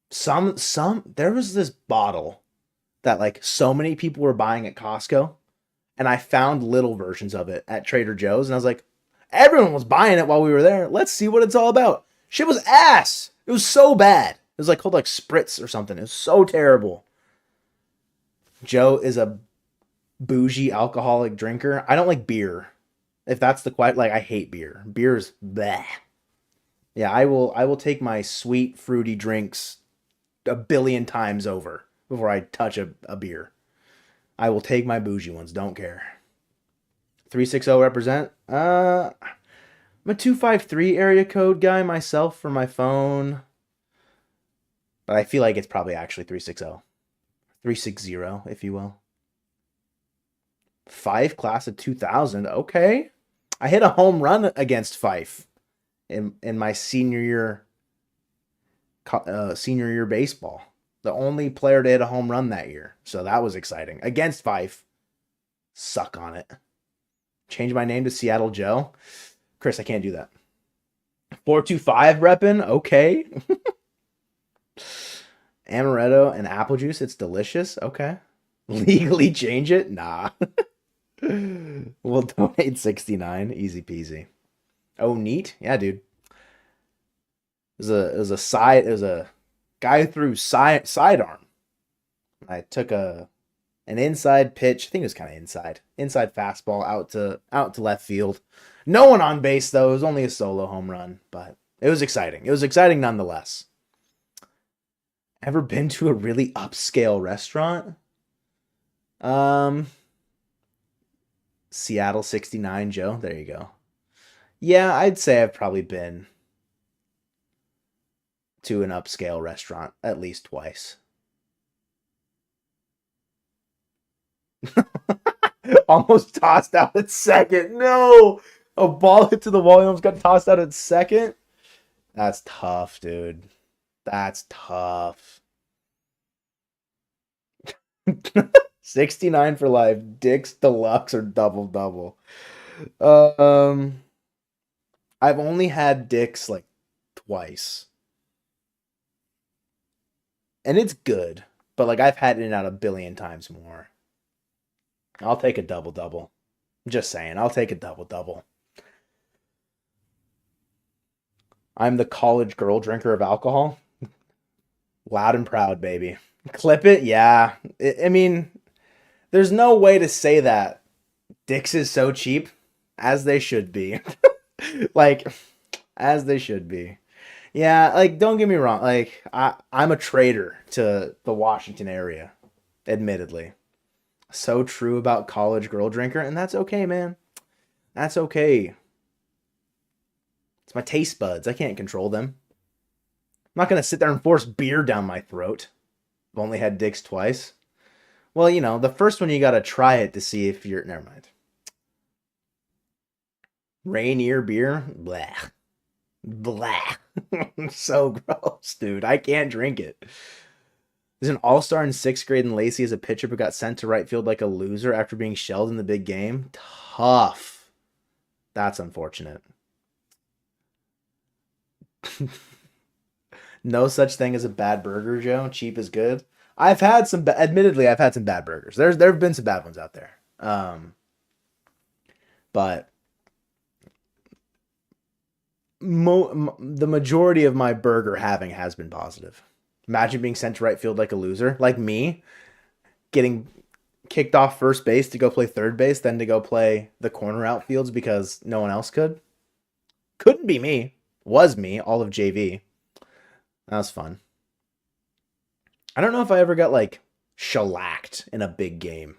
There was this bottle that like so many people were buying at Costco, and I found little versions of it at Trader Joe's, and I was like, everyone was buying it while we were there. Let's see what it's all about. Shit was ass. It was so bad. It was like called like Spritz or something. It was so terrible. Joe is a bougie alcoholic drinker. I don't like beer. If that's the quite like I hate beer. Beer's bleh. Yeah, I will take my sweet fruity drinks a billion times over before I touch a beer. I will take my bougie ones, don't care. 360 represent. I'm a 253 area code guy myself for my phone. But I feel like it's probably actually 360. 360, if you will. 5 class of 2000. Okay. I hit a home run against Fife in my senior year baseball. The only player to hit a home run that year. So that was exciting. Against Fife. Suck on it. Change my name to Seattle Joe. Chris, I can't do that. 425 reppin'. Okay. Amaretto and apple juice. It's delicious. Okay. Legally change it? Nah. We'll donate 69. Easy peasy. Oh, neat. Yeah, dude. It was a guy who threw sidearm. I took an inside pitch. I think it was kind of inside fastball out to left field. No one on base though. It was only a solo home run, but it was exciting. It was exciting nonetheless. Ever been to a really upscale restaurant? Seattle 69 Joe. There you go. Yeah, I'd say I've probably been to an upscale restaurant at least twice. Almost tossed out at second. No! A ball hit to the wall. He almost got tossed out at second. That's tough, dude. That's tough. 69 for life. Dick's Deluxe or Double Double. I've only had Dick's like twice. And it's good, but like I've had In-N-Out a billion times more. I'll take a double double. Just saying, I'll take a double double. I'm the college girl drinker of alcohol. Loud and proud, baby. Clip it, yeah. I mean, there's no way to say that. Dicks is so cheap, as they should be. Like, as they should be. Yeah, like don't get me wrong. Like I'm a traitor to the Washington area, admittedly. So true about college girl drinker, and that's okay, man. That's okay. It's my taste buds. I can't control them. I'm not gonna sit there and force beer down my throat. I've only had dicks twice. Well, you know, the first one you gotta try it to see if you're. Never mind. Rainier beer, blah, blah. So gross, dude. I can't drink it. There's an all-star in 6th grade in Lacey as a pitcher, but got sent to right field like a loser after being shelled in the big game. Tough. That's unfortunate. No such thing as a bad burger, Joe. Cheap is good. Admittedly, I've had some bad burgers. There have been some bad ones out there. But the majority of my burger having has been positive. Imagine being sent to right field like a loser, like me, getting kicked off first base to go play third base, then to go play the corner outfields because no one else could. Couldn't be me. Was me, all of JV. That was fun. I don't know if I ever got like shellacked in a big game.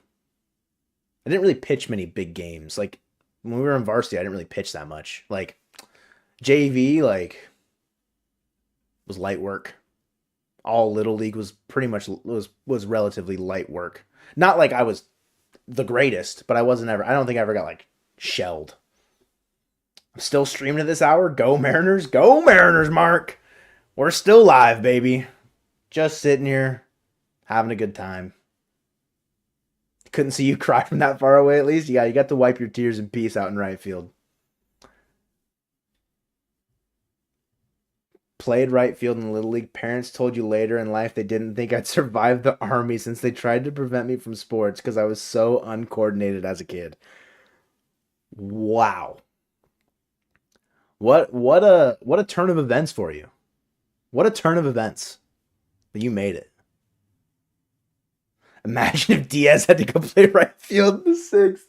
I didn't really pitch many big games. Like when we were in varsity, I didn't really pitch that much. Like JV, like was light work. All little league was pretty much was relatively light work. Not like I was the greatest, but I don't think I ever got like shelled. I'm still streaming at this hour. Go Mariners, Mark. We're still live, baby. Just sitting here having a good time. Couldn't see you cry from that far away at least. Yeah, you got to wipe your tears in peace out in right field. Played right field in the Little League. Parents told you later in life they didn't think I'd survive the army since they tried to prevent me from sports because I was so uncoordinated as a kid. Wow. What a turn of events for you. What a turn of events. But you made it. Imagine if Diaz had to go play right field in the 6th.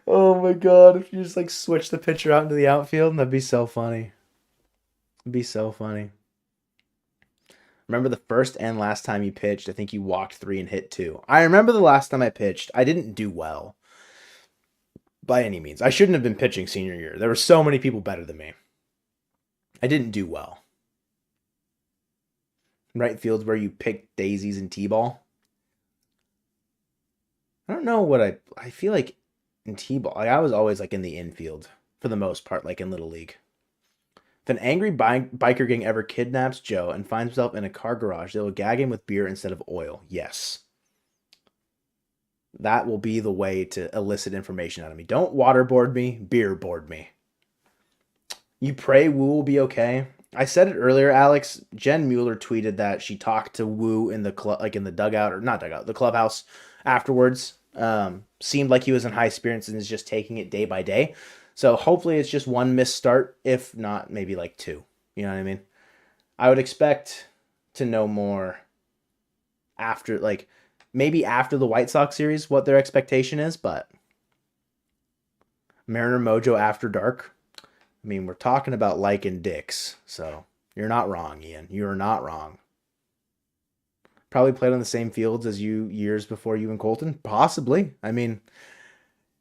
Oh my god, if you just like switch the pitcher out into the outfield, that'd be so funny. It'd be so funny. Remember the first and last time you pitched? I think you walked 3 and hit 2. I remember the last time I pitched. I didn't do well. By any means. I shouldn't have been pitching senior year. There were so many people better than me. I didn't do well. Right field's where you pick daisies and T-ball. I don't know what I feel like in T-ball. I was always like in the infield for the most part, like in Little League. If an angry biker gang ever kidnaps Joe and finds himself in a car garage, they will gag him with beer instead of oil. Yes. That will be the way to elicit information out of me. Don't waterboard me, beer board me. You pray Wu will be okay. I said it earlier, Alex. Jen Mueller tweeted that she talked to Wu in the like in the dugout, or not dugout, the clubhouse afterwards. Seemed like he was in high spirits and is just taking it day by day. So hopefully it's just one missed start, if not maybe like 2. You know what I mean? I would expect to know more after, like, maybe after the White Sox series, what their expectation is, but Mariner Mojo after dark. I mean, we're talking about liking dicks, so you're not wrong, Ian. You're not wrong. Probably played on the same fields as you years before you and Colton? Possibly. I mean,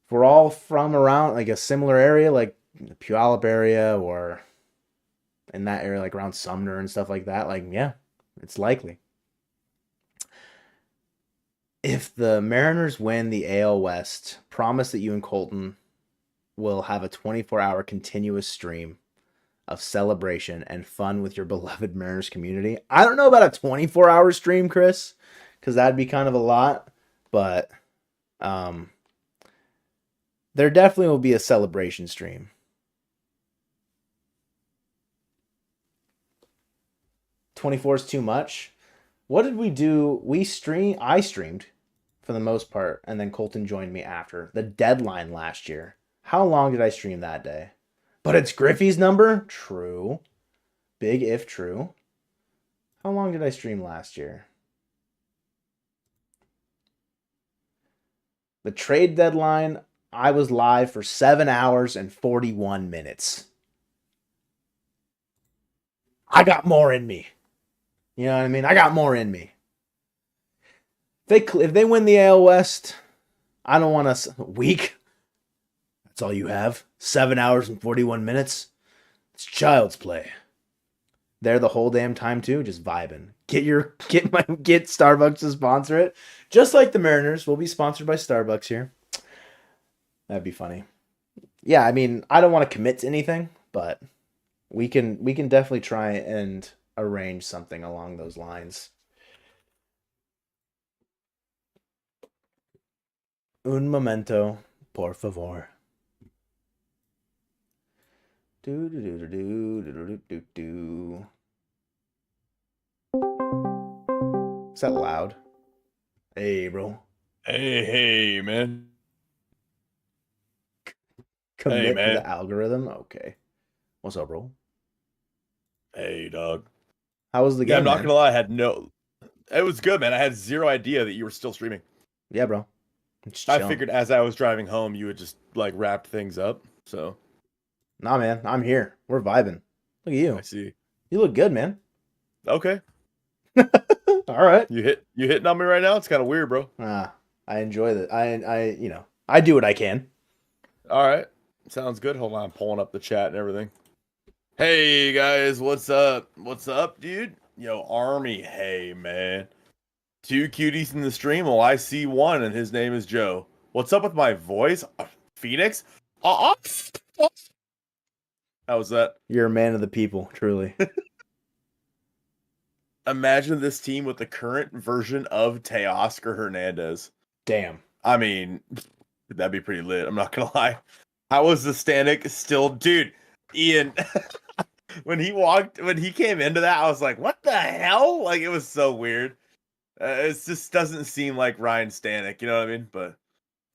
if we're all from around like a similar area, like the Puyallup area or in that area, like around Sumner and stuff like that, like, yeah, it's likely. If the Mariners win the AL West, promise that you and Colton will have a 24-hour continuous stream of celebration and fun with your beloved Mariners community. I don't know about a 24-hour stream, Chris, because that'd be kind of a lot, but there definitely will be a celebration stream. $24 is too much. What did we do? I streamed for the most part, and then Colton joined me after the deadline last year. How long did I stream that day? But it's Griffey's number? True. Big if true. How long did I stream last year? The trade deadline, I was live for 7 hours and 41 minutes. I got more in me. You know what I mean? I got more in me. If they win the AL West, I don't want to week. That's all you have. 7 hours and 41 minutes. It's child's play. They're the whole damn time too, just vibing. Get Starbucks to sponsor it. Just like the Mariners will be sponsored by Starbucks here. That'd be funny. Yeah, I mean, I don't want to commit to anything, but we can definitely try and arrange something along those lines. Un momento, por favor. Do do do do do do do. Is that loud? Hey, bro. Hey, man. Commit to the algorithm? Okay. What's up, bro? Hey, dog. How was the game? I'm not gonna lie, it was good, man. I had zero idea that you were still streaming. Yeah, bro. I figured as I was driving home, you would just like wrap things up. So, nah, man, I'm here. We're vibing. Look at you. I see. You look good, man. Okay. All right. You hitting on me right now? It's kind of weird, bro. I enjoy that. I do what I can. All right. Sounds good. Hold on, I'm pulling up the chat and everything. Hey guys, what's up? What's up, dude? Yo, Army. Hey, man. 2 cuties in the stream. Well, I see one, and his name is Joe. What's up with my voice? Phoenix? How was that? You're a man of the people, truly. Imagine this team with the current version of Teoscar Hernandez. Damn. I mean, that'd be pretty lit. I'm not gonna lie. How was the Stanek still, dude? Ian, when he came into that, I was like, "What the hell?" Like, it was so weird. It just doesn't seem like Ryan Stanek, you know what I mean? But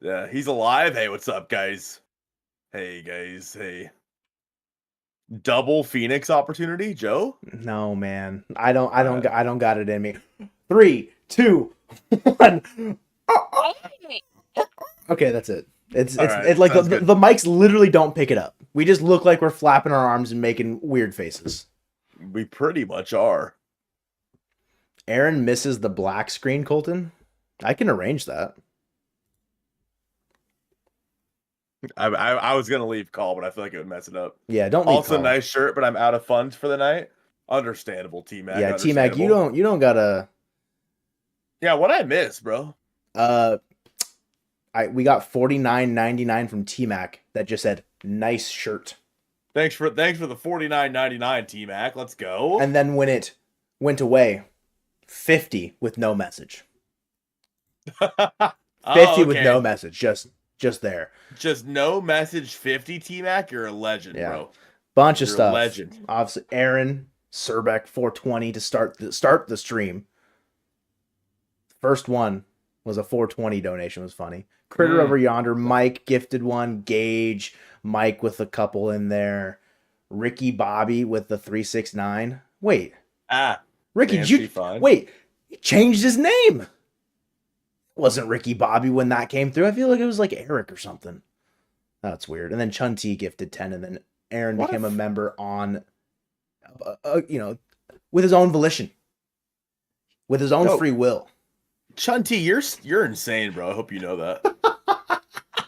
yeah, he's alive. Hey, what's up, guys? Hey, guys. Hey. Double Phoenix opportunity, Joe? No, man. I don't got it in me. 3, 2, 1. Okay, that's it. It's like the mics literally don't pick it up. We just look like we're flapping our arms and making weird faces. We pretty much are. Aaron misses the black screen, Colton. I can arrange that. I was gonna leave call, but I feel like it would mess it up. Yeah, don't leave also call. Nice shirt, but I'm out of funds for the night. Understandable, T-Mac. Yeah, T-Mac, you don't gotta. Yeah, what I miss, bro? We got $49.99 from T-Mac that just said nice shirt. Thanks for the $49.99, T-Mac. Let's go. And then when it went away, 50 with no message. 50 with no message, just there. Just no message 50, T-Mac. You're a legend, bro. Bunch of stuff. Legend. Obviously, Aaron Serbeck 420 to start the stream. First one was a 420 donation. Was funny. Critter over yonder. Mike gifted one. Gage. Mike with a couple in there. Ricky Bobby with the 369. Wait. Ricky, wait. He changed his name. It wasn't Ricky Bobby when that came through. I feel like it was like Eric or something. That's weird. And then Chun T gifted 10, and then Aaron became a member on, with his own volition, with his own free will. Chun T, you're insane, bro. I hope you know that.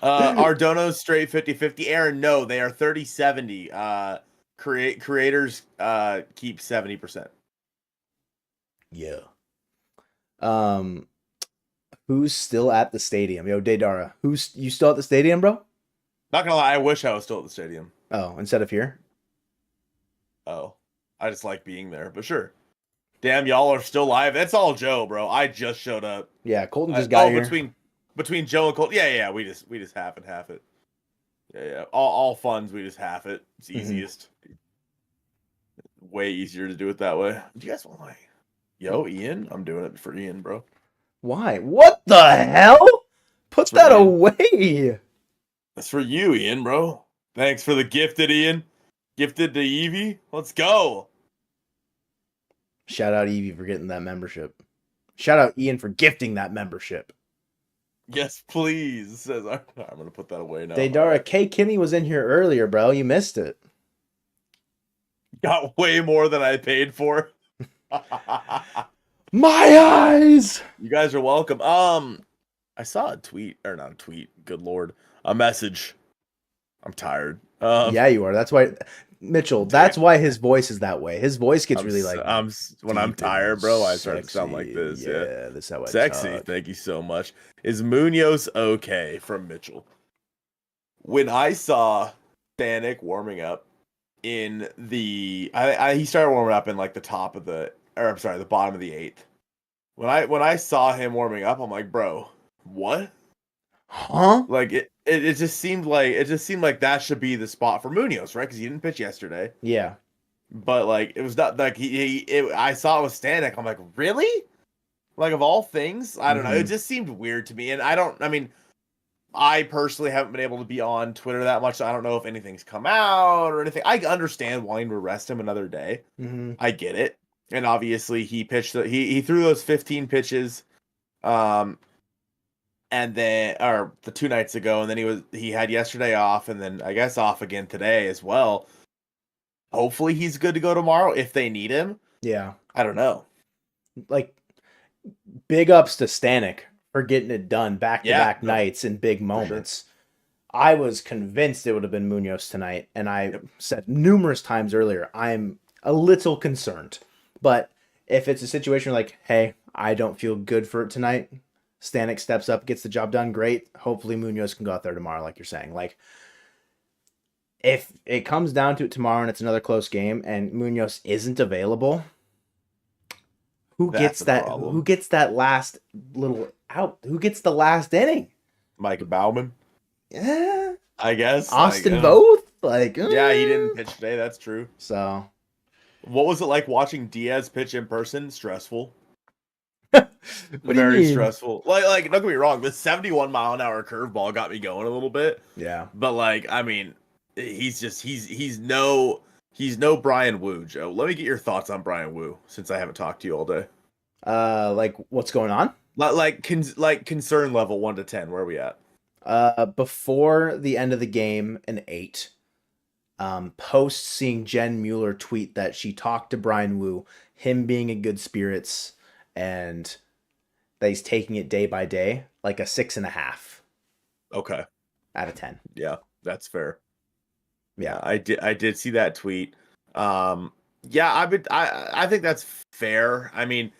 Ardono's straight 50-50. Aaron, no, they are 30-70. Creators keep 70%. Yeah. Who's still at the stadium? Yo, Daydara, you still at the stadium, bro? Not gonna lie, I wish I was still at the stadium. Oh, instead of here? Oh, I just like being there, but sure. Damn, y'all are still live. That's all Joe, bro. I just showed up. Yeah, Colton just got here. Between Joe and Colton. Yeah, we just half and half it. Yeah. All funds, we just half it. It's easiest. Way easier to do it that way. Do you guys want Yo, Ian, I'm doing it for Ian, bro. Why? What the hell? Put That's for that Ian. away. That's for you, Ian, bro. Thanks for the gifted, Ian. Gifted to Evie. Let's go. Shout out Evie for getting that membership. Shout out Ian for gifting that membership. Yes, please. Says I'm gonna put that away now. Daydara K. Kinney was in here earlier, bro. You missed it. Got way more than I paid for. My eyes. You guys are welcome. I saw a tweet, or not a tweet, good lord. A message. I'm tired. Yeah, you are. That's why, Mitchell. That's why his voice is that way. His voice gets really like. When I'm tired, bro, I start to sound sexy. like this. Yeah, that's how I Sexy. talk. Thank you so much. Is Munoz okay from Mitchell? When I saw Stanek warming up in the, he started warming up in like the top of the, or I'm sorry, the bottom of the 8th. When I saw him warming up, I'm like, bro, what? Huh? Like it just seemed like that should be the spot for Munoz, right? Because he didn't pitch yesterday. Yeah. But like it was not like I saw it with Stanek. I'm like, really? Like of all things, I don't know. It just seemed weird to me, and I mean, I personally haven't been able to be on Twitter that much, so I don't know if anything's come out or anything. I understand wanting to rest him another day. Mm-hmm. I get it, and obviously he pitched. He threw those 15 pitches, and then or the 2 nights ago, and then he had yesterday off, and then I guess off again today as well. Hopefully he's good to go tomorrow if they need him. Yeah. I don't know. Like, big ups to Stanek for getting it done back-to-back nights in big moments. Sure. I was convinced it would have been Munoz tonight, and I said numerous times earlier, I'm a little concerned. But if it's a situation like, hey, I don't feel good for it tonight, Stanek steps up, gets the job done, great. Hopefully Munoz can go out there tomorrow, like you're saying. Like, if it comes down to it tomorrow and it's another close game and Munoz isn't available, who gets that last little out? Who gets the last inning? Mike Bauman. Yeah. I guess. Austin Voth? Like, yeah, he didn't pitch today, that's true. So what was it like watching Diaz pitch in person? Stressful. Very stressful. Like, don't get me wrong, the 71-mile-an-hour curveball got me going a little bit. Yeah. But like, I mean, he's no Brian Wu, Joe. Let me get your thoughts on Brian Wu since I haven't talked to you all day. Like what's going on? Like concern level 1 to 10. Where are we at? Before the end of the game, an 8. Post seeing Jen Mueller tweet that she talked to Brian Wu, him being in good spirits, and that he's taking it day by day, like a 6.5. Okay. Out of 10. Yeah, that's fair. Yeah, I did see that tweet. Yeah, I think that's fair. I mean,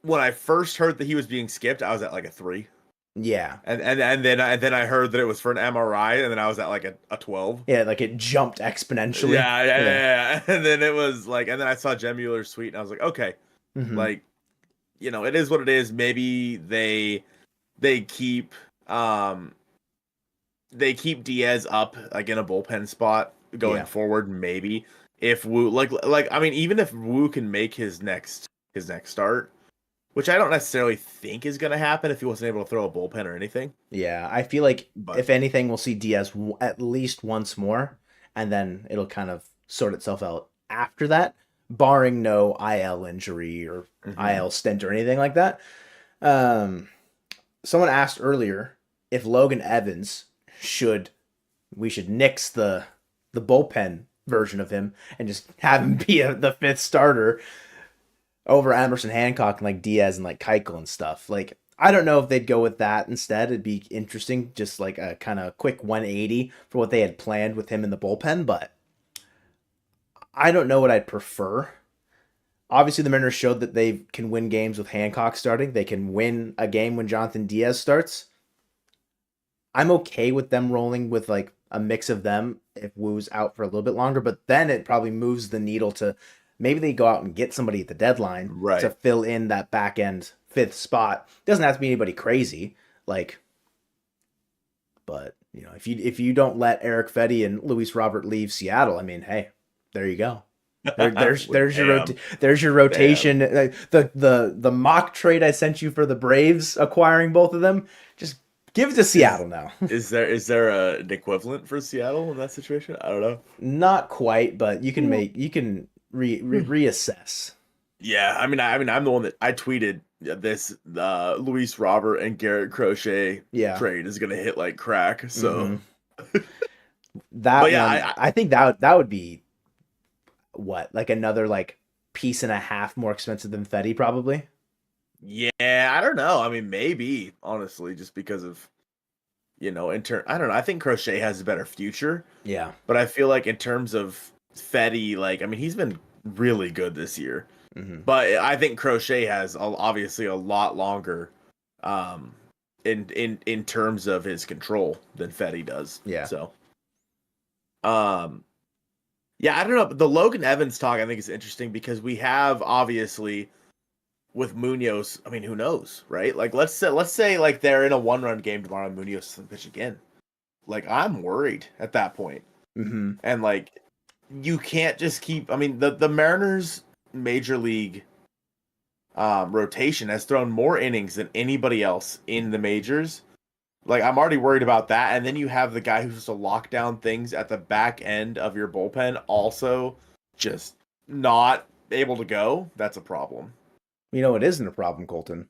when I first heard that he was being skipped, I was at like a 3. Yeah. And then I heard that it was for an MRI, and then I was at like a 12. Yeah, like it jumped exponentially. Yeah. And then it was like, and then I saw Jen Mueller's tweet, and I was like, okay, like, you know, it is what it is. Maybe they keep Diaz up like in a bullpen spot going forward. Maybe if Wu like I mean, even if Wu can make his next start, which I don't necessarily think is going to happen if he wasn't able to throw a bullpen or anything. Yeah, I feel like if anything, we'll see Diaz at least once more, and then it'll kind of sort itself out after that, barring no IL injury or IL stint or anything like that. Someone asked earlier if Logan Evans we should nix the bullpen version of him and just have him be the 5th starter over Emerson Hancock and like Diaz and like Keuchel and stuff. Like, I don't know if they'd go with that instead. It'd be interesting, just like a kind of quick 180 for what they had planned with him in the bullpen, but I don't know what I'd prefer. Obviously, the Mariners showed that they can win games with Hancock starting. They can win a game when Jonathan Diaz starts. I'm okay with them rolling with like a mix of them if Wu's out for a little bit longer, but then it probably moves the needle to maybe they go out and get somebody at the deadline to fill in that back end 5th spot. Doesn't have to be anybody crazy, like, but you know, if you don't let Eric Fetty and Luis Robert leave Seattle, I mean, hey, there you go. There's your Damn. there's your rotation. The mock trade I sent you for the Braves acquiring both of them. Just give it to Seattle now. Is there an equivalent for Seattle in that situation? I don't know. Not quite, but you can reassess. Yeah, I'm the one that I tweeted this Luis Robert and Garrett Crochet Yeah. trade is gonna hit like crack. So that But yeah, one, I think that would be what, like another like piece and a half more expensive than Fetty probably. yeah, I don't know. I mean, maybe honestly, just because of I don't know. I think Crochet has a better future, Yeah. but I feel like in terms of Fetty, like I mean, he's been really good this year. But I think Crochet has obviously a lot longer in terms of his control than Fetty does. Yeah. So yeah, I don't know. But the Logan Evans talk I think is interesting because we have obviously with Munoz, I mean, who knows, right? Like let's say like they're in a 1-run game tomorrow and Munoz doesn't pitch again. Like I'm worried at that point. And like you can't just keep I mean the Mariners major league rotation has thrown more innings than anybody else in the majors. Like I'm already worried about that, and then you have the guy who's supposed to lock down things at the back end of your bullpen also just not able to go. That's a problem. You know, it isn't a problem, Colton.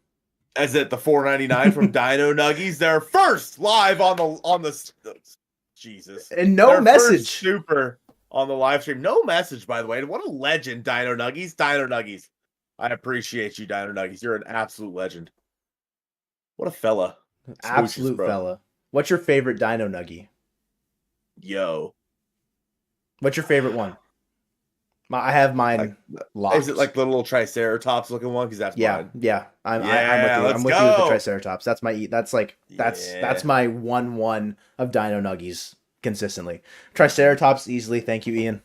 As it the 499 from Dino Nuggies, they're first live on the Jesus And no their message. first super on the live stream. No message, by the way. What a legend, Dino Nuggies. Dino Nuggies. I appreciate you, Dino Nuggies. You're an absolute legend. What a fella. Absolute fella. What's your favorite Dino Nuggie? Yo. What's your favorite one? I have mine locked. Is it like the little Triceratops looking one? Because that's mine. Yeah. I'm with you. let's I'm with go. you with the Triceratops. That's my that's my 1-1 of Dino Nuggies consistently. Triceratops easily. Thank you, Ian.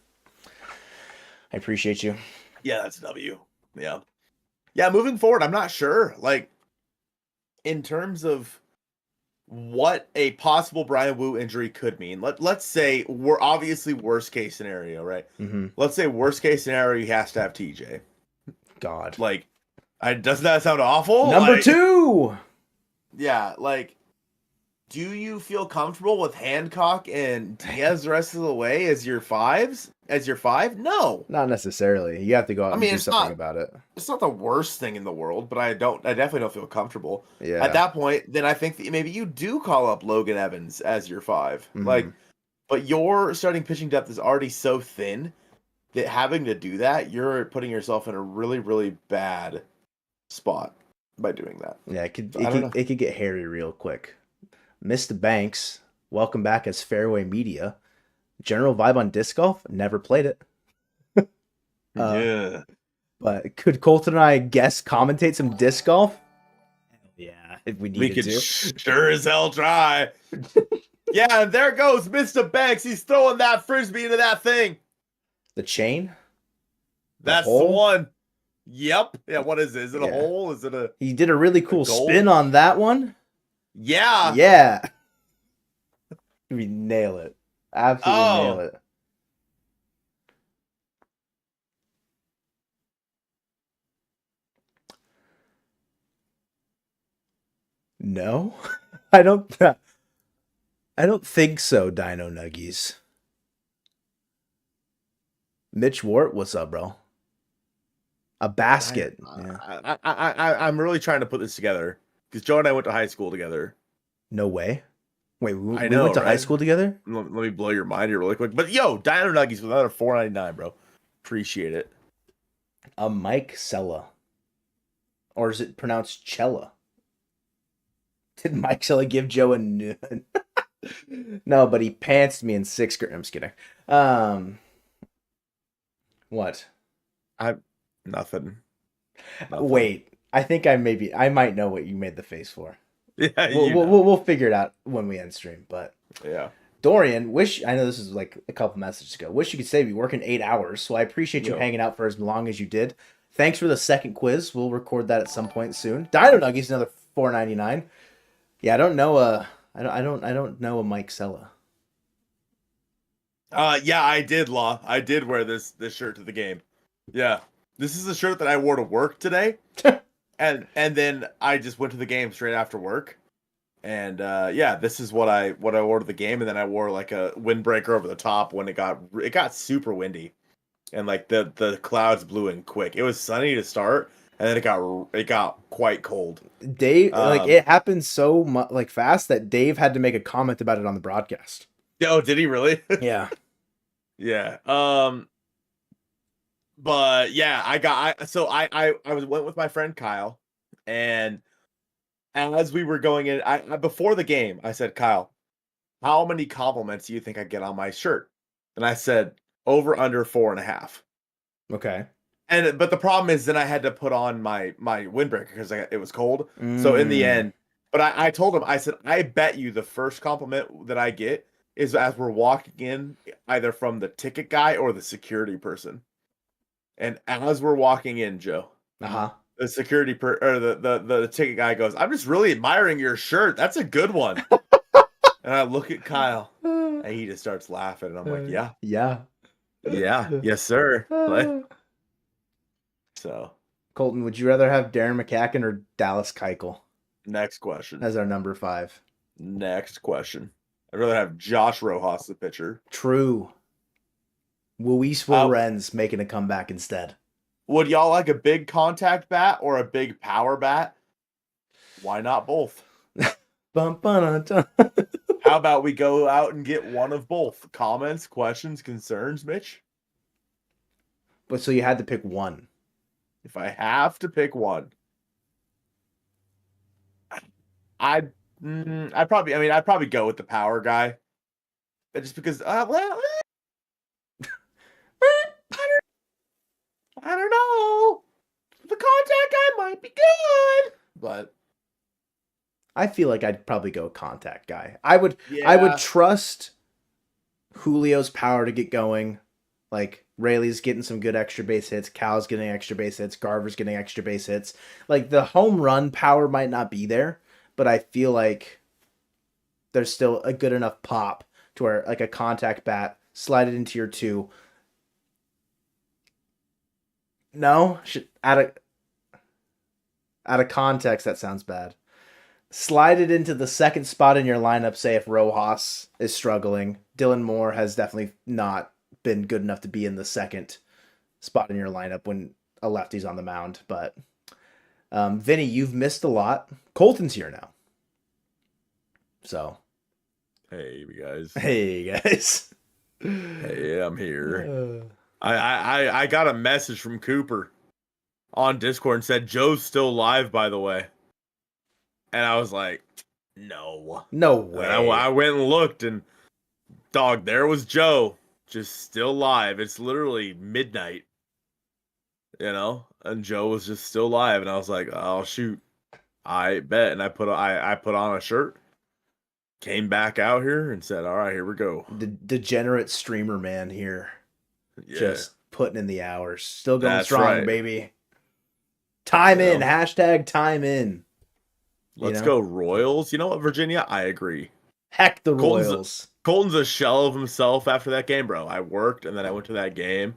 I appreciate you. Yeah, that's a W. Yeah. Yeah, moving forward, I'm not sure. Like, in terms of what a possible Brian Wu injury could mean, let's say we're obviously worst case scenario, right? Let's say worst case scenario, he has to have TJ. God. Like, doesn't that sound awful? Number 2! Yeah, like, do you feel comfortable with Hancock and Diaz the rest of the way as your fives? As your 5? No. Not necessarily. You have to go out and do something about it. It's not the worst thing in the world, but I definitely don't feel comfortable. Yeah. At that point, then I think that maybe you do call up Logan Evans as your 5. Like, but your starting pitching depth is already so thin that having to do that, you're putting yourself in a really, really bad spot by doing that. Yeah, it could get hairy real quick. Mr. Banks, welcome back as Fairway Media. General vibe on disc golf? Never played it. Yeah. But could Colton and I commentate some disc golf? Yeah, if we needed to. Sure as hell try. Yeah, and there goes Mr. Banks. He's throwing that frisbee into that thing. The chain? That's the one. Yep. Yeah, what is it? Is it a hole? Is it a... He did a really cool spin on that one. Yeah. Yeah. We nail it. Absolutely nail it. No, I don't think so. Dino Nuggies. Mitch Wart, what's up, bro? A basket. I'm really trying to put this together because Joe and I went to high school together. No way. Wait, we went to right? high school together? Let me blow your mind here really quick. But yo, Dino Nuggies with another $4.99, bro. Appreciate it. A Mike Sella. Or is it pronounced Cella? Did Mike Sella give Joe a noon? No, but he pantsed me in 6th grade. I'm just kidding. What? Nothing. Wait, I think I might know what you made the face for. Yeah, we'll figure it out when we end stream. But yeah, Dorian, I know this is like a couple messages ago. Wish you could say we work in 8 hours, so I appreciate you hanging out for as long as you did. Thanks for the second quiz. We'll record that at some point soon. Dino Nuggies, another $4.99. Yeah, I don't know. I don't know a Mike Sella. Yeah, I did, Law. I did wear this shirt to the game. Yeah. This is the shirt that I wore to work today. And then I just went to the game straight after work. And yeah, this is what I wore to the game, and then I wore like a windbreaker over the top when it got super windy. And like the clouds blew in quick. It was sunny to start, and then it got quite cold. Dave, like Um it happened so much like fast that Dave had to make a comment about it on the broadcast. oh, did he really? Yeah. Yeah. But yeah, I went with my friend Kyle, and as we were going in, I before the game, I said, Kyle, how many compliments do you think I get on my shirt? And I said over under 4.5. Okay. But the problem is then I had to put on my windbreaker because it was cold. So in the Mm. end, but I told him, I said, I bet you the first compliment that I get is as we're walking in, either from the ticket guy or the security person. And as we're walking in, Joe, Uh-huh. the security or the ticket guy goes, I'm just really admiring your shirt. That's a good one. And I look at Kyle and he just starts laughing. And I'm like, yeah, Yeah. yeah, yes, sir. Like, so Colton, would you rather have Darren McCacken or Dallas Keuchel next question. as our number 5? Next question. I'd rather have Josh Rojas, the pitcher. True. Luis Lorenz making a comeback instead. Would y'all like a big contact bat or a big power bat? Why not both? Bum, ba, dun, How about we go out and get one of both? Comments, questions, concerns, Mitch? But so you had to pick one. If I have to pick one, I'd probably go with the power guy. Just because, well, I don't know. The contact guy might be good, but I feel like I'd probably go contact guy. I would yeah, trust Julio's power to get going. Like Raley's getting some good extra base hits, Cal's getting extra base hits, Garver's getting extra base hits. Like the home run power might not be there, but I feel like there's still a good enough pop to where like a contact bat, slide it into your 2. No, out of context that sounds bad. Slide it into the second spot in your lineup, say if Rojas is struggling. Dylan Moore has definitely not been good enough to be in the second spot in your lineup when a lefty's on the mound. But Vinny, you've missed a lot. Colton's here now. So hey, you guys. hey guys. Hey, I'm here. I got a message from Cooper on Discord and said Joe's still live, by the way. And I was like, no. No And way. I went and looked, and dog, there was Joe, just still live. It's literally midnight, and Joe was just still live, and I was like, oh shoot, I bet. And I put on a shirt, came back out here, and said, all right, here we go. Degenerate streamer man here. Yeah, Just putting in the hours. Still going That's strong, right. Baby. Time in. Well, Hashtag time in. let's go Royals. You know what, Virginia? I agree. Heck the Colton's- Royals. Colton's a shell of himself after that game, bro. I worked, and then I went to that game.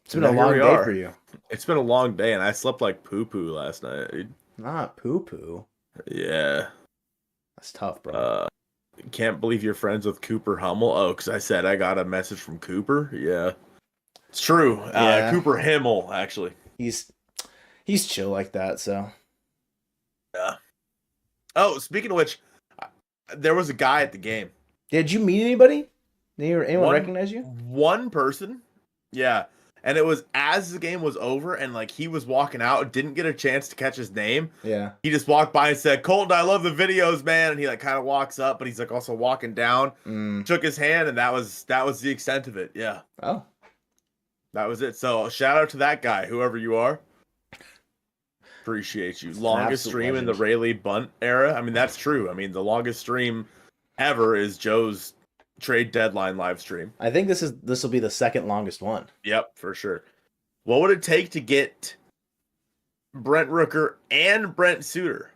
It's been a long day for you. It's been a long day, and I slept like poo-poo last night, dude. Not poo-poo. Yeah. That's tough, bro. Can't believe you're friends with Cooper Hummel. Oh, because I said I got a message from Cooper. Yeah. It's true. Yeah. Cooper Himmel, actually. He's chill like that, so. Yeah. Oh, speaking of which, there was a guy at the game. Did you meet anybody? Anyone recognize you? One person. Yeah. And it was as the game was over and like he was walking out, didn't get a chance to catch his name. Yeah. He just walked by and said, Colton, I love the videos, man. And he like kind of walks up, but he's like also walking down, shook his hand, and that was the extent of it. Yeah. Oh. That was it. So shout out to that guy, whoever you are. Appreciate you. Longest stream in the Raley Bunt era. I mean, that's true. I mean, the longest stream ever is Joe's trade deadline live stream. I think this will be the second longest one. Yep, for sure. What would it take to get Brent Rooker and Brent Suter?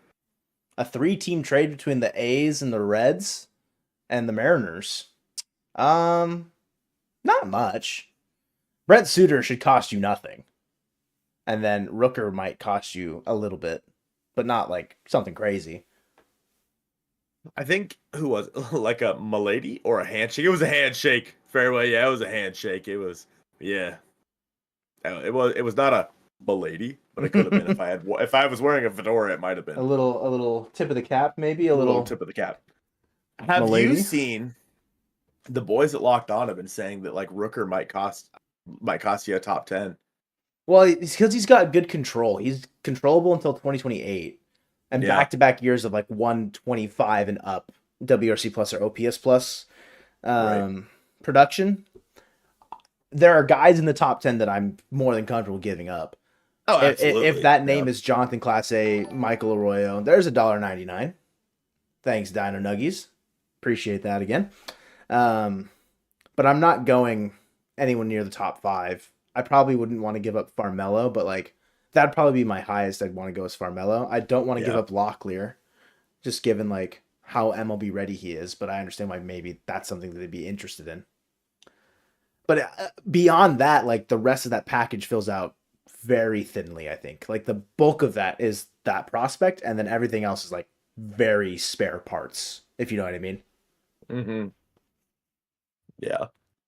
A 3-team trade between the A's and the Reds and the Mariners. Not much. Brent Suter should cost you nothing. And then Rooker might cost you a little bit, but not like something crazy. I think who was like a Milady or a handshake? It was a handshake. Fairway, yeah, it was a handshake. It was, yeah. It was not a Milady, but it could have been if I was wearing a fedora, it might have a been little tip of the cap, maybe a a little little tip of the cap. Have you milady. seen the boys at Locked On have been saying that like Rooker might cost you a top 10? Well, it's because he's got good control. He's controllable until 2028, and Yeah, back-to-back years of like 125 and up WRC plus or OPS plus right. production. There are guys in the top 10 that I'm more than comfortable giving up. Oh, If absolutely. that Yeah. name is Jonathan Class A, Michael Arroyo, there's $1.99. Thanks, Dino Nuggies. Appreciate that again. But I'm not going anyone near the top 5. I probably wouldn't want to give up Farmello, but like that'd probably be my highest I'd want to go as Farmello. I don't want to give Yeah. up Locklear, just given like how MLB ready he is, but I understand why maybe that's something that they'd be interested in. But beyond that, like the rest of that package fills out very thinly, I think. Like the bulk of that is that prospect, and then everything else is like very spare parts, if you know what I mean. Mm-hmm. Yeah.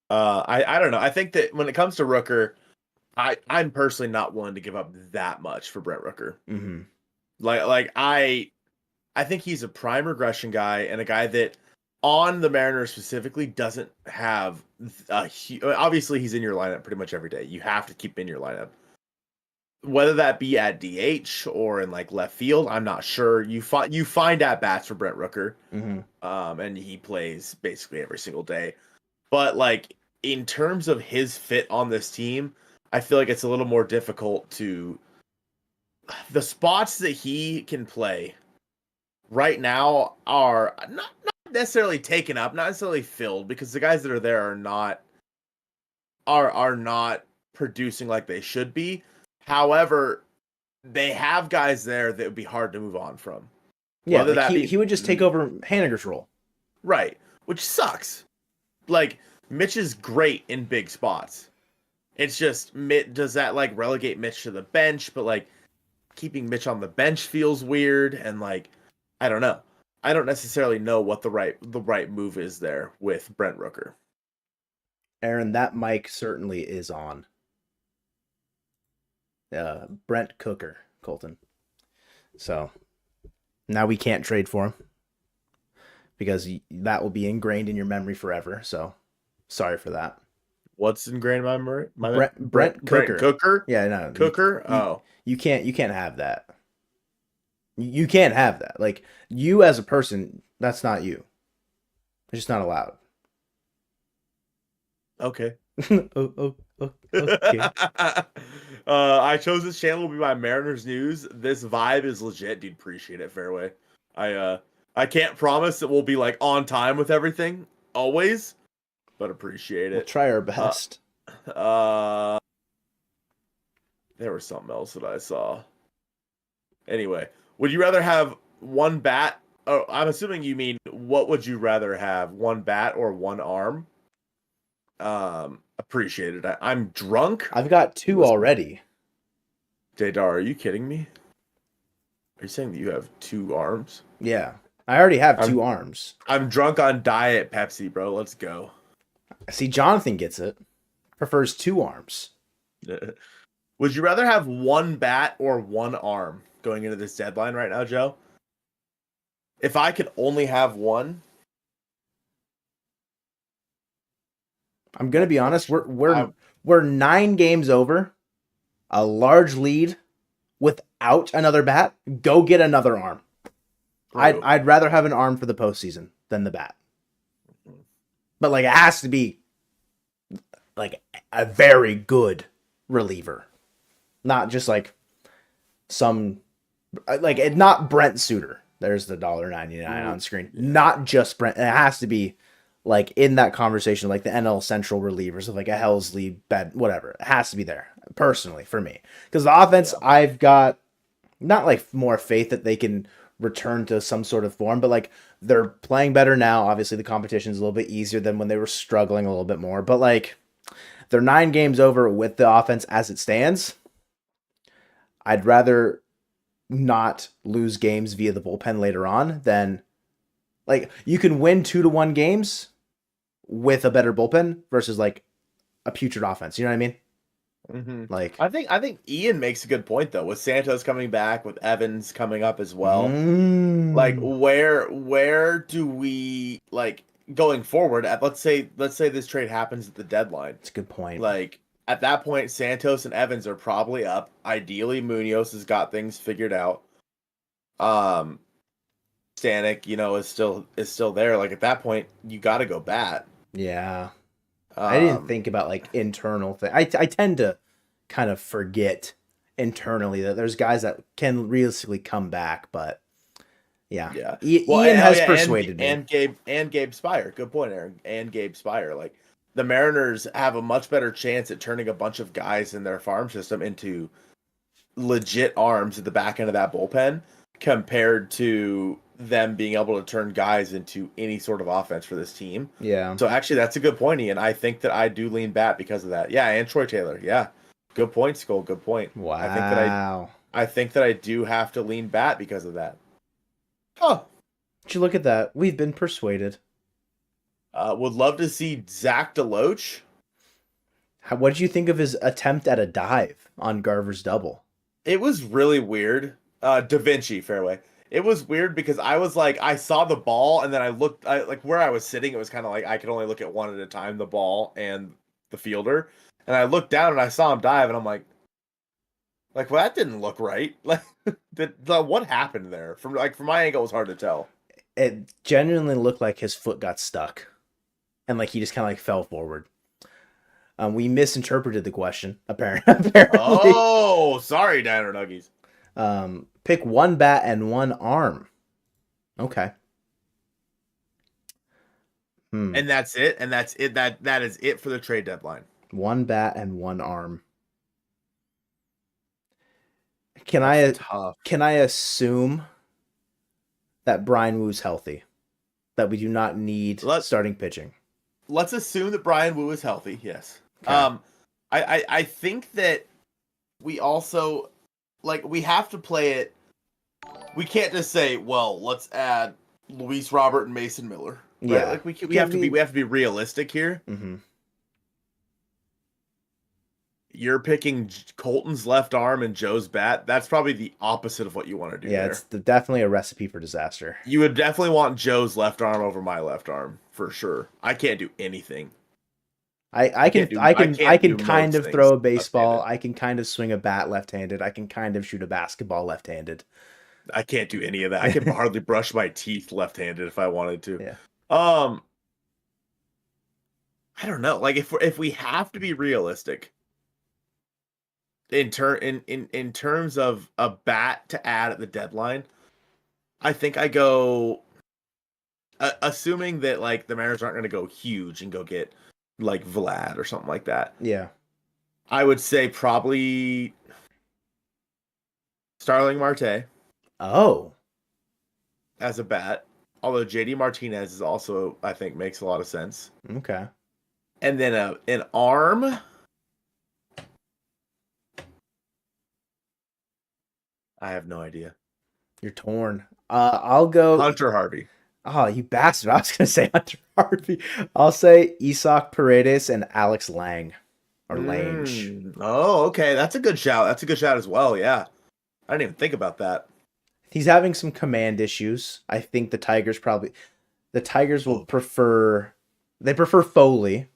I don't know. I think that when it comes to Rooker, I'm personally not willing to give up that much for Brett Rooker. Mm-hmm. I think he's a prime regression guy and a guy that on the Mariners specifically doesn't have obviously he's in your lineup pretty much every day. You have to keep in your lineup. Whether that be at DH or in like left field, I'm not sure. You find at bats for Brent Rooker, Mm-hmm. and he plays basically every single day. But like in terms of his fit on this team, I feel like it's a little more difficult to the spots that he can play right now are not necessarily taken up, not necessarily filled, because the guys that are there are not producing like they should be. However, they have guys there that would be hard to move on from. Yeah, Whether like that be he would just take over Haniger's role. right, which sucks. Like Mitch is great in big spots. It's just does that like relegate Mitch to the bench? But like keeping Mitch on the bench feels weird, and like I don't know. I don't necessarily know what the right move is there with Brent Rooker. Aaron, that mic certainly is on. Brent Cooker, Colton. So now we can't trade for him because that will be ingrained in your memory forever. So sorry for that. What's ingrained in my memory? Brent Cooker. Cooker? Yeah, no, Cooker? you, Oh. you can't have that. You can't have that. Like you as a person, that's not you. It's just not allowed. Okay. Okay. I chose this channel to be my Mariners news. This vibe is legit, dude. Appreciate it, Fairway. I can't promise that we'll be like on time with everything always, but appreciate We'll it. try our best. There was something else that I saw. Anyway, would you rather have one bat? Oh, I'm assuming you mean what would you rather have, one bat or one arm? Appreciate it. I'm drunk. I've got 2 already. Jadar, are you kidding me? Are you saying that you have 2 arms? Yeah. I already have 2 arms. I'm drunk on Diet Pepsi, bro. Let's go. See, Jonathan gets it. Prefers 2 arms. Would you rather have one bat or one arm going into this deadline right now, Joe? If I could only have one, I'm gonna be honest. We're 9 games over, a large lead, without another bat. Go get another arm. I'd rather have an arm for the postseason than the bat. But like it has to be like a very good reliever, not just like some like it. Not Brent Suter. There's the $1.99 on screen. Not just Brent. It has to be like in that conversation, like the NL Central relievers of like a Helsley, bed, whatever. It has to be there personally for me because the offense I've got not like more faith that they can return to some sort of form, but like they're playing better now. Obviously, the competition is a little bit easier than when they were struggling a little bit more, but like they're 9 games over with the offense as it stands. I'd rather not lose games via the bullpen later on than like you can win 2-1 games with a better bullpen versus like a putrid offense. You know what I mean? Mm-hmm. Like I think Ian makes a good point though, with Santos coming back, with Evans coming up as well. Like where do we like going forward at let's say this trade happens at the deadline. It's a good point. Like at that point, Santos and Evans are probably up. Ideally, Munoz has got things figured out. Stanek, is still there. Like at that point, you got to go bat. Yeah. I didn't think about like internal thing. I tend to kind of forget internally that there's guys that can realistically come back, but yeah. Ian has persuaded me. And Gabe Spire. Good point, Aaron. And Gabe Spire. Like the Mariners have a much better chance at turning a bunch of guys in their farm system into legit arms at the back end of that bullpen compared to them being able to turn guys into any sort of offense for this team. Yeah. So actually, that's a good point, Ian. I think that I do lean bat because of that. Yeah, and Troy Taylor. Yeah, good point, Skull. Good point. Wow. I think that I do have to lean bat because of that. Huh. Would you look at that? We've been persuaded. Would love to see Zach DeLoach. What did you think of his attempt at a dive on Garver's double? It was really weird. Da Vinci fairway. It was weird because I was like, I saw the ball and then I looked, like where I was sitting, it was kind of like I could only look at one at a time, the ball and the fielder. And I looked down and I saw him dive and I'm like, well, that didn't look right. Like, what happened there? From my angle, it was hard to tell. It genuinely looked like his foot got stuck, and like he just kind of like fell forward. We misinterpreted the question, apparently. Oh, sorry, Diner Nuggies. Pick one bat and one arm. Okay. And that's it. And that's it. That is it for the trade deadline. One bat and one arm. Can I assume that Brian Woo's healthy? That we do not need starting pitching? Let's assume that Brian Woo is healthy, yes. Okay. I think that we also, like, we have to play it. We can't just say, well, let's add Luis Robert and Mason Miller. Right? Yeah. Like we have to be realistic here. Mm-hmm. You're picking Colton's left arm and Joe's bat. That's probably the opposite of what you want to do. Yeah, it's definitely a recipe for disaster. You would definitely want Joe's left arm over my left arm for sure. I can't do anything. I can kind of throw a baseball. I can kind of swing a bat left-handed. I can kind of shoot a basketball left-handed. I can't do any of that. I can hardly brush my teeth left-handed if I wanted to. Yeah. I don't know. Like if we have to be realistic in terms of a bat to add at the deadline, I think I go assuming that like the Mariners aren't going to go huge and go get like Vlad or something like that. Yeah. I would say probably Starling Marte. Oh. As a bat. Although JD Martinez is also, I think, makes a lot of sense. Okay. And then an arm. I have no idea. You're torn. I'll go Hunter Harvey. Oh, you bastard. I was going to say Hunter Harvey. I'll say Isaac Paredes and Alex Lang. Or Lange. Oh, okay. That's a good shout. That's a good shout as well, yeah. I didn't even think about that. He's having some command issues. I think the Tigers will prefer Foley.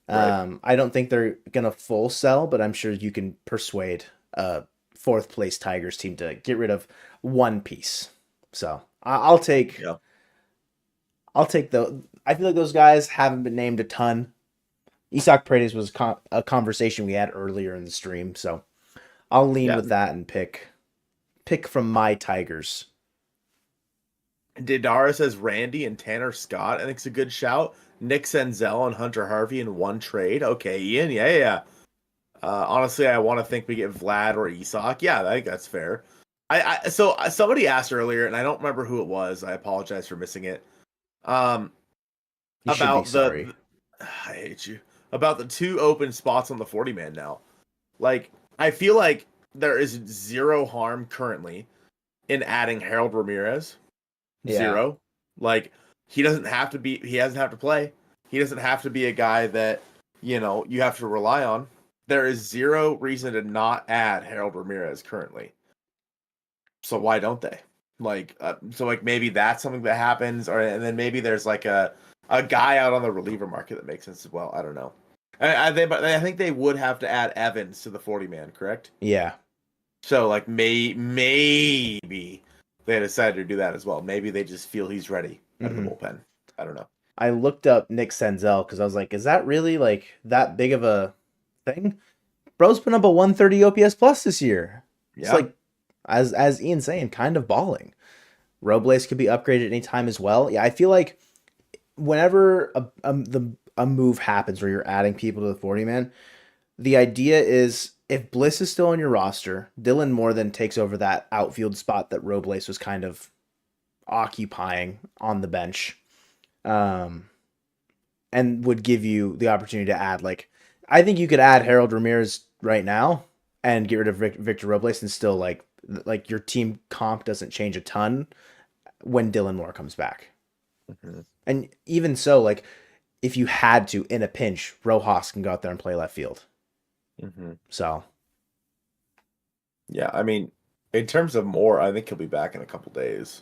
Right. I don't think they're going to full sell, but I'm sure you can persuade a fourth place Tigers team to get rid of one piece. So I'll take I feel like those guys haven't been named a ton. Isaac Paredes was a conversation we had earlier in the stream, so I'll lean with that and pick from my Tigers. Didara says Randy and Tanner Scott. I think it's a good shout. Nick Senzel and Hunter Harvey in one trade. Okay, Ian. Yeah. Honestly, I want to think we get Vlad or Isaac. Yeah, I think that's fair. So somebody asked earlier, and I don't remember who it was. I apologize for missing it. I hate you. about the 2 open spots on the 40 man now. Like, I feel like there is zero harm currently in adding Harold Ramirez. Yeah. Zero. Like, he doesn't have to be, he doesn't have to play. He doesn't have to be a guy that, you know, you have to rely on. There is zero reason to not add Harold Ramirez currently. So why don't they? Like, so like maybe that's something that happens, or and then maybe there's like a guy out on the reliever market that makes sense as well. I don't know. But I think they would have to add Evans to the 40 man, correct? Yeah. So like maybe they decided to do that as well. Maybe they just feel he's ready out of the bullpen. I don't know. I looked up Nick Senzel because I was like, is that really like that big of a thing? Bro's put up a 130 OPS plus this year. Yeah. It's like, as Ian's saying, kind of balling. Robles could be upgraded anytime as well. Yeah, I feel like whenever a move happens where you're adding people to the 40 man, the idea is if Bliss is still on your roster, Dylan Moore then takes over that outfield spot that Robles was kind of occupying on the bench, and would give you the opportunity to add, like, I think you could add Harold Ramirez right now and get rid of Victor Robles and still like your team comp doesn't change a ton when Dylan Moore comes back. Mm-hmm. And even so, like, if you had to, in a pinch, Rojas can go out there and play left field. Mm-hmm. So, yeah, I mean, in terms of Moore, I think he'll be back in a couple days.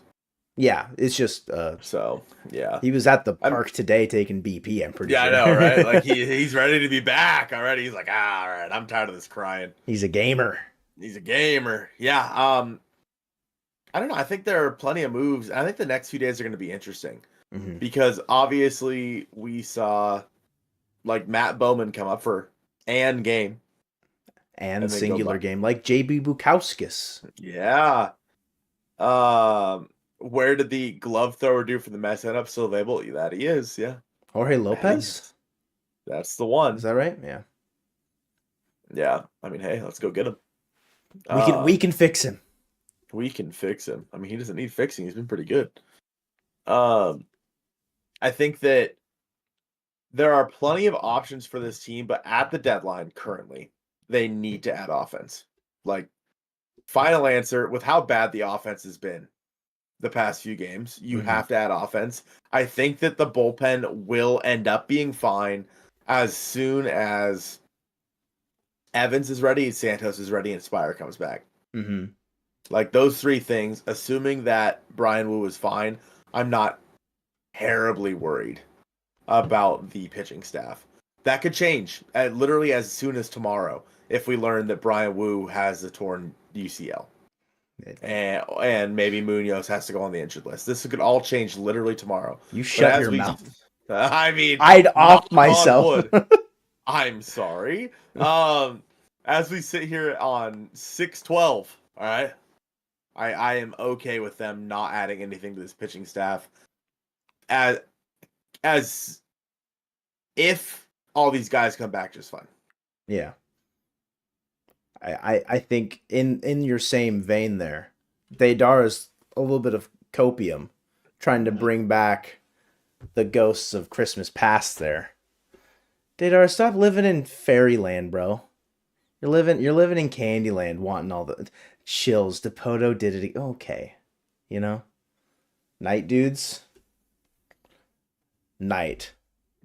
yeah, it's just so yeah, he was at the park today taking BP. I'm pretty sure. I know, right? Like he's ready to be back already. He's like, all right, I'm tired of this crying. He's a gamer. He's a gamer. Yeah. I don't know. I think there are plenty of moves. I think the next few days are going to be interesting because obviously we saw like Matt Bowman come up for an game and singular game, like JB Bukowskis. Yeah. Where did the glove thrower do for the Mets end up? Still available? That he is. Yeah. Jorge Lopez. That's the one. Is that right? Yeah. Yeah. I mean, hey, let's go get him. We can fix him. We can fix him. I mean, he doesn't need fixing. He's been pretty good. I think that there are plenty of options for this team, but at the deadline currently, they need to add offense. Like, final answer, with how bad the offense has been the past few games, you have to add offense. I think that the bullpen will end up being fine as soon as Evans is ready, Santos is ready, and Spire comes back. Like, those 3 things, assuming that Brian Wu is fine, I'm not terribly worried about the pitching staff. That could change literally as soon as tomorrow if we learn that Brian Wu has a torn UCL. And maybe Munoz has to go on the injured list. This could all change literally tomorrow. You shut your mouth. I mean, I'd off myself. I'm sorry. As we sit here on 6/12, all right, I am okay with them not adding anything to this pitching staff. As if all these guys come back just fine. Yeah. I think in your same vein there, Deidara's a little bit of copium, trying to bring back the ghosts of Christmas past there. Deidara, stop living in fairyland, bro. You're living in Candyland, wanting all the chills. Dipoto did it. Okay, you know, night dudes. Night,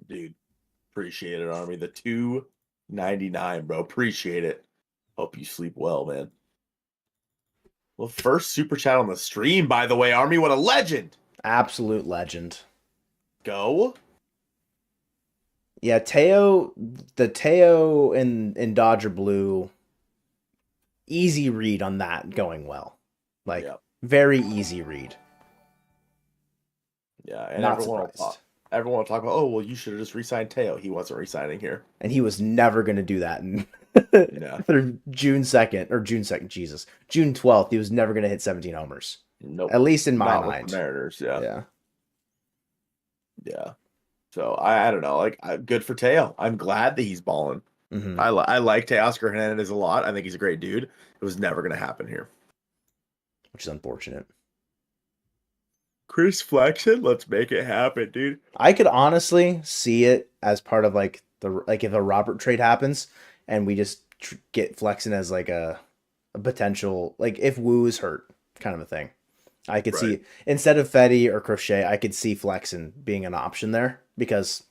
dude. Appreciate it, Army. The $2.99, bro. Appreciate it. Hope you sleep well, man. Well, first super chat on the stream, by the way, Army. What a legend! Absolute legend. Go. Yeah, the Teo in Dodger Blue, easy read on that going well. Like, very easy read. Yeah, and Not everyone will talk about, oh, well, you should have just re-signed Teo. He wasn't re-signing here. And he was never going to do that. Through June 2nd, Jesus. June 12th, he was never going to hit 17 homers. Nope. At least in my Not mind. With the Mariners, Yeah. So, I don't know. Like, good for Teo. I'm glad that he's balling. I like Teoscar Hernandez a lot. I think he's a great dude. It was never going to happen here. Which is unfortunate. Chris Flexen, let's make it happen, dude. I could honestly see it as part of like Like if a Robert trade happens and we just get Flexen as like a potential, like if Woo is hurt kind of a thing. I could Right. see instead of Fetty or Crochet, I could see Flexen being an option there because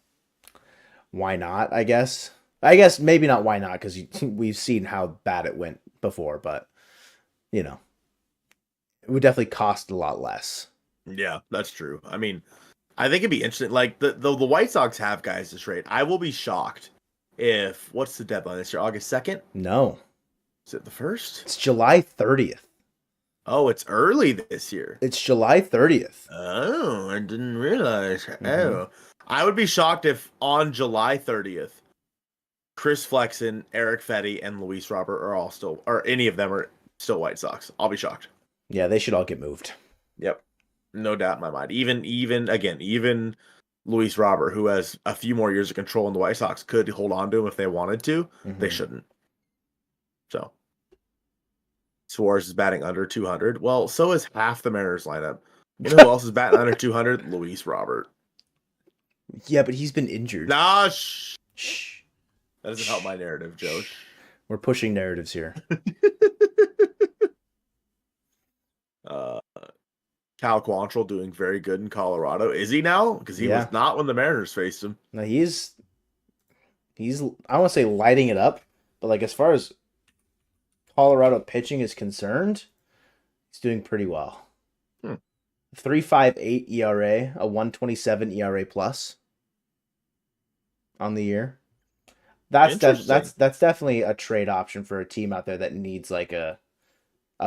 why not? I guess. I guess maybe not. Why not? Because we've seen how bad it went before, but you know, it would definitely cost a lot less. Yeah, that's true. I mean, I think it'd be interesting. Like the White Sox have guys to trade. I will be shocked if what's the deadline this year? August 2nd? No, Is it the first? it's July 30th. Oh, it's early this year. It's July 30th. Oh, I didn't realize. Mm-hmm. Oh, I would be shocked if on July 30th, Chris Flexen, Eric Fetty, and Luis Robert are all still, or any of them are still White Sox. I'll be shocked. Yeah, they should all get moved. Yep, no doubt in my mind. Even Luis Robert, who has a few more years of control in the White Sox, could hold on to him if they wanted to. They Mm-hmm. shouldn't. So Suarez is batting under 200. Well, so is half the Mariners lineup. You know who else is batting under 200? Luis Robert. Yeah, but he's been injured. Nah, Shh. that doesn't help my narrative, Joe. We're pushing narratives here. uh, Cal Quantrill doing very good in Colorado. Is he now? Because he Yeah. was not when the Mariners faced him. Now he's I don't want to say lighting it up, but like as far as Colorado pitching is concerned, he's doing pretty well. 3.58 ERA, a 1.27 ERA plus on the year. That's definitely a trade option for a team out there that needs like a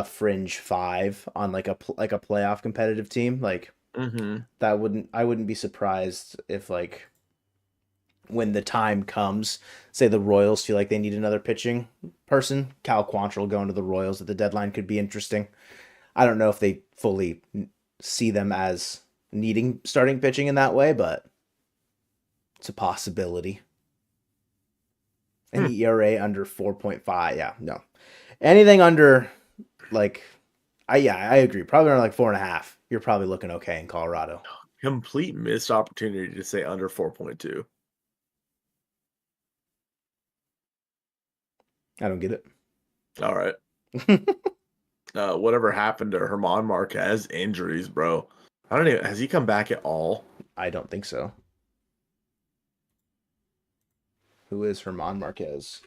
fringe five on like a playoff competitive team. Like I wouldn't be surprised if like when the time comes, say the Royals feel like they need another pitching person, Cal Quantrill going to the Royals at the deadline could be interesting. I don't know if they fully see them as needing starting pitching in that way, but it's a possibility. An ERA under 4.5, yeah, no. Anything under like, I agree. Probably around like 4.5. You're probably looking okay in Colorado. Complete missed opportunity to say under 4.2. I don't get it. All right. Whatever happened to Herman Marquez? Injuries, bro. I don't even. Has he come back at all? I don't think so. Who is Herman Marquez?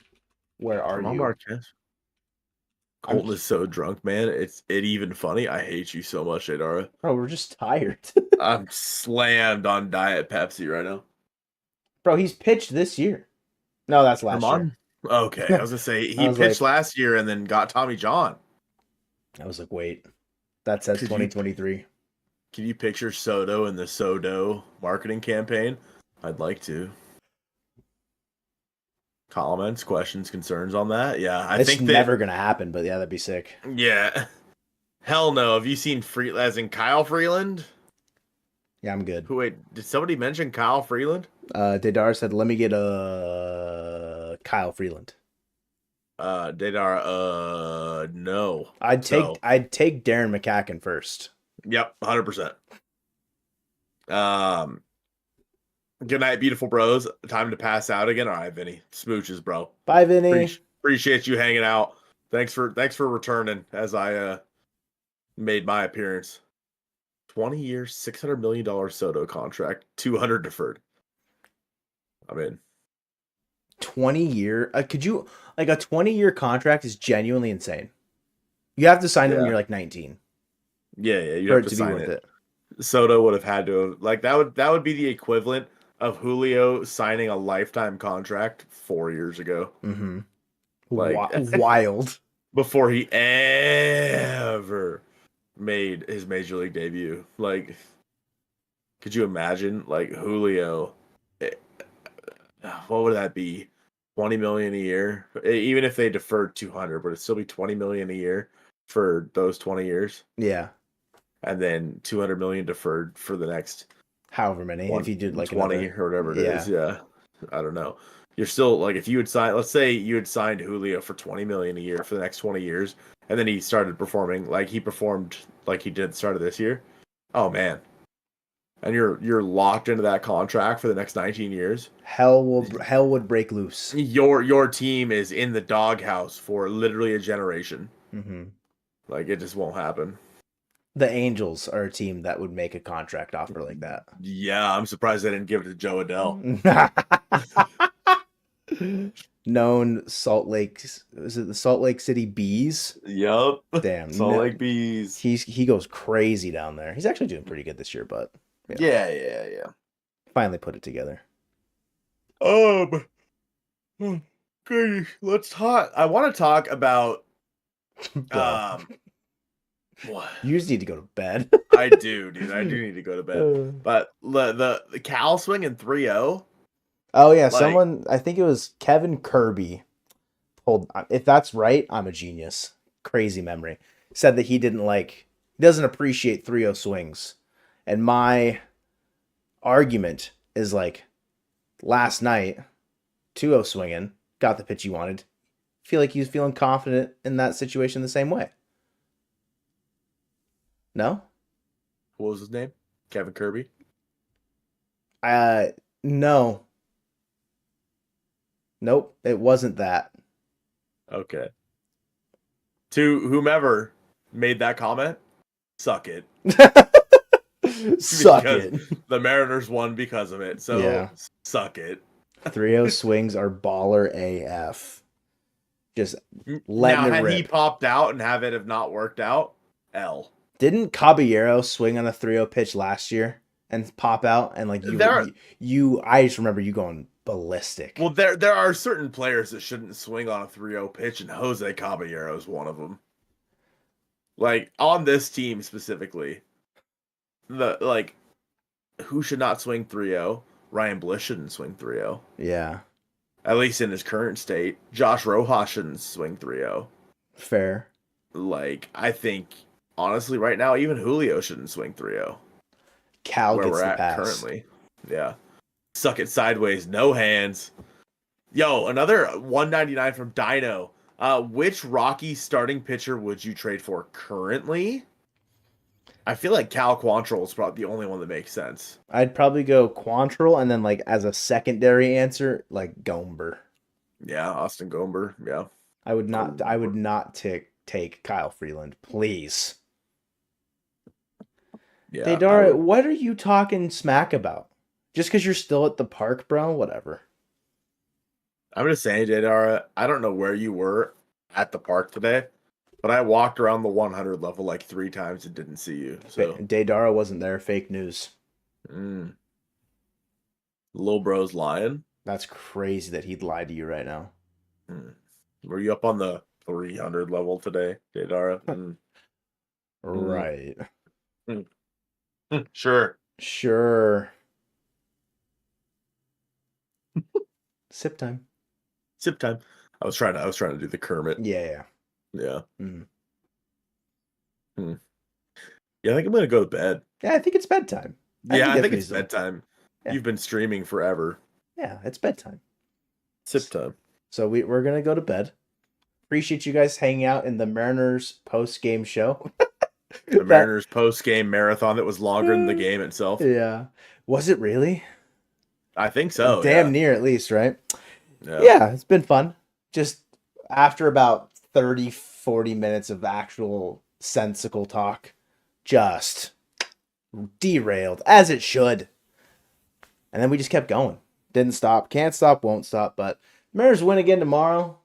Where are Herman you? Marquez. Colton is so drunk, man. It even funny. I hate you so much, Adara. Bro, we're just tired. I'm slammed on Diet Pepsi right now. Bro, he's pitched this year. No, that's last year. Okay, I was gonna say he was pitched like- last year and then got Tommy John. I was like, wait, that says 2023. Can you picture Soto in the Sodo marketing campaign? I'd like to. Comments, questions, concerns on that? Yeah, I It's think never gonna happen, but yeah, that'd be sick. Yeah. Hell no. Have you seen as in Kyle Freeland? Yeah, I'm good. Wait, did somebody mention Kyle Freeland? Dedar said, "Let me get a Kyle Freeland." Dadar, no. I'd take Darren McCacken first. Yep, 100%. Good night, beautiful bros. Time to pass out again. All right, Vinny. Smooches, bro. Bye, Vinny. Appreciate you hanging out. Thanks for returning as I made my appearance. 20 years, $600 million Soto contract, 200 deferred. I'm in. 20-year? Could you like a 20-year contract is genuinely insane. You have to sign it when you're like 19. Yeah, you for have it to to be sign worth it. Soto would have had to like that would be the equivalent of Julio signing a lifetime contract 4 years ago. Mm-hmm. Like wild. Before he ever made his major league debut. Like, could you imagine like Julio? What would that be? 20 million a year, even if they deferred 200, but it'd still be 20 million a year for those 20 years. Yeah, and then 200 million deferred for the next however many. If you did like 20 or whatever it is, yeah, I don't know. You're still like if you would sign, let's say you had signed Julio for 20 million a year for the next 20 years, and then he started performing like he performed like he did at the start of this year. Oh man, and you're locked into that contract for the next 19 years, hell would break loose. your team is in the doghouse for literally a generation. Mm-hmm. Like, it just won't happen. The Angels are a team that would make a contract offer like that. Yeah, I'm surprised they didn't give it to Joe Adele. Known Salt Lake, is it the Salt Lake City Bees? Yup. Damn, Salt Lake Bees. He goes crazy down there. He's actually doing pretty good this year, but Yeah. finally put it together. Goodness, let's talk. I want to talk about what? You just need to go to bed. I do, dude. I do need to go to bed. But the Cal swing in 3-0. Oh yeah, someone, I think it was Kevin Kirby, if that's right, I'm a genius. Crazy memory. Said that he doesn't appreciate 3-0 swings. And my argument is like, last night, 2-0 swinging, got the pitch he wanted. Feel like he was feeling confident in that situation the same way. No? What was his name? Kevin Kirby? No. Nope, it wasn't that. Okay. To whomever made that comment, suck it. Suck it. The Mariners won because of it, so yeah. Suck it. 3-0 swings are baller AF. Just letting it rip. Had he popped out and have it have not worked out, L. Didn't Caballero swing on a 3-0 pitch last year and pop out? And like I just remember you going ballistic. Well, there are certain players that shouldn't swing on a 3-0 pitch, and Jose Caballero is one of them. Like, on this team specifically, who should not swing 3-0? Ryan Bliss shouldn't swing 3-0. Yeah. At least in his current state. Josh Rojas shouldn't swing 3-0. Fair. Like, I think, honestly, right now, even Julio shouldn't swing 3-0. Cal where gets we're the at pass. Currently. Yeah. Suck it sideways, no hands. Yo, another 199 from Dino. Which Rocky starting pitcher would you trade for currently? I feel like Cal Quantrill is probably the only one that makes sense. I'd probably go Quantrill, and then like as a secondary answer, like Gomber. Yeah, Austin Gomber. Yeah. I would not take Kyle Freeland, please. Yeah. Daydara, what are you talking smack about? Just because you're still at the park, bro? Whatever. I'm just saying, Daydara, I don't know where you were at the park today, but I walked around the 100 level like 3 times and didn't see you. So Daydara wasn't there. Fake news. Lil bro's lying. That's crazy that he'd lie to you right now. Were you up on the 300 level today, Daydara? Right. Sure. Sip time. I was trying to do the Kermit. Yeah. Yeah, I think I'm gonna go to bed. Yeah, I think it's bedtime. I think it's bedtime. Yeah. You've been streaming forever. Yeah, it's bedtime. Sip time. So we're gonna go to bed. Appreciate you guys hanging out in the Mariners post-game show. The Mariners post-game marathon that was longer than the game itself. Yeah. Was it really? I think so. Damn near at least, right? Yeah, it's been fun. Just after about 30-40 minutes of actual sensical talk, just derailed, as it should. And then we just kept going. Didn't stop. Can't stop, won't stop. But Mariners win again tomorrow.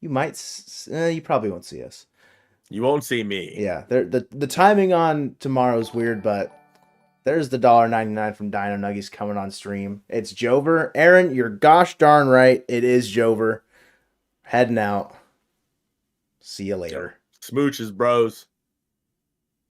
You probably won't see us. You won't see me. Yeah, the timing on tomorrow is weird, but there's the $1.99 from Dino Nuggies coming on stream. It's Jover. Aaron, you're gosh darn right. It is Jover. Heading out. See you later. Smooches, bros.